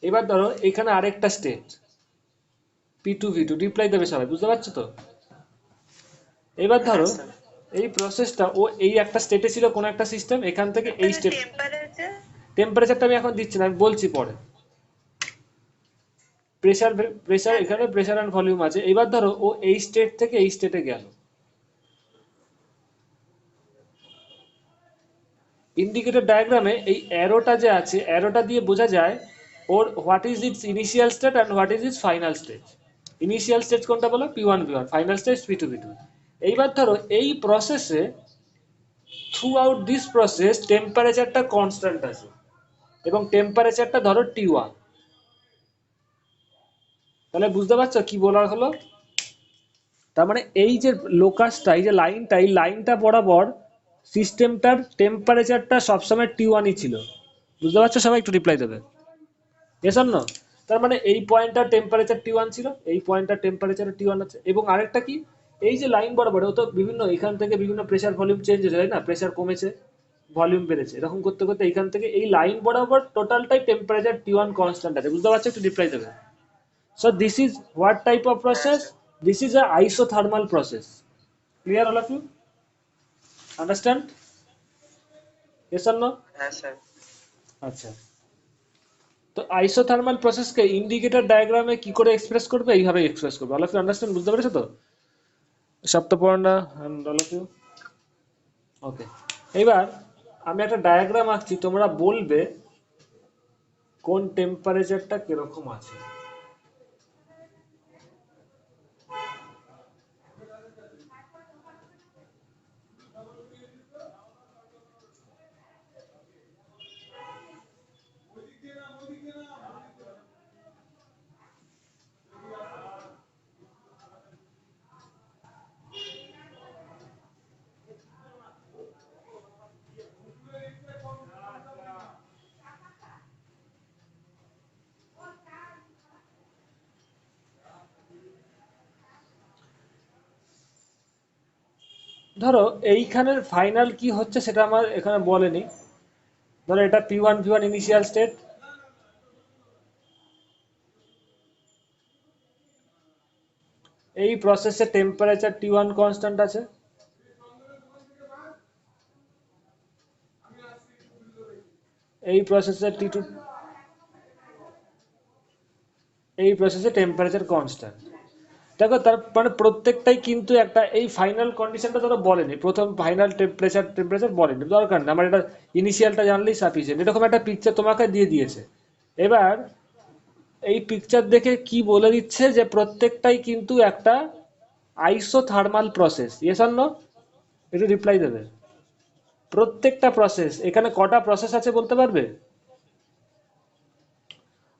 এবার ধরো এখানে আরেকটা স্টেট P2V2, রিপ্লাই দেবে সবাই, বুঝতে পারছো তো? এবার হ্যাঁ ধরো স্যার। এই প্রসেসটা, ও এই একটা স্টেটে ছিল কোন একটা সিস্টেম, এখান থেকে এই স্টেট। টেম্পারেচার। টেম্পারেচারটা আমি এখন দিচ্ছি না, আমি বলছি পরে। প্রেসার, প্রেসার হ্যাঁ এখানে স্যার। প্রেসার অ্যান্ড ভলিউম আছে। এবার ধরো ও এই স্টেট থেকে এই স্টেটে গেল, ইন্ডিকেটর ডায়াগ্রামে এই অ্যারোটা যে আছে, অ্যারোটা দিয়ে বোঝা যায় ওর what is its initial state and what is its final stage. Initial stage কোনটা বলো? P1 V1, final stage P2V2। এইবার ধরো এই প্রসেসে, থ্রু আউট দিস প্রসেস টেম্পারেচারটা কনস্ট্যান্ট আছে, এবং টেম্পারেচারটা ধরো T1। তাহলে বুঝতে পারছো কি বলা হলো? তার মানে এই যে লোকাসটা, এই যে লাইনটা, এই লাইনটা বরাবর সিস্টেমটার টেম্পারেচারটা সবসময় T1ই ছিল। বুঝতে পারছো সবাই? একটু রিপ্লাই দেবে। এসব না, তার মানে এই পয়েন্টটার টেম্পারেচার T1 ছিল, এই পয়েন্টটার টেম্পারেচার T1 আছে। এবং আরেকটা কি, এই যে লাইন বরাবর, ও তো বিভিন্ন এখান থেকে বিভিন্ন প্রেসার ভলিউম চেঞ্জ হয়েছে, তাই না? প্রেসার কমেছে, ভলিউম বেড়েছে, এরকম করতে করতে এইখান থেকে এই লাইন বরাবর টোটালটাই টেম্পারেচার T1 কনস্ট্যান্ট আছে। বুঝতে পারছো? একটু রিপ্লাই দেবে। So this is what type of হ্যাঁ process? Sir. This is a isothermal process. Clear all of you? Understand? Yes or no? হ্যাঁ স্যার। আচ্ছা, তো আইসোথার্মাল প্রসেসকে ইন্ডিকেটর ডায়াগ্রামে কি করে এক্সপ্রেস করবে? এইভাবে এক্সপ্রেস করবে। All of you understand? বুঝতে পেরেছো তো? Saptaparna and all of you? Okay. এবার আমি একটা ডায়াগ্রাম আঁকছি, তোমরা বলবে কোন টেম্পারেচারটা কিরকম আছে। ধরো এইখানের ফাইনাল কি হচ্ছে সেটা আমার এখানে বলেনি। ধরো এটা P1 V1 ইনিশিয়াল স্টেট, এই প্রসেসে টেম্পারেচার T1 কনস্ট্যান্ট আছে, এই প্রসেসে T2, এই প্রসেসে টেম্পারেচার কনস্ট্যান্ট। দেখো তার মানে প্রত্যেকটাই কিন্তু একটা, এই ফাইনাল কন্ডিশনটা ধরো বলেনি, প্রথম ফাইনাল টেম্পারেচার টেম্পারেচার বলেনি, দরকার না আমার, এটা ইনিশিয়ালটা জানলেই সাফিসিয়েন্ট। এরকম একটা পিকচার তোমাকে দিয়ে দিয়েছে। এবার এই পিকচার দেখে কি বলে দিচ্ছে যে প্রত্যেকটাই কিন্তু একটা isothermal process. Yes or no? একটু রিপ্লাই দেবে। প্রত্যেকটা প্রসেস, এখানে কটা প্রসেস আছে বলতে পারবে?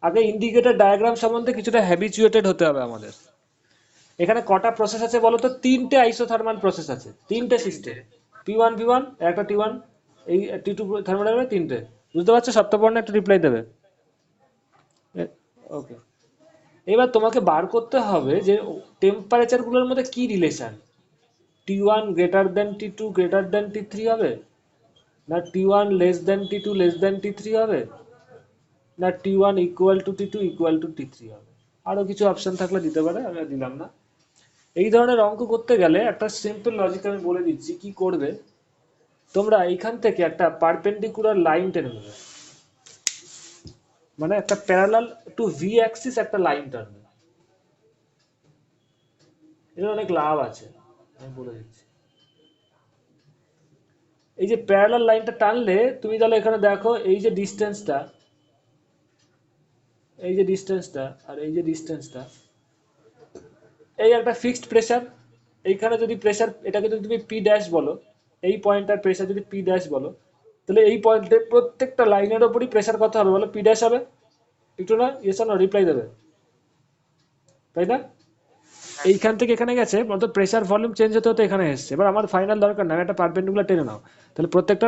আগে ইন্ডিকেটর ডায়াগ্রাম সম্বন্ধে কিছুটা হ্যাবিচুয়েটেড হতে হবে আমাদের। এখানে কটা প্রসেস আছে বলো তো? তিনটে আইসোথার্মাল প্রসেস আছে, তিনটে সিস্টেম। P1 V1 একটা T1, এই T2 থার্মোডাইনামিক, তিনটে। বুঝতে পারছো সপ্তপর্ণা? একটু রিপ্লাই দেবে। ওকে। এবার তোমাকে বার করতে হবে যে টেম্পারেচার গুলোর মধ্যে কি relation. T1 greater than T2 greater than T3 হবে, না T1 less than T2 less than T3 হবে, না T1 equal to T2 equal to T3 হবে। আরো কিছু অপশন থাকলে দিতে পারে, আমি আর দিলাম না। এই ধরনের অঙ্ক করতে গেলে একটা সিম্পল লজিক আমি বলে দিচ্ছি কি করবে। তোমরা এইখান থেকে একটা পারপেন্ডিকুলার লাইন টেনে নেবে, মানে একটা প্যারালাল টু ভি অ্যাক্সিস একটা লাইন টানবে। এর অনেক লাভ আছে, আমি বলে দিচ্ছি। এই যে প্যারালাল লাইনটা টানলে তুমি তাহলে এখানে দেখো এই যে ডিস্টেন্সটা, এই যে ডিস্টেন্সটা আর এই যে ডিস্টেন্সটা, এই একটা ফিক্সড প্রেসার। এইখানে যদি প্রেসার, এটাকে যদি তুমি পি ড্যাশ বলো, এই পয়েন্টটার প্রেসার যদি পি ড্যাশ বলো, তাহলে এই পয়েন্টে প্রত্যেকটা লাইনের ওপরই প্রেসার কত হবে বলো? পি ড্যাশ হবে। একটু না ইয়েস না রিপ্লাই দেবে, তাই না? এইখান থেকে এখানে গেছে মতো প্রেসার ভলিউম চেঞ্জ হতে হতে এখানে এসছে। এবার আমার ফাইনাল দরকার না, একটা পারপেন্ডিকুলার টেনে নাও, তাহলে প্রত্যেকটা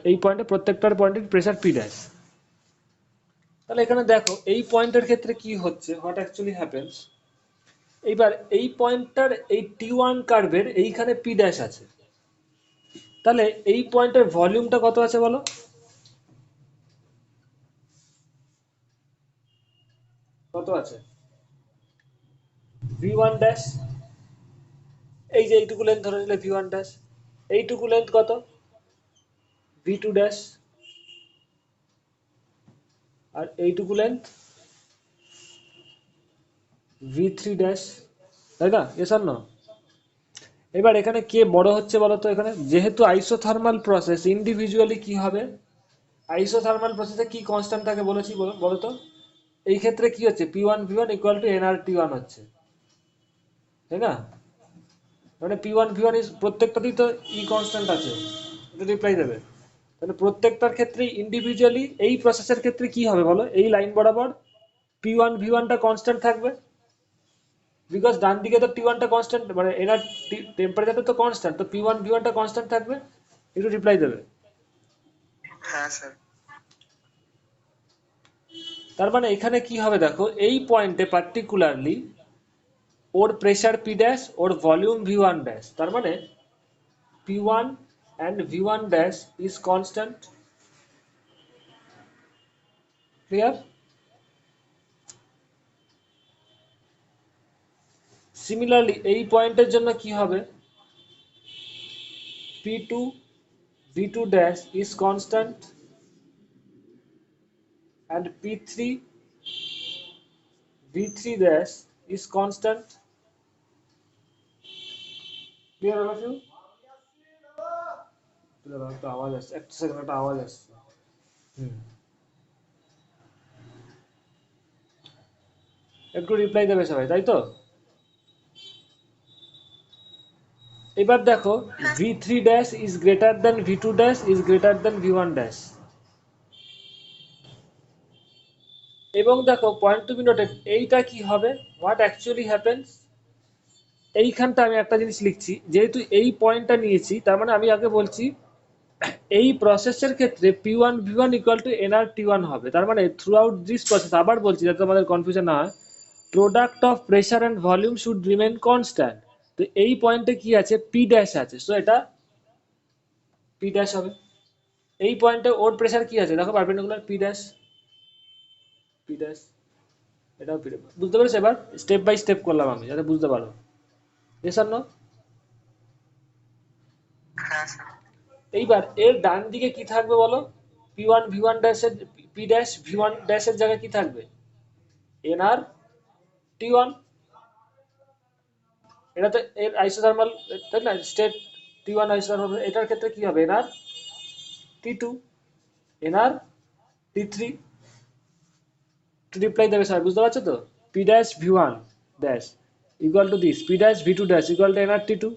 এই পয়েন্টে প্রত্যেকটার পয়েন্টের প্রেসার পি ড্যাশ। তাহলে এখানে দেখো এই পয়েন্টের ক্ষেত্রে কি হচ্ছে, হোয়াট অ্যাকচুয়ালি হ্যাপেন্স। এইবার এই পয়েন্টটার এই টি ওয়ান কার্ভের এইখানে পি ড্যাশ আছে, তাহলে এই পয়েন্টের ভলিউমটা কত আছে বলো? কত আছে? V one dash. এই যে এইটুকু লেন্থ ধরে নিলে ভি ওয়ান ড্যাশ, এইটুকু লেন্থ কত? ভি টু ড্যাশ, আর এইটুকু লেন্থ ভি থ্রি ড্যাশ, তাই না? এস আর নো? এবার এখানে কে বড় হচ্ছে বলো তো? এখানে যেহেতু আইসোথার্মাল প্রসেস, ইন্ডিভিজুয়ালি কি হবে? আইসোথার্মাল প্রসেসে কি কনস্ট্যান্ট থাকে বলেছি বলো বলো তো? এই ক্ষেত্রে কি হচ্ছে? P one V one equal to N R T one হচ্ছে, তাই না? মানে P one V one is প্রত্যেকটাতেই তো ই কনস্ট্যান্ট আছে, এটা রিপ্লাই দেবে। তাহলে প্রত্যেকটার ক্ষেত্রে ইন্ডিভিজুয়ালি এই প্রসেসের ক্ষেত্রে কি হবে বলো? এই লাইন বরাবর পি ওয়ান ভি ওয়ানটা কনস্ট্যান্ট থাকবে, বিকজ ডান দিকে তো টি ওয়ানটা কনস্ট্যান্ট, মানে এনার টেম্পারেচারটা তো কনস্ট্যান্ট, তো পি ওয়ান ভি ওয়ানটা কনস্ট্যান্ট থাকবে। একটু রিপ্লাই দেবে। হ্যাঁ স্যার। তার মানে এখানে কি হবে দেখো, এই পয়েন্টে পার্টিকুলারলি ওর প্রেসার পি ড্যাশ, ওর ভলিউম ভি ওয়ান ড্যাশ, তার মানে P one and V one dash is constant. Clear? Similarly এই পয়েন্টের জন্য কি হবে? P two V two dash is constant and P3 V3 dash is constant. Clear all of you? একটা আওয়াজ আসছে, একটা সেকেন্ড, একটা আওয়াজ আসছে। একটু রিপ্লাই দেবে সবাই, তাই তো? এবার দেখো V3 dash is greater than V2 dash is greater than V1 dash, এবং দেখো পয়েন্ট টু বি নোটেড, এইটা কি হবে? হোয়াট অ্যাকচুয়ালি হ্যাপেন্স, এইখানটা আমি একটা জিনিস লিখছি, যেহেতু এই পয়েন্টটা নিয়েছি, তার মানে আমি আগে বলছি এই প্রসেসের ক্ষেত্রে P one V one equal to N R T one হবে। তার মানে থ্রু আউট দিস প্রসেস, আবার বলছি যাতে তোমাদের কনফিউশন না হয়, product of pressure and volume should remain constant. তো এই পয়েন্টে কি আছে? পি ড্যাশ আছে, সো এটা পি ড্যাশ হবে। এই পয়েন্টে ওর প্রেসার কি আছে দেখো, perpendicular P dash, P dash, এটাও পি ড্যাশ। বুঝতে পেরেছো? এবার স্টেপ বাই স্টেপ করলাম আমি যাতে বুঝতে পারো। এস আর নো? হ্যাঁ স্যার। এইবার এর ডান দিকে কি থাকবে বলো? পি ওয়ান ভি ওয়ান ড্যাশের, পি ড্যাশ ভি ওয়ান ড্যাশের জায়গায় কি থাকবে? N R T one. এটা তো এর আইসোথার্মাল, তাই না? স্টেট টি ওয়ান আইসোথার্মাল, এটার ক্ষেত্রে কি হবে? N R T two, N R T three. Reply দেবে সবাই, বুঝতে পারছো তো? P dash V one dash equal to this, P dash V two dash equal to N R T two,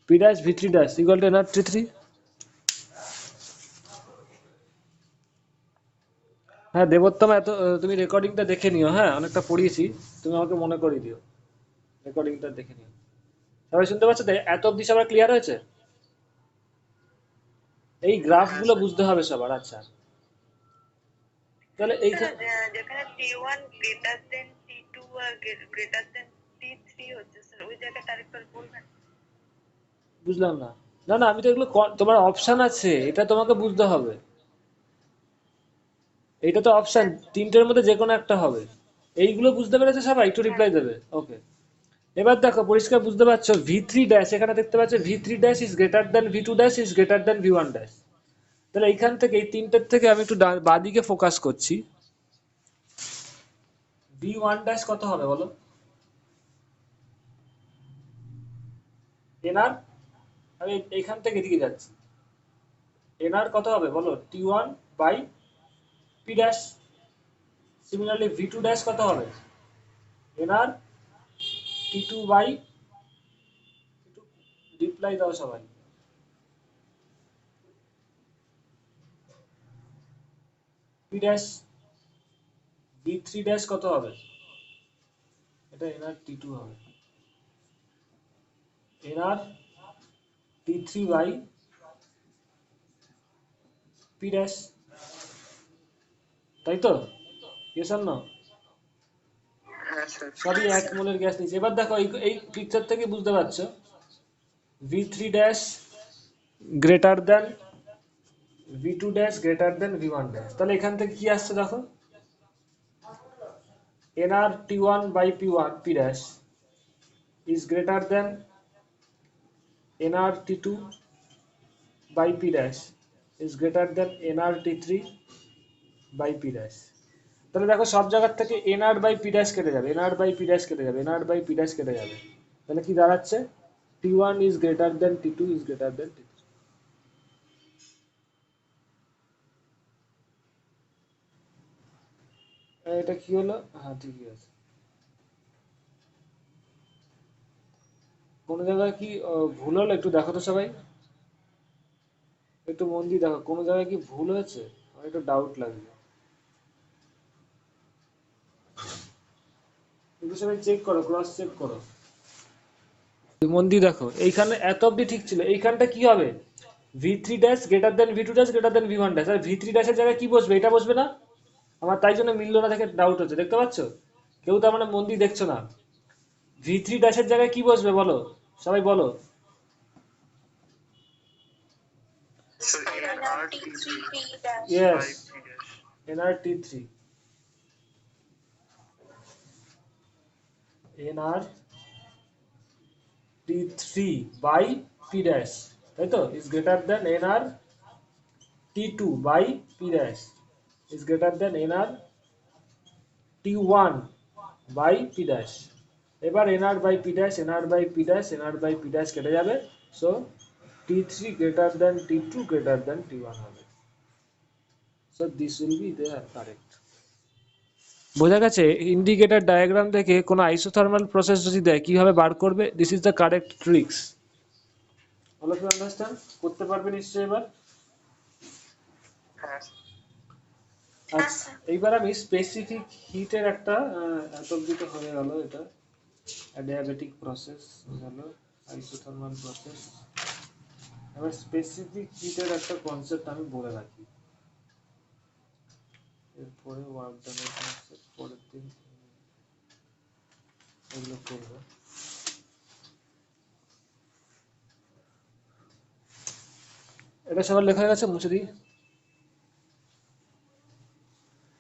P dash V three dash equal to N R T three. হ্যাঁ দেবোত্তম, এত তুমি রেকর্ডিংটা দেখে নিও, হ্যাঁ অনেকটা পড়িয়েছি, তুমি আমাকে মনে করিয়ে দিও, রেকর্ডিংটা দেখে নিও। সবাই শুনতে পাচ্ছ তো? এত অব্দি সবার ক্লিয়ার হয়েছে? এই গ্রাফগুলো বুঝতে হবে সবার। আচ্ছা তাহলে এইখানে যেখানে T1 গ্রেটার দেন T2 আর গ্রেটার দেন T3 হচ্ছে স্যার, ওই জায়গাটা আরেকবার বলবেন? বুঝলাম না। না না, আমি তো এগুলো তোমার অপশন আছে, এটা তোমাকে বুঝতে হবে। এইটা তো অপশন, তিনটের মধ্যে যে কোনো একটা হবে। এইগুলো বুঝতে পেরেছে সবাই? একটু রিপ্লাই দেবে। ওকে, এবার দেখো পরিষ্কার বুঝতে পারছো, ভি থ্রি ড্যাশ এখানে দেখতে পাচ্ছ, V three dash is greater than V two dash is greater than V one dash. তাহলে এইখান থেকে এই তিনটের থেকে আমি একটু বাদিকে ফোকাস করছি। V1 ড্যাশ কত হবে বলো? এনআর, আমি এইখান থেকে এদিকে যাচ্ছি, এনআর কত হবে বলো? T1 by P dash. Similarly V2 dash কত হবে? এনআর T2 বাই, রিপ্লাই দাও সবাই, পি ড্যাশ। V3 ড্যাশ কত হবে? এটা এনআর T2 হবে, NR T3 by P dash, তাই তো? Yes or no? হ্যাঁ স্যার। সবই এক মোলের গ্যাস নিচ্ছে। এবার দেখো এই পিকচার থেকে বুঝতে পারছো V3 dash greater than V2 dash greater than V1 dash. তাহলে এখান থেকে কি আসছে দেখো, NR T1 by P1 P dash is greater than nr T2 by P dash is greater than nr T3 by P dash। তাহলে দেখো সব জায়গার থেকে nr by P dash কেটে যাবে, nr by P dash কেটে যাবে, nr by P dash কেটে যাবে। তাহলে কি দাঁড়াচ্ছে? T1 is greater than T2 is greater than T3। এটা কি হলো? হ্যাঁ ঠিকই আছে। কোনো জায়গায় কি ভুল হলো একটু দেখো তো সবাই, একটু মন দিয়ে দেখো কোনো জায়গায় কি ভুল হয়েছে, আমার একটু ডাউট লাগছে, একটু সবাই চেক করো, ক্রস চেক করো, মন দিয়ে দেখো। এইখানে এত অব্দি ঠিক ছিল, এইখানটা কি হবে? V3 dash greater than V2 dash greater than V1 dash, আর V3 ড্যাশের জায়গায় কি বসবে? এটা বসবে না? আমার তাই জন্য মিললো না দেখে ডাউট হচ্ছে, দেখতে পাচ্ছ? কেউ তার মানে মন দিয়ে দেখছো না। V3 ড্যাশের জায়গায় কি বসবে বলো, সবাই বলো। Sir NRT3 P dash। Yes, nr T3, nr T3 by P dash, তাই তো? Is greater than nr T2 by P dash is greater than nr T1 by P dash. এবার nr by P dash, nr by P dash, nr by P dash কেটে যাবে, so T3 greater than T2 greater than T1 হবে। So this will be the correct. বোঝা গেছে? Indicator diagram থেকে কোনো isothermal process যদি দেয় কিভাবে বার করবে, this is the correct tricks. All of you understand? করতে পারবে নিশ্চয়ই এবার। হ্যাঁ আচ্ছা, এইবার আমি স্পেসিফিক হিটের একটা এত অব্দি তো হয়ে গেল, এটা অ্যাডিয়াবেটিক প্রসেস গেল, আইসোথার্মাল প্রসেস। এবার স্পেসিফিক হিটের একটা কনসেপ্ট আমি বলে রাখি, এরপরে ওয়ার্ক ডানের কনসেপ্ট পরের দিন এগুলো করবো। এটা সবার লেখা হয়ে গেছে, মুছে দিই।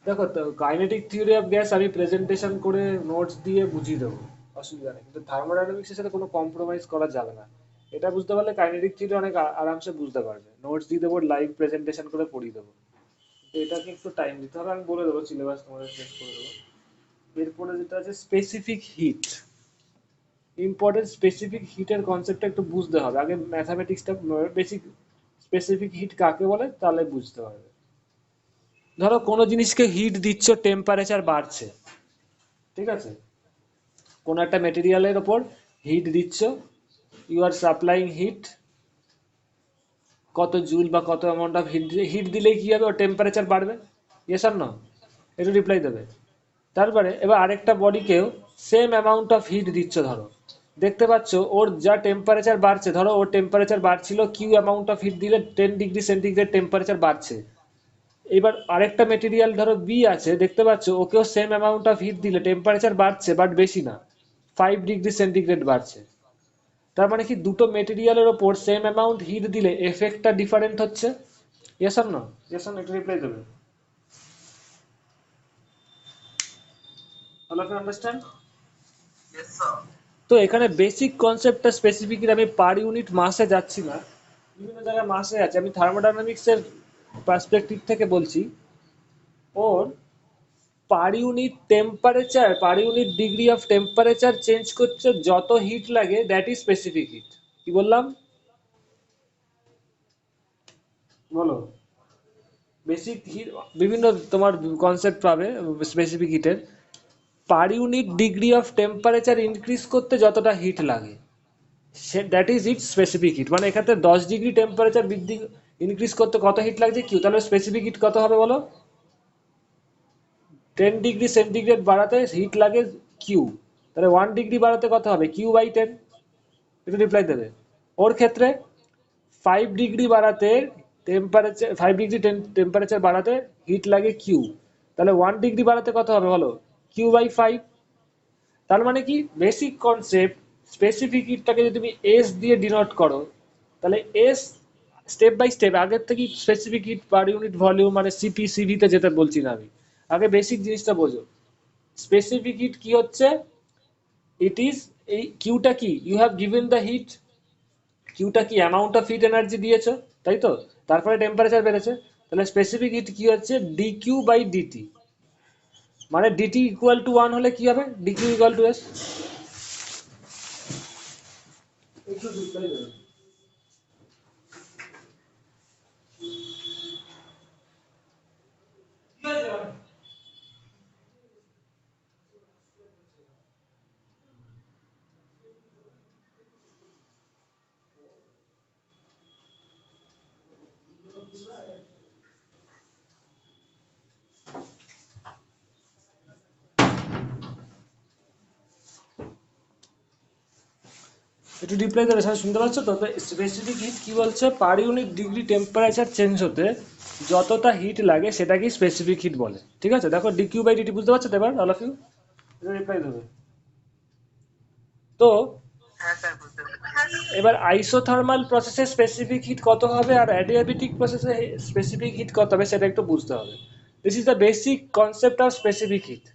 দেখো তো কাইনেটিক থিওরি অফ গ্যাস আমি প্রেজেন্টেশন করে নোটস দিয়ে বুঝিয়ে দেবো, অসুবিধা নেই, কিন্তু থার্মোডাইনামিক্সের সাথে কোনো কম্প্রোমাইজ করা যাবে না। এটা বুঝতে পারলে কাইনেটিক থিওরি অনেক আরামসে বুঝতে পারবে। নোটস দিয়ে দেবো, লাইভ প্রেজেন্টেশন করে পড়িয়ে দেবো, তো এটাকে একটু টাইম দিতে হবে। আমি বলে দেবো, সিলেবাস তোমাদের শেষ করে দেবো। এরপরে যেটা আছে স্পেসিফিক হিট, ইম্পর্টেন্ট স্পেসিফিক হিটের কনসেপ্টটা একটু বুঝতে হবে আগে, ম্যাথামেটিক্সটা বেসিক। স্পেসিফিক হিট কাকে বলে তাহলে বুঝতে পারবে। ধরো কোনো জিনিসকে হিট দিচ্ছ, টেম্পারেচার বাড়ছে, ঠিক আছে? কোনো একটা মেটেরিয়ালের ওপর হিট দিচ্ছ, ইউ আর সাপ্লাইং হিট, কত জুল বা কত অ্যামাউন্ট অফ হিট দিলেই কি হবে? ওর টেম্পারেচার বাড়বে। Yes or no? একটু রিপ্লাই দেবে। তারপরে এবার আরেকটা বডিকেও সেম অ্যামাউন্ট অফ হিট দিচ্ছ, ধরো দেখতে পাচ্ছ ওর যা টেম্পারেচার বাড়ছে, ধরো ওর টেম্পারেচার বাড়ছিল কিউ অ্যামাউন্ট অফ হিট দিলে 10 ডিগ্রি সেন্টিগ্রেড টেম্পারেচার বাড়ছে। এবার আরেকটা মেটেরিয়াল ধরো বি আছে, দেখতে পাচ্ছ ওকেও সেম অ্যামাউন্ট অফ হিট দিলে টেম্পারেচার বাড়ছে, বাট বেশি না, 5 ডিগ্রি সেন্টিগ্রেড বাড়ছে। তার মানে কি দুটো মেটেরিয়ালের ওপর সেম অ্যামাউন্ট হিট দিলে এফেক্টটা ডিফারেন্ট হচ্ছে। Yes or no? Yes or no একটু রিপ্লাই দেবে। All of you understand? Yes sir. তো এখানে বেসিক কনসেপ্টটা স্পেসিফিকলি আমি পার ইউনিট মাসে যাচ্ছি না, বিভিন্ন জায়গায় মাসে আছে। আমি থার্মোডাইনামিক্সের পার্সপেক্টিভ থেকে বলছি। ওর per unit degree of temperature change করছে যত হিট লাগে, দ্যাট ইজ স্পেসিফিক হিট। কি বললাম বলো? বেসিক হিট বিভিন্ন তোমার কনসেপ্ট পাবে স্পেসিফিক হিটের। Per unit degree of temperature increase করতে যতটা হিট লাগে, সে that is it specific heat. মানে এখানে 10 ডিগ্রি টেম্পারেচার বৃদ্ধি ইনক্রিজ করতে কত হিট লাগছে, কিউ। তাহলে স্পেসিফিক হিট কত হবে বলো? 10 ডিগ্রি সেন্টিগ্রেড বাড়াতে হিট লাগে কিউ, তাহলে 1 ডিগ্রি বাড়াতে কত হবে, কিউ/10। একটু রিপ্লাই দেবে। ওর ক্ষেত্রে 5 ডিগ্রি বাড়াতে টেম্পারেচার 5 ডিগ্রি টেম্পারেচার বাড়াতে হিট লাগে কিউ, তাহলে 1 ডিগ্রি বাড়াতে কত হবে বলো, কিউ/5। তার মানে কি বেসিক কনসেপ্ট, স্পেসিফিক হিটটাকে যদি তুমি এস দিয়ে ডিনোট করো, তাহলে এস স্টেপ বাই স্টেপ আগের থেকে specific hit per unit volume মানে সিপি সিভিতে যেতে বলছি না আমি, আগে বেসিক জিনিসটা বোঝো। স্পেসিফিক হিট কি হচ্ছে, ইট ইজ, এই কিউটা কি, you have given the heat, কিউটা কি অ্যামাউন্ট অফ হিট এনার্জি দিয়েছো, তাই তো, তারপরে টেম্পারেচার বেড়েছে, তাহলে স্পেসিফিক হিট কি হচ্ছে dq/dt। মানে dt ইকুয়াল টু 1 হলে কি হবে, dq ইকুয়াল টু s। একটু রিপ্লাই দেবে, সবাই শুনতে পাচ্ছ তো? স্পেসিফিক হিট কি বলছে, পার ইউনিট ডিগ্রি টেম্পারেচার চেঞ্জ হতে যতটা হিট লাগে সেটাকেই স্পেসিফিক হিট বলে। ঠিক আছে, দেখো dq/dt বুঝতে পারছো তো এবার অল অফ ইউ? রিপ্লাই দেবে তো। হ্যাঁ স্যার, বুঝতে পেরেছি। এবার আইসোথার্মাল প্রসেসে স্পেসিফিক হিট কত হবে আর অ্যাডিয়াবেটিক প্রসেসে স্পেসিফিক হিট কত হবে সেটা একটু বুঝতে হবে। This is the basic concept of specific hit,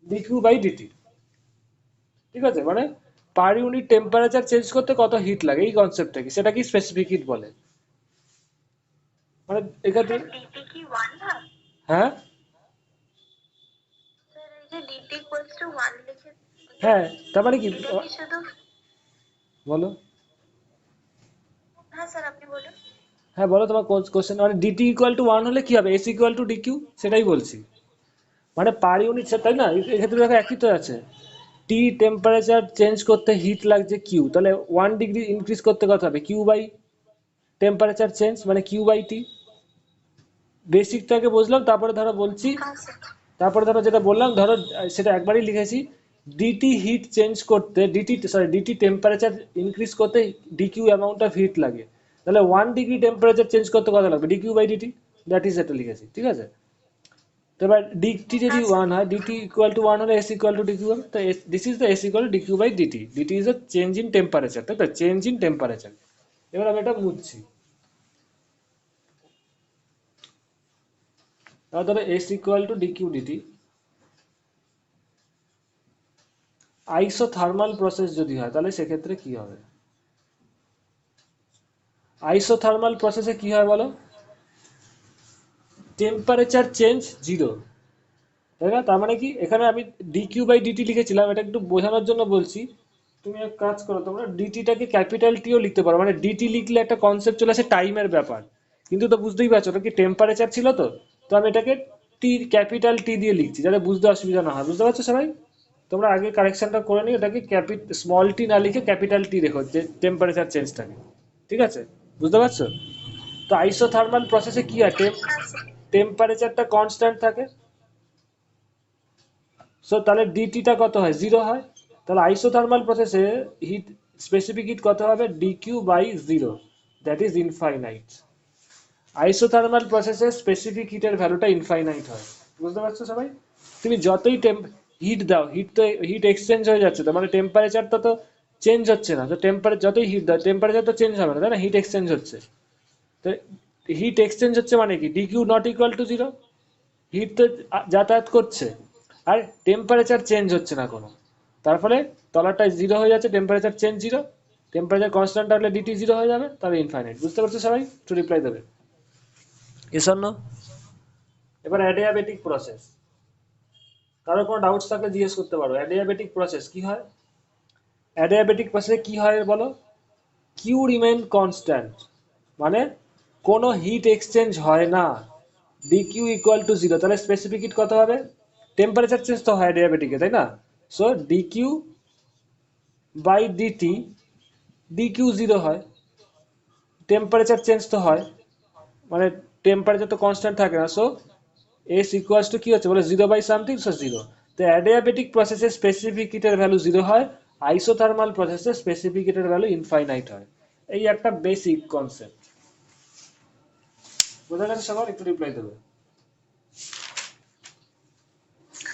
dq/dt। ঠিক আছে, মানে পার ইউনিট টেম্পারেচার চেঞ্জ করতে কত হিট লাগে এই কনসেপ্টটা কি, সেটা কি স্পেসিফিক হিট বলে। মানে এখানে স্যার ডিটি কি 1 হয়? হ্যাঁ স্যার এই যে ডিটি ইকুয়ালস টু 1 লিখে, হ্যাঁ, তার মানে কি এটা কি শুধু? বলো? হ্যাঁ স্যার আপনি বলুন। হ্যাঁ বলো তোমার কোশ্চেন। মানে ডিটি ইকুয়াল টু 1 হলে কি হবে, এস ইকুয়াল টু ডিকিউ, সেটাই বলছি। মানে পার ইউনিট, তাই না, এক্ষেত্রে দেখো একই তো আছে। টি টেম্পারেচার চেঞ্জ করতে হিট লাগছে কিউ, তাহলে 1 ডিগ্রি ইনক্রিজ করতে কত হবে, কিউ/টেম্পারেচার চেঞ্জ মানে কিউ/টি। বেসিকটাকে বুঝলাম, তারপরে ধরো বলছি, হ্যাঁ স্যার। তারপরে ধরো যেটা বললাম, ধরো সেটা একবারই লিখেছি। ডিটি হিট চেঞ্জ করতে, ডিটি টেম্পারেচার ইনক্রিজ করতে ডিকিউ অ্যামাউন্ট অফ হিট লাগে, তাহলে 1 ডিগ্রি টেম্পারেচার চেঞ্জ করতে কত লাগবে, ডিকিউ/ডিটি। দ্যাট ইজ এটা লিখেছি, ঠিক আছে। তো এবার ডিটি যদি হ্যাঁ স্যার। 1 হয়, ডিটি ইকুয়াল টু 1 হলে এস ইকুয়াল টু ডিকিউ হবে, তো this is the S equal to D Q D T. D T is the change in temperature, তাই তো, চেঞ্জ ইন টেম্পারেচার। এবার আমি এটা মুছছি, তাহলে ধরো S equal to D Q D T. Isothermal process যদি হয় তাহলে সেক্ষেত্রে কি হবে, আইসোথার্মাল প্রসেসে কি হয় বলো, টেম্পারেচার চেঞ্জ জিরো, তাই না। তার মানে কি এখানে আমি ডিকিউ/ডিটি লিখেছিলাম, এটা একটু বোঝানোর জন্য বলছি। তুমি এক কাজ করো, তোমরা ডিটিটাকে ক্যাপিটাল টিও লিখতে পারো, মানে ডিটি লিখলে একটা কনসেপ্ট চলে আসে টাইমের ব্যাপার, কিন্তু তো বুঝতেই পারছো ওটা কি টেম্পারেচার ছিল, তো তো আমি এটাকে টি, ক্যাপিটাল টি দিয়ে লিখছি যাতে বুঝতে অসুবিধা না হয়। বুঝতে পারছো সবাই? তোমরা আগে কারেকশনটা করে নিও, এটাকে স্মল টি না লিখে ক্যাপিটাল টি রেখো, যে টেম্পারেচার চেঞ্জটাকে। ঠিক আছে, বুঝতে পারছো? তো আইসোথার্মাল প্রসেসে কি হয়, হ্যাঁ স্যার। টেম্পারেচারটা কনস্ট্যান্ট থাকে, সো তাহলে ডিটিটা কত হয়, জিরো হয়। তাহলে আইসোথার্মাল প্রসেসে হিট, স্পেসিফিক হিট কত হবে, ডিকিউ/জিরো, দ্যাট ইজ ইনফাইনাইট। আইসোথার্মাল প্রসেসে স্পেসিফিক হিটের ভ্যালুটা ইনফাইনাইট হয়। বুঝতে পারছো সবাই? তুমি যতই হিট দাও, হিট এক্সচেঞ্জ হয়ে যাচ্ছে, তো মানে টেম্পারেচারটা তো চেঞ্জ হচ্ছে না, তো যতই হিট দাও টেম্পারেচার তো চেঞ্জ হবে না, তাই না, হিট এক্সচেঞ্জ হচ্ছে। তো হিট এক্সচেঞ্জ হচ্ছে মানে কি, dQ not equal to zero, heat তো যাতায়াত করছে, আর টেম্পারেচার চেঞ্জ হচ্ছে না কোনো, তার ফলে তলাটায় জিরো হয়ে যাচ্ছে, temperature change zero. Temperature constant থাকলে ডিটি জিরো হয়ে যাবে, তবে ইনফাইনাইট। বুঝতে পারছো সবাই? একটু রিপ্লাই দেবে, এস অর নো। এবার অ্যাডিয়াবেটিক প্রসেস, কারো কোনো ডাউটস থাকলে জিজ্ঞেস করতে পারো। অ্যাডিয়াবেটিক প্রসেস কি হয়? অ্যাডিয়াবেটিক প্রসেসে কি হয় বলো? কিউ রিমেইন কনস্ট্যান্ট, মানে কোনো হিট এক্সচেঞ্জ হয় না, ডিকিউ ইকুয়াল টু জিরো। তাহলে স্পেসিফিক হিট কত হবে? টেম্পারেচার চেঞ্জ তো হয় অ্যাডিয়াবেটিকে, তাই না? So dQ by dT, dQ zero হয়, টেম্পারেচার চেঞ্জ তো হয়, মানে টেম্পারেচার তো কনস্ট্যান্ট থাকে না। সো এস ইকুয়ালস টু কি হচ্ছে বলে zero by something, so zero. তো অ্যাডিয়াবেটিক প্রসেসে স্পেসিফিক হিটের ভ্যালু জিরো হয়, আইসোথার্মাল প্রসেসে স্পেসিফিক হিটের ভ্যালু ইনফাইনাইট হয়। এই একটা বেসিক কনসেপ্ট, বোঝা গেছে সবার? একটু রিপ্লাই দেবে।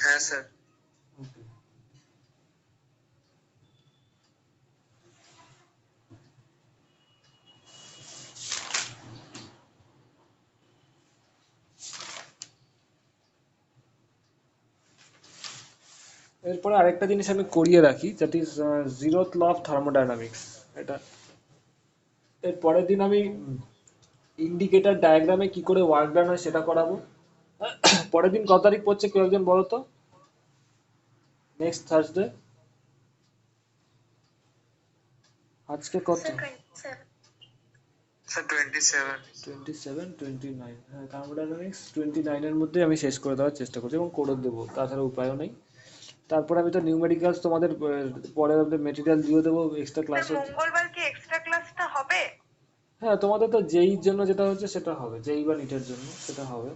হ্যাঁ স্যার। এরপরে আরেকটা জিনিস আমি করিয়ে রাখি, that is zeroth law of thermodynamics. এটা এর পরের দিন আমি ইন্ডিকেটর ডায়াগ্রামে কি করে ওয়ার্ক ডান হয় সেটা করাবো। পরের দিন কত তারিখ পড়ছে কেউ একজন বলো তো? Next Thursday. আজকে কত? স্যার 27। 27, 29। হ্যাঁ, থার্মোডাইনামিক্স 29-এর মধ্যে আমি শেষ করে দেওয়ার চেষ্টা করছি এবং করে দেবো, তাছাড়া উপায়ও নেই। তারপরে আমি তো নিউমেরিক্যালস তোমাদের পরে মেটেরিয়াল দিয়ে দেবো এক্সট্রা ক্লাসে। মঙ্গলবার কি এক্সট্রা ক্লাসটা হবে? হ্যাঁ, তোমাদের তো জেইর জন্য যেটা হচ্ছে সেটা হবে, জেই বা নিটের জন্য সেটা হবে।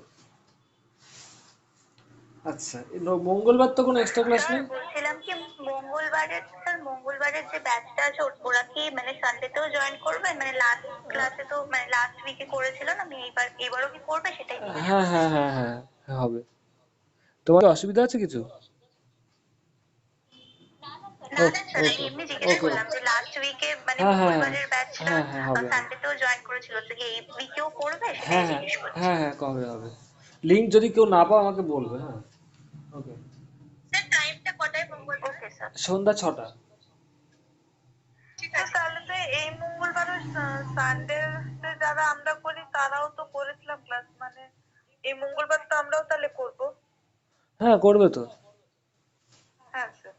আচ্ছা, মঙ্গলবার তো কোনো এক্সট্রা ক্লাস নেই। বলছিলাম কি মঙ্গলবারের যে ব্যাচটা আছে ওরা কি মানে সানডেতেও জয়েন করবে? মানে লাস্ট ক্লাসে তো মানে লাস্ট উইকে করেছিল না, আমি এবারও কি করবে সেটাই জিজ্ঞেস হ্যাঁ করছি। হ্যাঁ হ্যাঁ হ্যাঁ হ্যাঁ, হবে। তোমার অসুবিধা আছে কিছু? না না স্যার, আমি এমনি জিজ্ঞেস ওকে, করলাম যে লাস্ট উইকে মানে হ্যাঁ হ্যাঁ মঙ্গলবারের ব্যাচটা হ্যাঁ হ্যাঁ হবে, সানডেতেও জয়েন করেছিল, তো কি এই উইকেও করবে হ্যাঁ সেটাই হ্যাঁ জিজ্ঞেস করছি। হ্যাঁ হ্যাঁ কবে হবে। লিঙ্ক যদি কেউ না পাও আমাকে বলবে। হ্যাঁ, ওকে। স্যার টাইমটা কটায় মঙ্গলবার? Okay sir. সন্ধ্যা 6টা। ঠিক আছে, তাহলে তো এই মঙ্গলবারও সানডে যারা আমরা করি তারাও তো করেছিলাম ক্লাস, মানে এই মঙ্গলবার তো আমরাও তাহলে করব। হ্যাঁ, করবে তো। হ্যাঁ স্যার।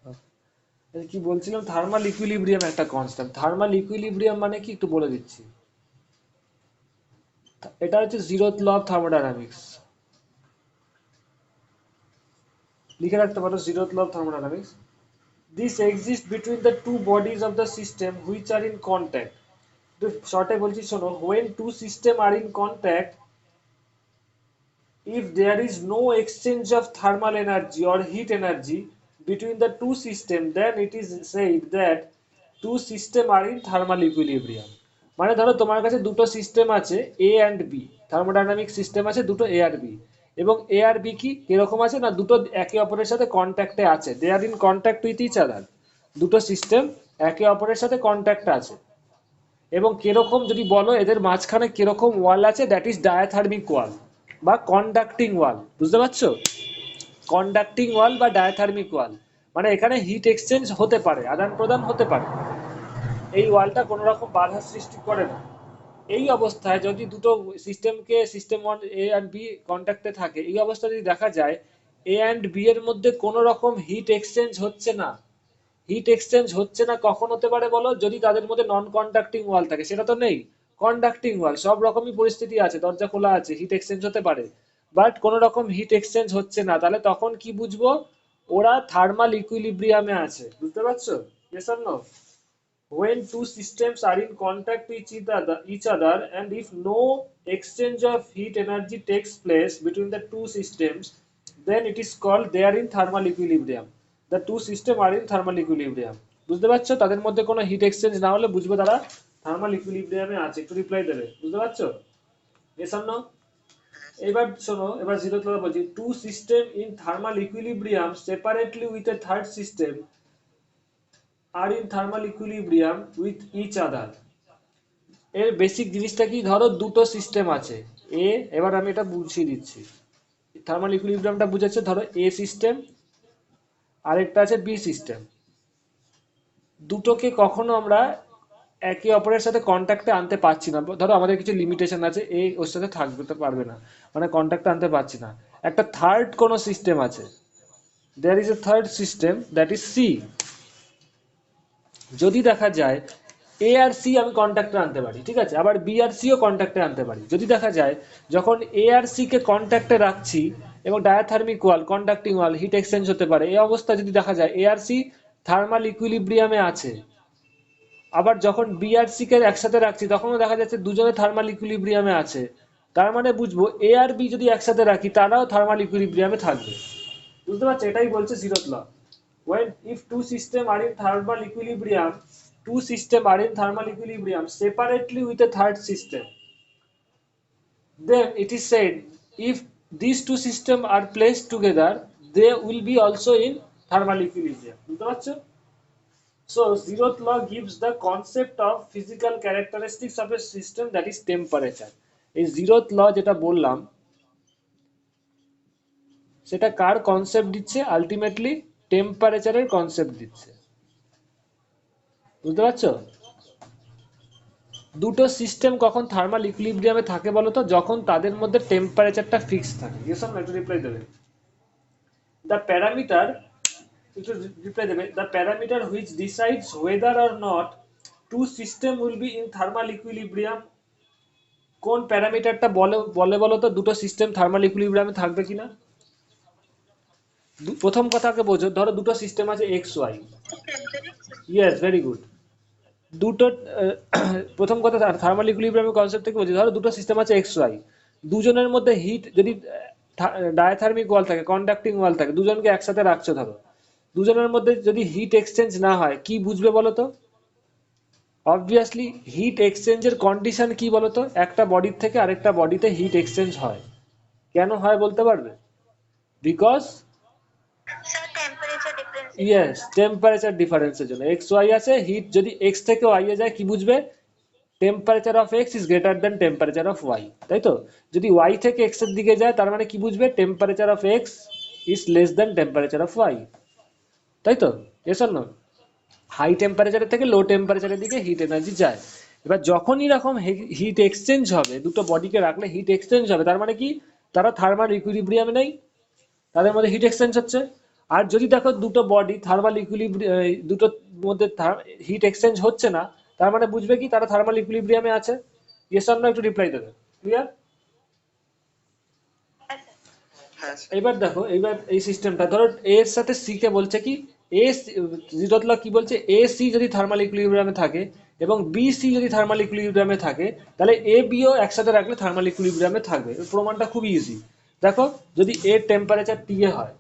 এই কি বলছিলাম, থার্মাল ইকুইলিব্রিয়াম একটা কনস্ট্যান্ট। থার্মাল ইকুইলিব্রিয়াম মানে কি একটু বলে দিচ্ছি। এটা হচ্ছে জিরোথ ল অফ থার্মোডাইনামিক্স, লিখে রাখতে পারো zeroth law of thermodynamics. This exists between the two bodies of the system which are in contact. তো শর্টে বলছি শোনো, when two system are in contact, if there is no exchange of thermal energy or heat energy between the two systems, then it is said that two system are in thermal equilibrium. মানে ধরো তোমার কাছে দুটো system আছে এ and B, thermodynamic system আছে দুটো এ আর B, এবং এ আর B কি কিরকম আছে না, দুটো একে অপরের সাথে কন্ট্যাক্টে আছে, they are in contact with each other. দুটো সিস্টেম একে অপরের সাথে কন্ট্যাক্টে আছে, এবং কিরকম যদি বলো এদের মাঝখানে কিরকম ওয়াল আছে, দ্যাট ইজ ডায়াথার্মিক ওয়াল বা কন্ডাক্টিং ওয়াল। বুঝতে পারছো? কন্ডাক্টিং ওয়াল বা ডায়াথার্মিক ওয়াল, মানে এখানে হিট এক্সচেঞ্জ হতে পারে, আদান প্রদান হতে পারে, এই ওয়ালটা কোনো রকম বাধা সৃষ্টি করে না। এই অবস্থায় যদি দুটো সিস্টেমকে, system one A and B কন্ট্যাক্টে থাকে, এই অবস্থায় যদি দেখা যায় এ অ্যান্ড বি এর মধ্যে কোনো রকম হিট এক্সচেঞ্জ হচ্ছে না, হিট এক্সচেঞ্জ হচ্ছে না কখন হতে পারে বলো? যদি তাদের মধ্যে নন কন্ডাক্টিং ওয়াল থাকে, সেটা তো নেই। কন্ডাক্টিং ওয়াল, সব রকমই পরিস্থিতি আছে, দরজা খোলা আছে, হিট এক্সচেঞ্জ হতে পারে, বাট কোনো রকম হিট এক্সচেঞ্জ হচ্ছে না, তাহলে তখন কি বুঝবো? ওরা থার্মাল ইকুইলিব্রিয়ামে আছে। বুঝতে পারছো? Yes or no? When two systems are in contact with each other and if no exchange of heat energy takes place between the two systems, then it is called they are in thermal equilibrium. The two systems are in thermal equilibrium. বুঝতে পারছো? তাদের মধ্যে কোনো hit exchange না হলে বুঝবে তারা thermal ইকুইলিব্রিয়ামে আছে। একটু রিপ্লাই দেবে। বুঝতে পারছো? Yes or no? এবার শোনো, এবার জিরো ক্লাস বলছি, two system in thermal equilibrium separately with a third system are in thermal equilibrium with each other. এর বেসিক জিনিসটা কি, ধরো দুটো সিস্টেম আছে এ, এবার আমি এটা বুঝিয়ে দিচ্ছি। থার্মাল ইকুইলিব্রিয়ামটা বুঝাচ্ছে, ধরো এ সিস্টেম আরেকটা আছে বি সিস্টেম, দুটোকে কখনো আমরা একে অপরের সাথে কন্ট্যাক্টে আনতে পারছি না। ধরো আমাদের কিছু লিমিটেশন আছে, এ ওর সাথে থাকতে পারবে না, মানে কন্ট্যাক্টে আনতে পারছি না। একটা থার্ড কোনো সিস্টেম আছে, there is a third system that is C. যদি দেখা যায় এ আর সি আমি কন্ট্যাক্টে আনতে পারি, ঠিক আছে, আবার বি আর সিও কন্ট্যাক্টে আনতে পারি। যদি দেখা যায় যখন এ আর সি কে কন্ট্যাক্টে রাখছি এবং ডায়াথার্মিক ওয়াল, কন্ডাক্টিং ওয়াল, হিট এক্সচেঞ্জ হতে পারে, এই অবস্থা যদি দেখা যায় এ আর সি থার্মাল ইকুইলিব্রিয়ামে আছে। আবার যখন বি আর সি কে একসাথে রাখছি তখনও দেখা যাচ্ছে দুজনে থার্মাল ইকুইলিব্রিয়ামে আছে। তার মানে বুঝবো এ আর বি যদি একসাথে রাখি তারাও থার্মাল ইকুইলিব্রিয়ামে থাকবে। বুঝতে পারছো, এটাই বলছে zeroth law. when if two system are in thermal equilibrium, two system are in thermal equilibrium separately with a third system, then it is said if these two system are placed together they will be also in thermal equilibrium. বুঝতে পারছো? So zeroth law gives the concept of physical characteristics of a system, that is temperature. এই zeroth law যেটা বললাম সেটা কার concept দিচ্ছে? Ultimately টেম্পারেচারের concept দিচ্ছে। বুঝতে পারছো? দুটো সিস্টেম কখন থার্মাল ইকুইলিব্রিয়ামে থাকে বলো তো? যখন তাদের মধ্যে টেম্পারেচারটা ফিক্স থাকে। ইয়েস অর নো, একটু রিপ্লাই দেবে। দ্য প্যারামিটার, একটু রিপ্লাই দেবে, the parameter which decides whether or not two system will be in thermal equilibrium. কোন প্যারামিটারটা বলে বলে বলো তো দুটো সিস্টেম থার্মাল ইকুইলিব্রিয়ামে থাকবে কিনা? প্রথম কথাকে বোঝো, ধরো দুটো সিস্টেম আছে X Y. Yes, very good. দুটো প্রথম কথা থার্মাল ইকুইলিব্রিয়ামের কনসেপ্ট থেকে বলছি, ধরো দুটো সিস্টেম আছে এক্স ওয়াই, দুজনের মধ্যে হিট যদি ডায়াথার্মিক ওয়াল থাকে, কন্ডাক্টিং ওয়াল থাকে, দুজনকে একসাথে রাখছো, ধরো দুজনের মধ্যে যদি হিট এক্সচেঞ্জ না হয় কি বুঝবে বলো তো? অবভিয়াসলি হিট এক্সচেঞ্জের কন্ডিশন কি বলো তো? একটা বডির থেকে আরেকটা বডিতে হিট এক্সচেঞ্জ হয়। কেন হয় বলতে পারবে? Because sir temperature difference. Yes, temperature ডিফারেন্সের জন্য। এক্স ওয়াই আছে, হিট যদি এক্স থেকে ওয়াই এ যায় কি বুঝবে? Temperature of X is greater than temperature of Y, তাই তো? যদি ওয়াই থেকে এক্স এর দিকে যায় তার মানে কি বুঝবে? Temperature of X is less than temperature of Y, তাই তো? Yes or no? হাই টেম্পারেচারের থেকে লো টেম্পারেচারের দিকে হিট এনার্জি যায়। এবার যখনই এরকম হিট এক্সচেঞ্জ হবে, দুটো বডিকে রাখলে হিট এক্সচেঞ্জ হবে, তার মানে কি? তারা থার্মাল ইকুইলিব্রিয়ামে নেই, তাদের মধ্যে হিট এক্সচেঞ্জ হচ্ছে। আর যদি দেখো দুটো বডি থার্মাল ইকুইলিব্রিয়াম, দুটোর মধ্যে হিট এক্সচেঞ্জ হচ্ছে না, তার মানে বুঝবে কি? তারা থার্মাল ইকুইলিব্রিয়ামে আছে। ইয়েস অর নো, একটু রিপ্লাই দেবে। ক্লিয়ার? হ্যাঁ স্যার। এবার দেখো, এবার এই সিস্টেমটা ধরো এ এর সাথে সি কে বলছে কি, এ জিরোথ ল কি বলছে? এ সি যদি থার্মাল ইকুইলিব্রিয়ামে থাকে এবং বি সি যদি থার্মাল ইকুইলিব্রিয়ামে থাকে, তাহলে এ বিও একসাথে রাখলে থার্মাল ইকুইলিব্রিয়ামে থাকবে। এর প্রমাণটা খুব ইজি। দেখো, যদি এর টেম্পারেচার টি এ হয়,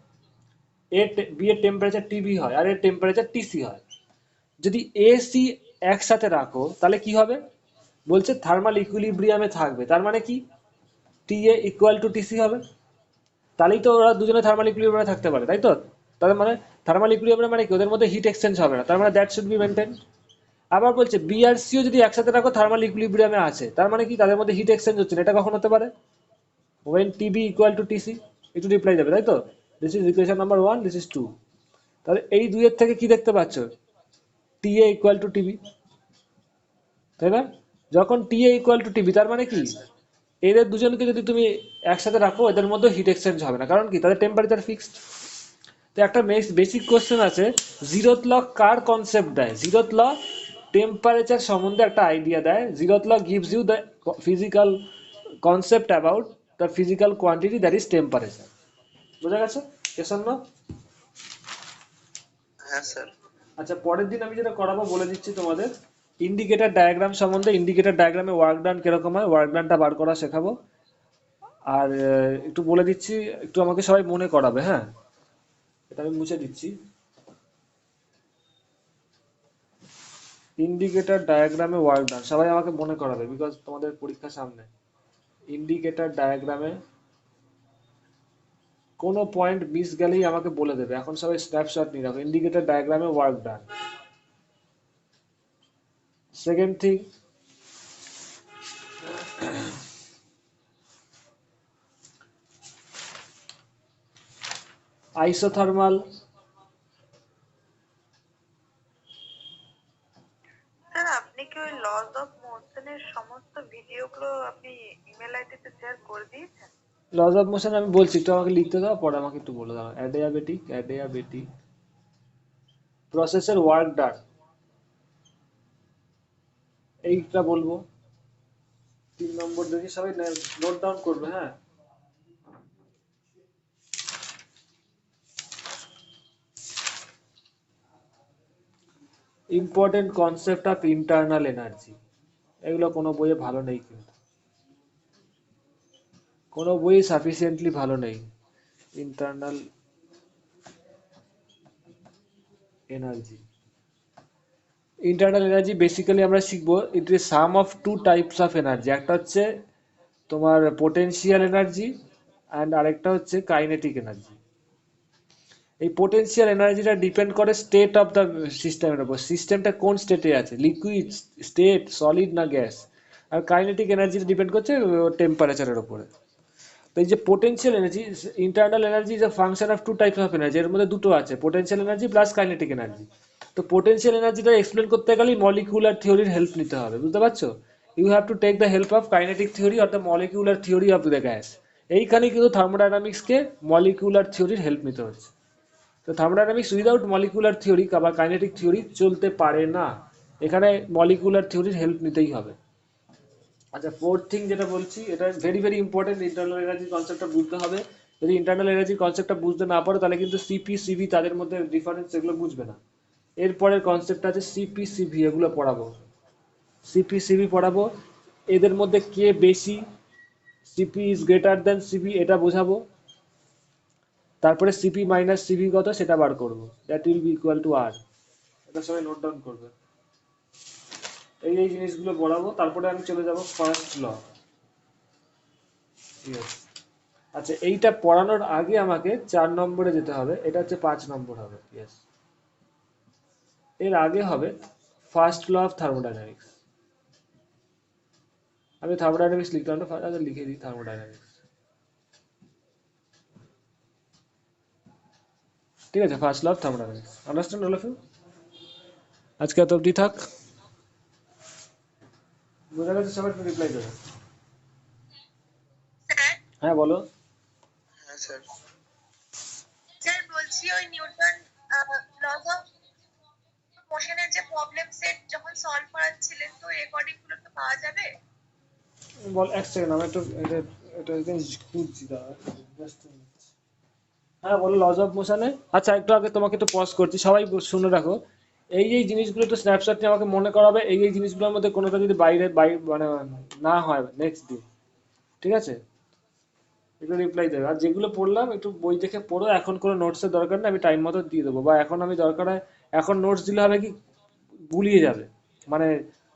এ বি এর টেম্পারেচার টিবি হয়, আর এর টেম্পারেচার টিসি হয়, যদি এ সি একসাথে রাখো তাহলে কি হবে? বলছে থার্মাল ইকুইলিব্রিয়ামে থাকবে। তার মানে কি? টি এ ইকুয়াল টু টিসি হবে। তাহলেই তো ওরা দুজনে থার্মাল ইকুইলিব্রিয়ামে থাকতে পারে, তাই তো? তাদের মানে থার্মাল ইকুইলিব্রিয়াম মানে কি? ওদের মধ্যে হিট এক্সচেঞ্জ হবে না, তার মানে দ্যাট শুড বি মেনটেন। আবার বলছে বি আর সিও যদি একসাথে রাখো থার্মাল ইকুইলিব্রিয়ামে আছে, তার মানে কি? তাদের মধ্যে হিট এক্সচেঞ্জ হচ্ছে না। এটা কখন হতে পারে? when TB equal to TC. একটু রিপ্লাই দেবে, তাই তো? This is equation number 1, this is 2। তাহলে এই দুইয়ের থেকে কি দেখতে পাচ্ছ? টি এ ইকুয়াল টু টিবি, তাই না? যখন টি এ ইকুয়াল টু টিবি তার মানে কি? হ্যাঁ স্যার। এদের দুজনকে যদি তুমি একসাথে রাখো এদের মধ্যে হিট এক্সচেঞ্জ হবে না, কারণ কি? তাদের টেম্পারেচার ফিক্সড। তো একটা বেসিক কোশ্চেন আছে, জিরোথ ল কার কনসেপ্ট দেয়? জিরোথ ল টেম্পারেচার সম্বন্ধে একটা আইডিয়া দেয়। Zeroth law gives you the physical concept about the physical quantity that is temperature. বোঝা গেছে? কেসন না? হ্যাঁ স্যার। আচ্ছা, পরের দিন আমি যেটা করাবো বলে দিচ্ছি তোমাদের, ইন্ডিকেটর ডায়াগ্রাম সম্বন্ধে। ইন্ডিকেটর ডায়াগ্রামে ওয়ার্ক ডান কিরকম হয়, ওয়ার্ক ডানটা বার করা শেখাবো। আর একটু বলে দিচ্ছি, একটু আমাকে সবাই মনে করাবে, হ্যাঁ? এটা আমি মুছে দিচ্ছি। ইন্ডিকেটর ডায়াগ্রামে ওয়ার্ক ডান সবাই আমাকে মনে করাবে, বিকজ তোমাদের পরীক্ষা সামনে। ইন্ডিকেটর ডায়াগ্রামে কোনো পয়েন্ট মিস গেলেই আমাকে বলে দেবে। এখন সবাই স্ন্যাপশট নিয়ে রাখো। ইন্ডিকেটর ডায়াগ্রামে work done. Second thing, isothermal. Sir আপনি কি ওই লস অফ মোশনের সমস্ত ভিডিওগুলো আপনি ইমেল আইডিতে শেয়ার করে দিয়েছেন? লজ অফ মোশন আমি বলছি, একটু আমাকে লিখতে দাও, পরে আমাকে একটু বলে দাও। অ্যাডিয়াবেটিক প্রসেসের ওয়ার্ক ডান, এইটা বলবো। 3 নম্বর দেখি সবাই নোট ডাউন করবে, হ্যাঁ। Important concept of internal energy, এগুলো কোনো বইয়ে ভালো নেই, কিন্তু কোনো বই সাফিসিয়েন্টলি ভালো নেই। Internal energy, internal energy basically আমরা শিখবো it is sum of two types of energy. একটা হচ্ছে তোমার পোটেনশিয়াল এনার্জি, অ্যান্ড আরেকটা হচ্ছে কাইনেটিক এনার্জি। এই পোটেনশিয়াল এনার্জিটা ডিপেন্ড করে স্টেট অফ দ্য সিস্টেমের উপর, সিস্টেমটা কোন স্টেটে আছে, লিকুইড স্টেট, সলিড না গ্যাস। আর কাইনেটিক এনার্জিটা ডিপেন্ড করছে টেম্পারেচারের উপরে। তো এই যে potential energy, internal energy is a function of two types of energy, এর মধ্যে দুটো আছে, potential energy plus kinetic energy. তো পোটেনশিয়াল এনার্জিটা এক্সপ্লেন করতে গেলে মলিকুলার থিওরির হেল্প নিতে হবে, বুঝতে পারছো? You have to take the help of kinetic theory or the molecular theory of the gas. এইখানে কিন্তু থার্মোডাইনামিক্সকে মলিকুলার থিওরির হেল্প নিতে হচ্ছে। তো থার্মোডাইনামিক্স উইদাউট মলিকুলার থিওরি বা কাইনেটিক থিওরি চলতে পারে না, এখানে মলিকুলার থিওরির হেল্প নিতেই হবে। আচ্ছা, ফোর্থ থিং যেটা বলছি, এটা very very important, internal energy কনসেপ্টটা বুঝতে হবে। যদি ইন্টারনাল এনার্জি কনসেপ্টটা বুঝতে না পারো, তাহলে কিন্তু সিপি সিভি তাদের মধ্যে ডিফারেন্স, এগুলো বুঝবে না। এরপরের কনসেপ্ট আছে সিপি সিভি, এগুলো পড়াবো। সিপি সিভি পড়াবো, এদের মধ্যে কে বেশি, CP is greater then CV, এটা বোঝাবো। তারপরে সিপি মাইনাস সিভি কত সেটা বার করবো, that will be equal to R. এটা সবাই নোট ডাউন করবে। এই জিনিসগুলো পড়াবো, তারপরে আমি চলে যাব ফার্স্ট ল। ইয়েস। আচ্ছা, এইটা পড়ানোর আগে আমাকে 4 নম্বরে যেতে হবে, এটা হচ্ছে 5 নম্বর হবে। ইয়েস, এর আগে হবে ফার্স্ট ল অফ থার্মোডাইনামিক্স। আমি থার্মোডাইনামিক্স লিখলাম না, আগে লিখে দিই থার্মোডাইনামিক্স। ঠিক আছে, first law of thermodynamics, understand all of you? আজকে এত অবধি থাক, বোঝা গেছে সবাই? রিপ্লাই দেবে। স্যার, হ্যাঁ বলো। হ্যাঁ স্যার। স্যার বলছি ওই নিউটন লজ অফ মোশনের যে প্রবলেম সেট যখন সলভ করাচ্ছিলেন, তো রেকর্ডিং গুলো তো পাওয়া যাবে? বল, এক সেকেন্ড, আমি একটু এটা এটা খুঁজছি, দাঁড়া just a minute। হ্যাঁ বলো, লজ অফ মোশনে। আচ্ছা, একটু আগে তোমাকে একটু পজ করছি, সবাই শুনে রাখো। এই জিনিসগুলো একটু স্ন্যাপশট নিয়ে আমাকে মনে করাবে। এই জিনিসগুলোর মধ্যে কোনোটা যদি বাইরে মানে না হয় নেক্সট দিন, ঠিক আছে? একটু রিপ্লাই দেবে। আর যেগুলো পড়লাম একটু বই দেখে পড়ো, এখন কোনো নোটসের দরকার নেই, আমি টাইম মতো দিয়ে দেবো। বা এখন আমি দরকার হয় এখন নোটস দিলে হবে কি, গুলিয়ে যাবে, মানে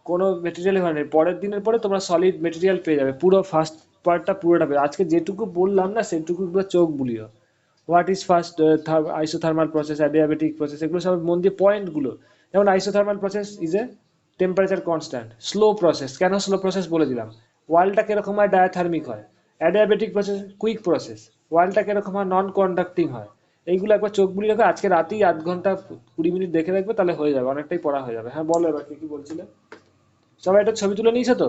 কোনো মেটেরিয়াল হয় না, পরের দিনের পরে তোমরা সলিড মেটেরিয়াল পেয়ে যাবে, পুরো ফার্স্ট পার্টটা পুরোটা পেয়ে। আজকে যেটুকু বললাম না, সেটুকু পুরো চোখ বুলিও। What is first isothermal process, adiabatic process, এগুলো সব মন দিয়ে পয়েন্টগুলো। যেমন isothermal process is a temperature constant, slow process. কেন স্লো প্রসেস বলে দিলাম। ওয়ার্ল্ডটা কিরকম হয়, ডায়াথার্মিক হয়। Adiabatic process quick process. ওয়ার্ল্ডটা কিরকম হয়, নন কন্ডাক্টিং হয়। এইগুলো একবার চোখ বুলিয়ে রাখো, আজকে রাতেই 8 ঘন্টা 20 মিনিট দেখে রাখবে, তাহলে হয়ে যাবে, অনেকটাই পড়া হয়ে যাবে। হ্যাঁ বলো, এবার কি কি বলছিলে? সবাই একটা ছবি তুলে নিয়েছে তো?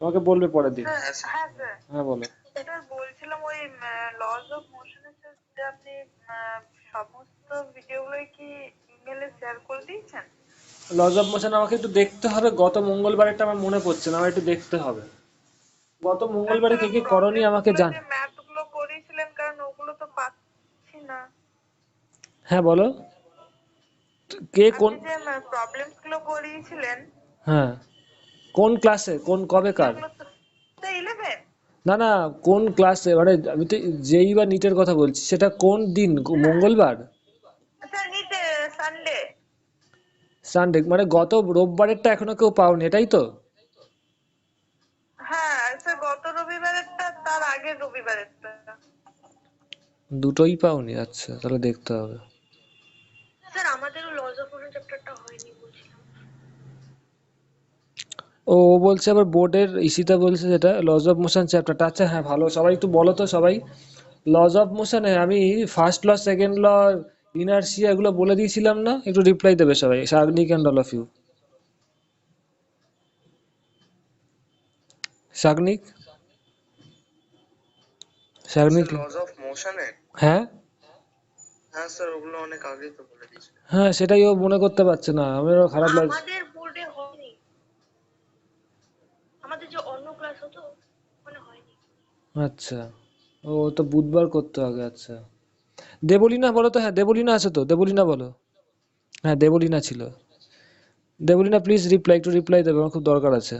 তোমাকে বলবে পরের দিন। হ্যাঁ হ্যাঁ স্যার। হ্যাঁ স্যার। হ্যাঁ বলো। স্যার বলছিলাম ওই লজ অফ মোশনের যে আপনি সমস্ত ভিডিওগুলোই কি ইমেলে শেয়ার করে দিয়েছেন? লজ অফ মোশন আমাকে একটু দেখতে হবে, গত মঙ্গলবারেরটা আমার মনে পড়ছে না, আমার একটু দেখতে হবে। গত মঙ্গলবারে কে তাছাড়া কে করনি প্রবলেমস আমাকে গুলো জান। যে ম্যাথ গুলো করিয়েছিলেন, কারণ ওগুলো তো পাচ্ছি না। হ্যাঁ বলো, কে কোন? আপনি যে প্রবলেমস গুলো করিয়েছিলেন হ্যাঁ, কোন ক্লাসে, কোন কবে কার? সেগুলো তো 11। না না, কোন ক্লাসে, মানে আমি তো যেই বা নিটের কথা বলছি, সেটা কোন দিন, মঙ্গলবার? স্যার নিতে সানডে। সানডে, মানে গত রোববারেরটা এখনো কেউ পাওনি, এটাই তো? হ্যাঁ স্যার, গত রবিবারেরটা তার আগের রবিবারেরটা। দুটোই পাওনি? আচ্ছা, তাহলে দেখতে হবে। স্যার আমাদেরও লজ অফ মোশন চ্যাপ্টারটা হয়নি বলছিলাম। ও বলছে আবার বোর্ডের ইসিটা বলছে যেটা লজ অফ মোশন চ্যাপ্টারটা। আচ্ছা হ্যাঁ, ভালো, সবাই একটু বলো তো সবাই। লজ অফ মোশনে আমি first law, second law, inertia, এগুলো বলে দিয়েছিলাম না? একটু রিপ্লাই দেবে সবাই, Sagnik and all of you. Sagnik, Sagnik, laws of মোশনের। হ্যাঁ হ্যাঁ স্যার, ওগুলো অনেক আগেই তো বলে দিয়েছে। হ্যাঁ, সেটাই ও মনে করতে পারছে না, আমারও খারাপ লাগছে। আমাদের বোর্ডে হয়নি, আমাদের যে অন্য ক্লাস হতো ওখানে হয়নি। আচ্ছা, ও তো বুধবার করতে হবে। আচ্ছা, দেবলীনা বলো তো, হ্যাঁ দেবলীনা আছে তো, দেবলীনা বলো। হ্যাঁ দেবলীনা ছিল। দেবলীনা প্লিজ রিপ্লাই, একটু রিপ্লাই দেবে, আমার খুব দরকার আছে।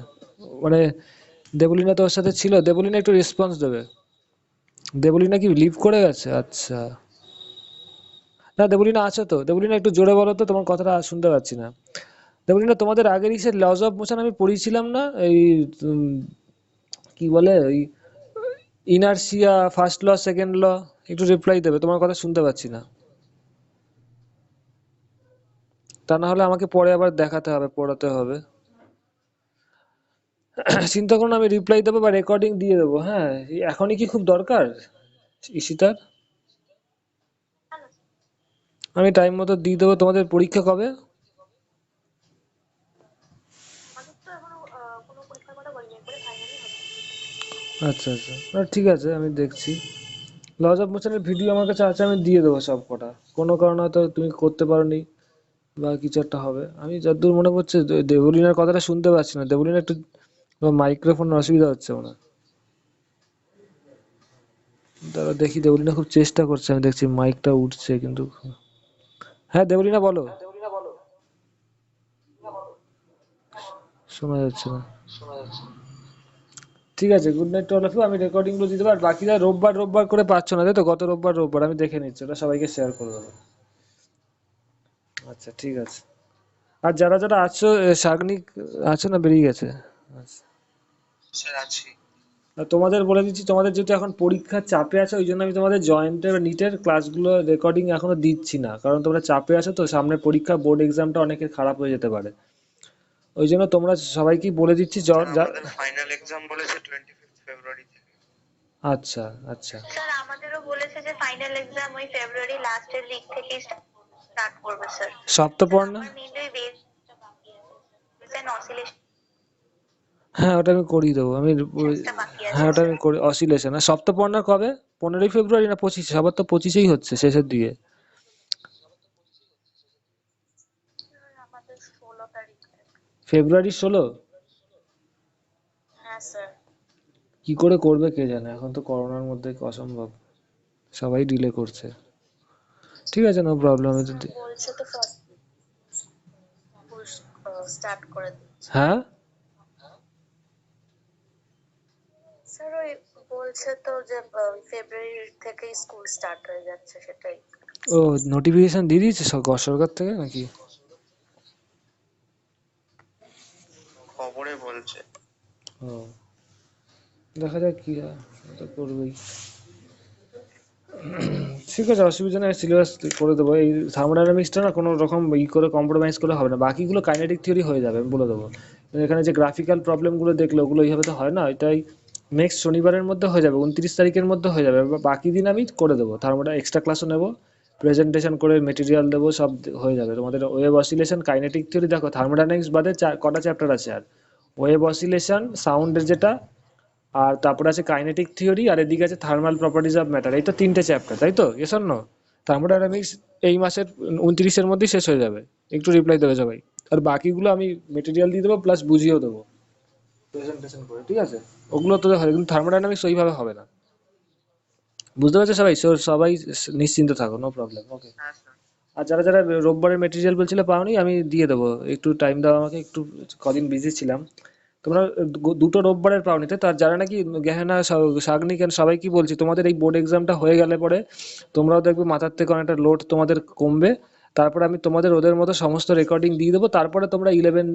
মানে দেবলীনা তো ওর সাথে ছিল, দেবলীনা একটু রেসপন্স দেবে। দেবলীনা কি লিভ করে গেছে? আচ্ছা, না দেবলীনা আছে তো, দেবলীনা একটু জোরে বলো তো, তোমার কথাটা শুনতে পাচ্ছি না। দেবলীনা, তোমাদের আগের ইসের লজ অফ মোশন আমি পড়িয়েছিলাম না, এই উম, কি বলে ওই inertia, first law, second law, একটু রিপ্লাই দেবে, তোমার কথা শুনতে পাচ্ছি না। তা না হলে আমাকে পরে আবার দেখাতে হবে, পড়াতে হবে। চিন্তা করুন, আমি রিপ্লাই দেবো বা রেকর্ডিং দিয়ে দেবো। হ্যাঁ, এখনই কি খুব দরকার ঈশিতার? আমি টাইম মতো দিয়ে দেবো। তোমাদের পরীক্ষা কবে? আমাদের তো এখনো কোনো পরীক্ষার কথা বলিনি, একবারে ফাইনালই হবে। আচ্ছা আচ্ছা, ঠিক আছে, আমি দেখছি। লজ অফ মোশনের ভিডিও আমার কাছে আছে, আমি দিয়ে দেবো সব কটা। কোনো কারণে হয়তো তুমি করতে পারোনি বা কিছু একটা হবে। আমি যতদূর মনে পড়ছে দেবলিনার কথাটা শুনতে পাচ্ছি না, দেবলিনা একটু মাইক্রোফোনের অসুবিধা হচ্ছে ওনার। দাঁড়া দেখি, দেবলিনা খুব চেষ্টা করছে, আমি দেখছি মাইকটা উঠছে কিন্তু। হ্যাঁ দেবলিনা বলো, শোনা যাচ্ছে না। ঠিক আছে, good night to all of you. আমি রেকর্ডিংগুলো দিতে পারি, আর বাকিরা রোববার রোববার করে পাচ্ছ না তাই তো? গত রোববার রোববার আমি দেখে নিচ্ছি, ওটা সবাইকে শেয়ার করে দেবো। আচ্ছা ঠিক আছে। আর যারা যারা আছো, শাগনিক আছো না বেরিয়ে গেছে? আচ্ছা, স্যার আছি। আর তোমাদের বলে দিচ্ছি, তোমাদের যেহেতু এখন পরীক্ষার চাপে আছে, ওই জন্য আমি তোমাদের জয়েন্টের বা নিটের ক্লাসগুলো রেকর্ডিং এখনো দিচ্ছি না, কারণ তোমরা চাপে আছো তো, সামনে পরীক্ষা, বোর্ড এক্সামটা অনেকের খারাপ হয়ে যেতে পারে। ওই জন্য তোমরা সবাইকেই বলে দিচ্ছি স্যার আমাদের ফাইনাল এক্সাম বলেছে 25 ফেব্রুয়ারি থেকে। আচ্ছা আচ্ছা। স্যার আমাদেরও বলেছে যে ফাইনাল এক্সাম ওই ফেব্রুয়ারি লাস্টের উইক থেকে স্টার্ট করবে স্যার। সপ্তপর্ণ, আমার মেইনলি বেস এন্ড অসিলেশন হ্যাঁ ওটা আমি করিয়ে দেবো আমি। টা বাকি আছে হ্যাঁ ওটা স্যার। আমি করি, অসিলেশন। আর সপ্তপর্ণা কবে? 15ই ফেব্রুয়ারি না 25? সবার তো 25এই হচ্ছে, শেষের দিকে। আমাদের 16 তারিখ। ফেব্রুয়ারি 16? হ্যাঁ স্যার। কি করে করবে কে জানে, এখন তো করোনার মধ্যে অসম্ভব, সবাই ডিলে করছে। ঠিক আছে, নো প্রবলেম। আমি তো বলছে তো ফার্স্ট স্টার্ট করে দিচ্ছে। হ্যাঁ, স্যার ওই বলছে তো যে ফেব্রুয়ারি থেকেই স্কুল স্টার্ট হয়ে যাচ্ছে, সেটাই। ও নোটিফিকেশন দিয়ে দিয়েছে সরকার থেকে নাকি? খবরে বলছে। ও, দেখা যাক কি হয়, তো করবেই। ঠিক আছে, অসুবিধা নেই, সিলেবাস করে দেবো। এই থার্মোডাইনামিক্সটা না কোনো রকম করে কম্প্রোমাইজ করে হবে না, বাকিগুলো কাইনেটিক থিওরি হয়ে যাবে, আমি বলে দেবো। এখানে যে গ্রাফিক্যাল প্রবলেমগুলো দেখলে, ওগুলো এইভাবে তো হয় না, এটাই নেক্সট শনিবারের মধ্যে হয়ে যাবে, 29 তারিখের মধ্যে হয়ে যাবে। বাকি দিন আমি করে দেবো, থার্মোডা এক্সট্রা ক্লাসও নেবো, প্রেজেন্টেশন করে মেটেরিয়াল দেবো, সব হয়ে যাবে। তোমাদের ওয়েভ অসিলেশন, কাইনেটিক থিওরি, দেখো থার্মোডাইনামিক্স বাদে কটা চ্যাপ্টার আছে আর? ওয়েভ অসিলেশন, সাউন্ডের যেটা, আর তারপরে আছে কাইনেটিক থিওরি, আর এদিকে আছে থার্মাল প্রপার্টিজ অফ ম্যাটার। এই তো 3টে চ্যাপ্টার, তাই তো? Yes or no? থার্মোডাইনামিক্স এই মাসের 29-এর মধ্যেই শেষ হয়ে যাবে, একটু রিপ্লাই দেবে সবাই। আর বাকিগুলো আমি মেটেরিয়াল দিয়ে দেবো, প্লাস বুঝিয়েও দেবো প্রেজেন্টেশন করে, ঠিক আছে? ওগুলো তো হয়, কিন্তু থার্মোডাইনামিক্স ওইভাবে হবে না। বুঝতে পারছো সবাই? সবাই নিশ্চিন্ত থাকো, নো প্রবলেম, ওকে। হ্যাঁ স্যার। আর যারা যারা রোববারের মেটেরিয়াল বলছিলে পাওনি, আমি দিয়ে দেবো, একটু টাইম দাও আমাকে, একটু কদিন বিজি ছিলাম। তোমরা দুটো রোববারের পাওনি তো? তার যারা নাকি গেহেনা, সাগনিক and সবাই কি বলছি, তোমাদের এই বোর্ড এক্সামটা হয়ে গেলে পরে তোমরাও দেখবে মাথার থেকে অনেকটা লোড তোমাদের কমবে। তারপরে আমি তোমাদের ওদের মতো সমস্ত রেকর্ডিং দিয়ে দেবো, তারপরে তোমরা 11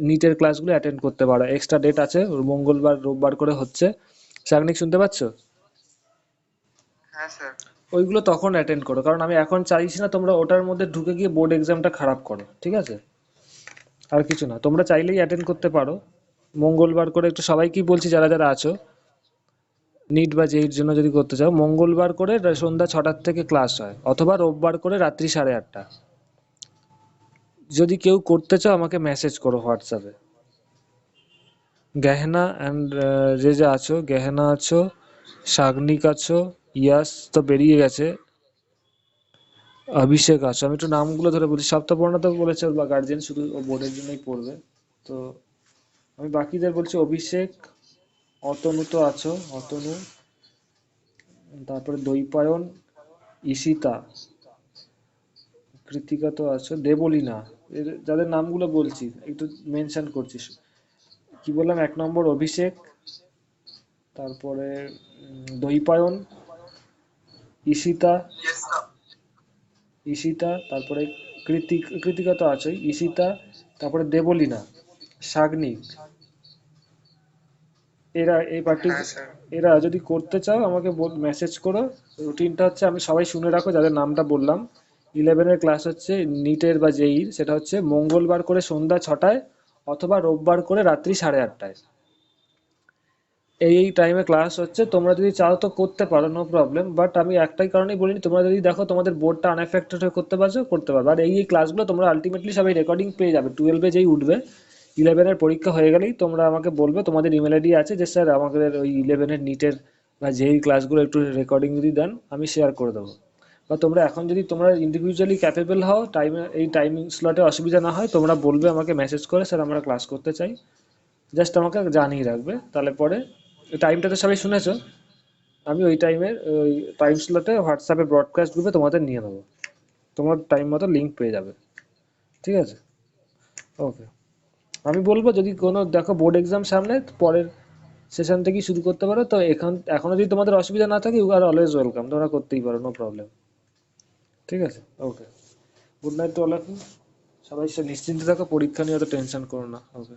নিটের ক্লাসগুলো অ্যাটেন্ড করতে পারো। এক্সট্রা ডেট আছে, মঙ্গলবার রোববার করে হচ্ছে। সাগনিক শুনতে পাচ্ছ? হ্যাঁ স্যার। ওইগুলো তখন অ্যাটেন্ড করো, কারণ আমি এখন চাইছি না তোমরা ওটার মধ্যে ঢুকে গিয়ে বোর্ড এক্সামটা খারাপ করো, ঠিক আছে? আর কিছু না, তোমরা চাইলেই অ্যাটেন্ড করতে পারো। মঙ্গলবার করে একটু সবাইকেই বলছি, যারা যারা আছো নিট বা জেইর জন্য যদি করতে চাও, মঙ্গলবার করে সন্ধ্যা 6টার থেকে ক্লাস হয়, অথবা রোববার করে রাত্রি 8:30। যদি কেউ করতে চাও আমাকে মেসেজ করো হোয়াটসঅ্যাপে। গেহেনা অ্যান্ড যে যে আছো, গেহেনা আছো, সাগনিক আছো, ইয়াস তো বেরিয়ে গেছে, অভিষেক আছে। আমি একটু নামগুলো ধরে বলছি, সপ্তপর্ণা তো বলেছে ওর বা গার্জিয়ান শুধু ও বোর্ডের জন্যই পড়বে। তো আমি বাকিদের বলছি, অভিষেক, অতনু তো আছো, অতনু, তারপরে দৈপায়ন, ঈশিতা, কৃতিকা তো আছো, দেবলীনা, যাদের নামগুলো বলছি একটু মেনশন করছিস। কি বললাম, 1 নম্বর অভিষেক, তারপরে দৈপায়ন, ঈশিতা, ঈশিতা, তারপরে কৃতিকা তো আছেই, ঈশিতা, তারপরে দেবলীনা, সাগ্নিক, এরা এই পার্টি। হ্যাঁ স্যার। এরা যদি করতে চাও আমাকে মেসেজ করো। রুটিনটা হচ্ছে, আমি সবাই শুনে রাখো যাদের নামটা বললাম। 11-এর ক্লাস হচ্ছে নিটের বা জেইর, সেটা হচ্ছে মঙ্গলবার করে সন্ধ্যা 6টায় অথবা রোববার করে রাত্রি 8:30টায়। এই টাইমে ক্লাস হচ্ছে, তোমরা যদি চাও তো করতে পারো, নো প্রবলেম। বাট আমি একটাই কারণেই বলিনি, তোমরা যদি দেখো তোমাদের বোর্ডটা আনএফেক্টেড হয়ে করতে পারছো, করতে পারবে। আর এই ক্লাসগুলো তোমরা আলটিমেটলি সবাই রেকর্ডিং পেয়ে যাবে 12-এ যেই উঠবে। 11-এর পরীক্ষা হয়ে গেলেই তোমরা আমাকে বলবে, তোমাদের ইমেল আইডি আছে, যে স্যার আমাদের ওই 11-এর নিটের বা যেই ক্লাসগুলো একটু রেকর্ডিং যদি দেন আমি শেয়ার করে দেবো। বা তোমরা এখন যদি তোমরা ইন্ডিভিজুয়ালি ক্যাপেবল হও, টাইমে এই টাইমিং স্লটে অসুবিধা না হয়, তোমরা বলবে আমাকে মেসেজ করে, স্যার আমরা ক্লাস করতে চাই। জাস্ট আমাকে জানিয়ে রাখবে, তাহলে পরে টাইমটা তো সবাই শুনেছো। আমি ওই টাইমের ওই টাইম স্লটে হোয়াটসঅ্যাপে ব্রডকাস্ট গ্রুপে তোমাদের নিয়ে নেবো, তোমার টাইম মতো লিঙ্ক পেয়ে যাবে। ঠিক আছে, ওকে। আমি বলবো যদি কোনো দেখো বোর্ড এক্সাম সামনে, পরের সেশন থেকেই শুরু করতে পারো। তো এখনো যদি তোমাদের অসুবিধা না থাকে, ইউ আর অলওয়েজ ওয়েলকাম, তোমরা করতেই পারো, নো প্রবলেম। ঠিক আছে, okay. Good night to all of you. সবাই নিশ্চিন্তে থাকো, পরীক্ষা নিয়ে অত টেনশন করো না। ওকে।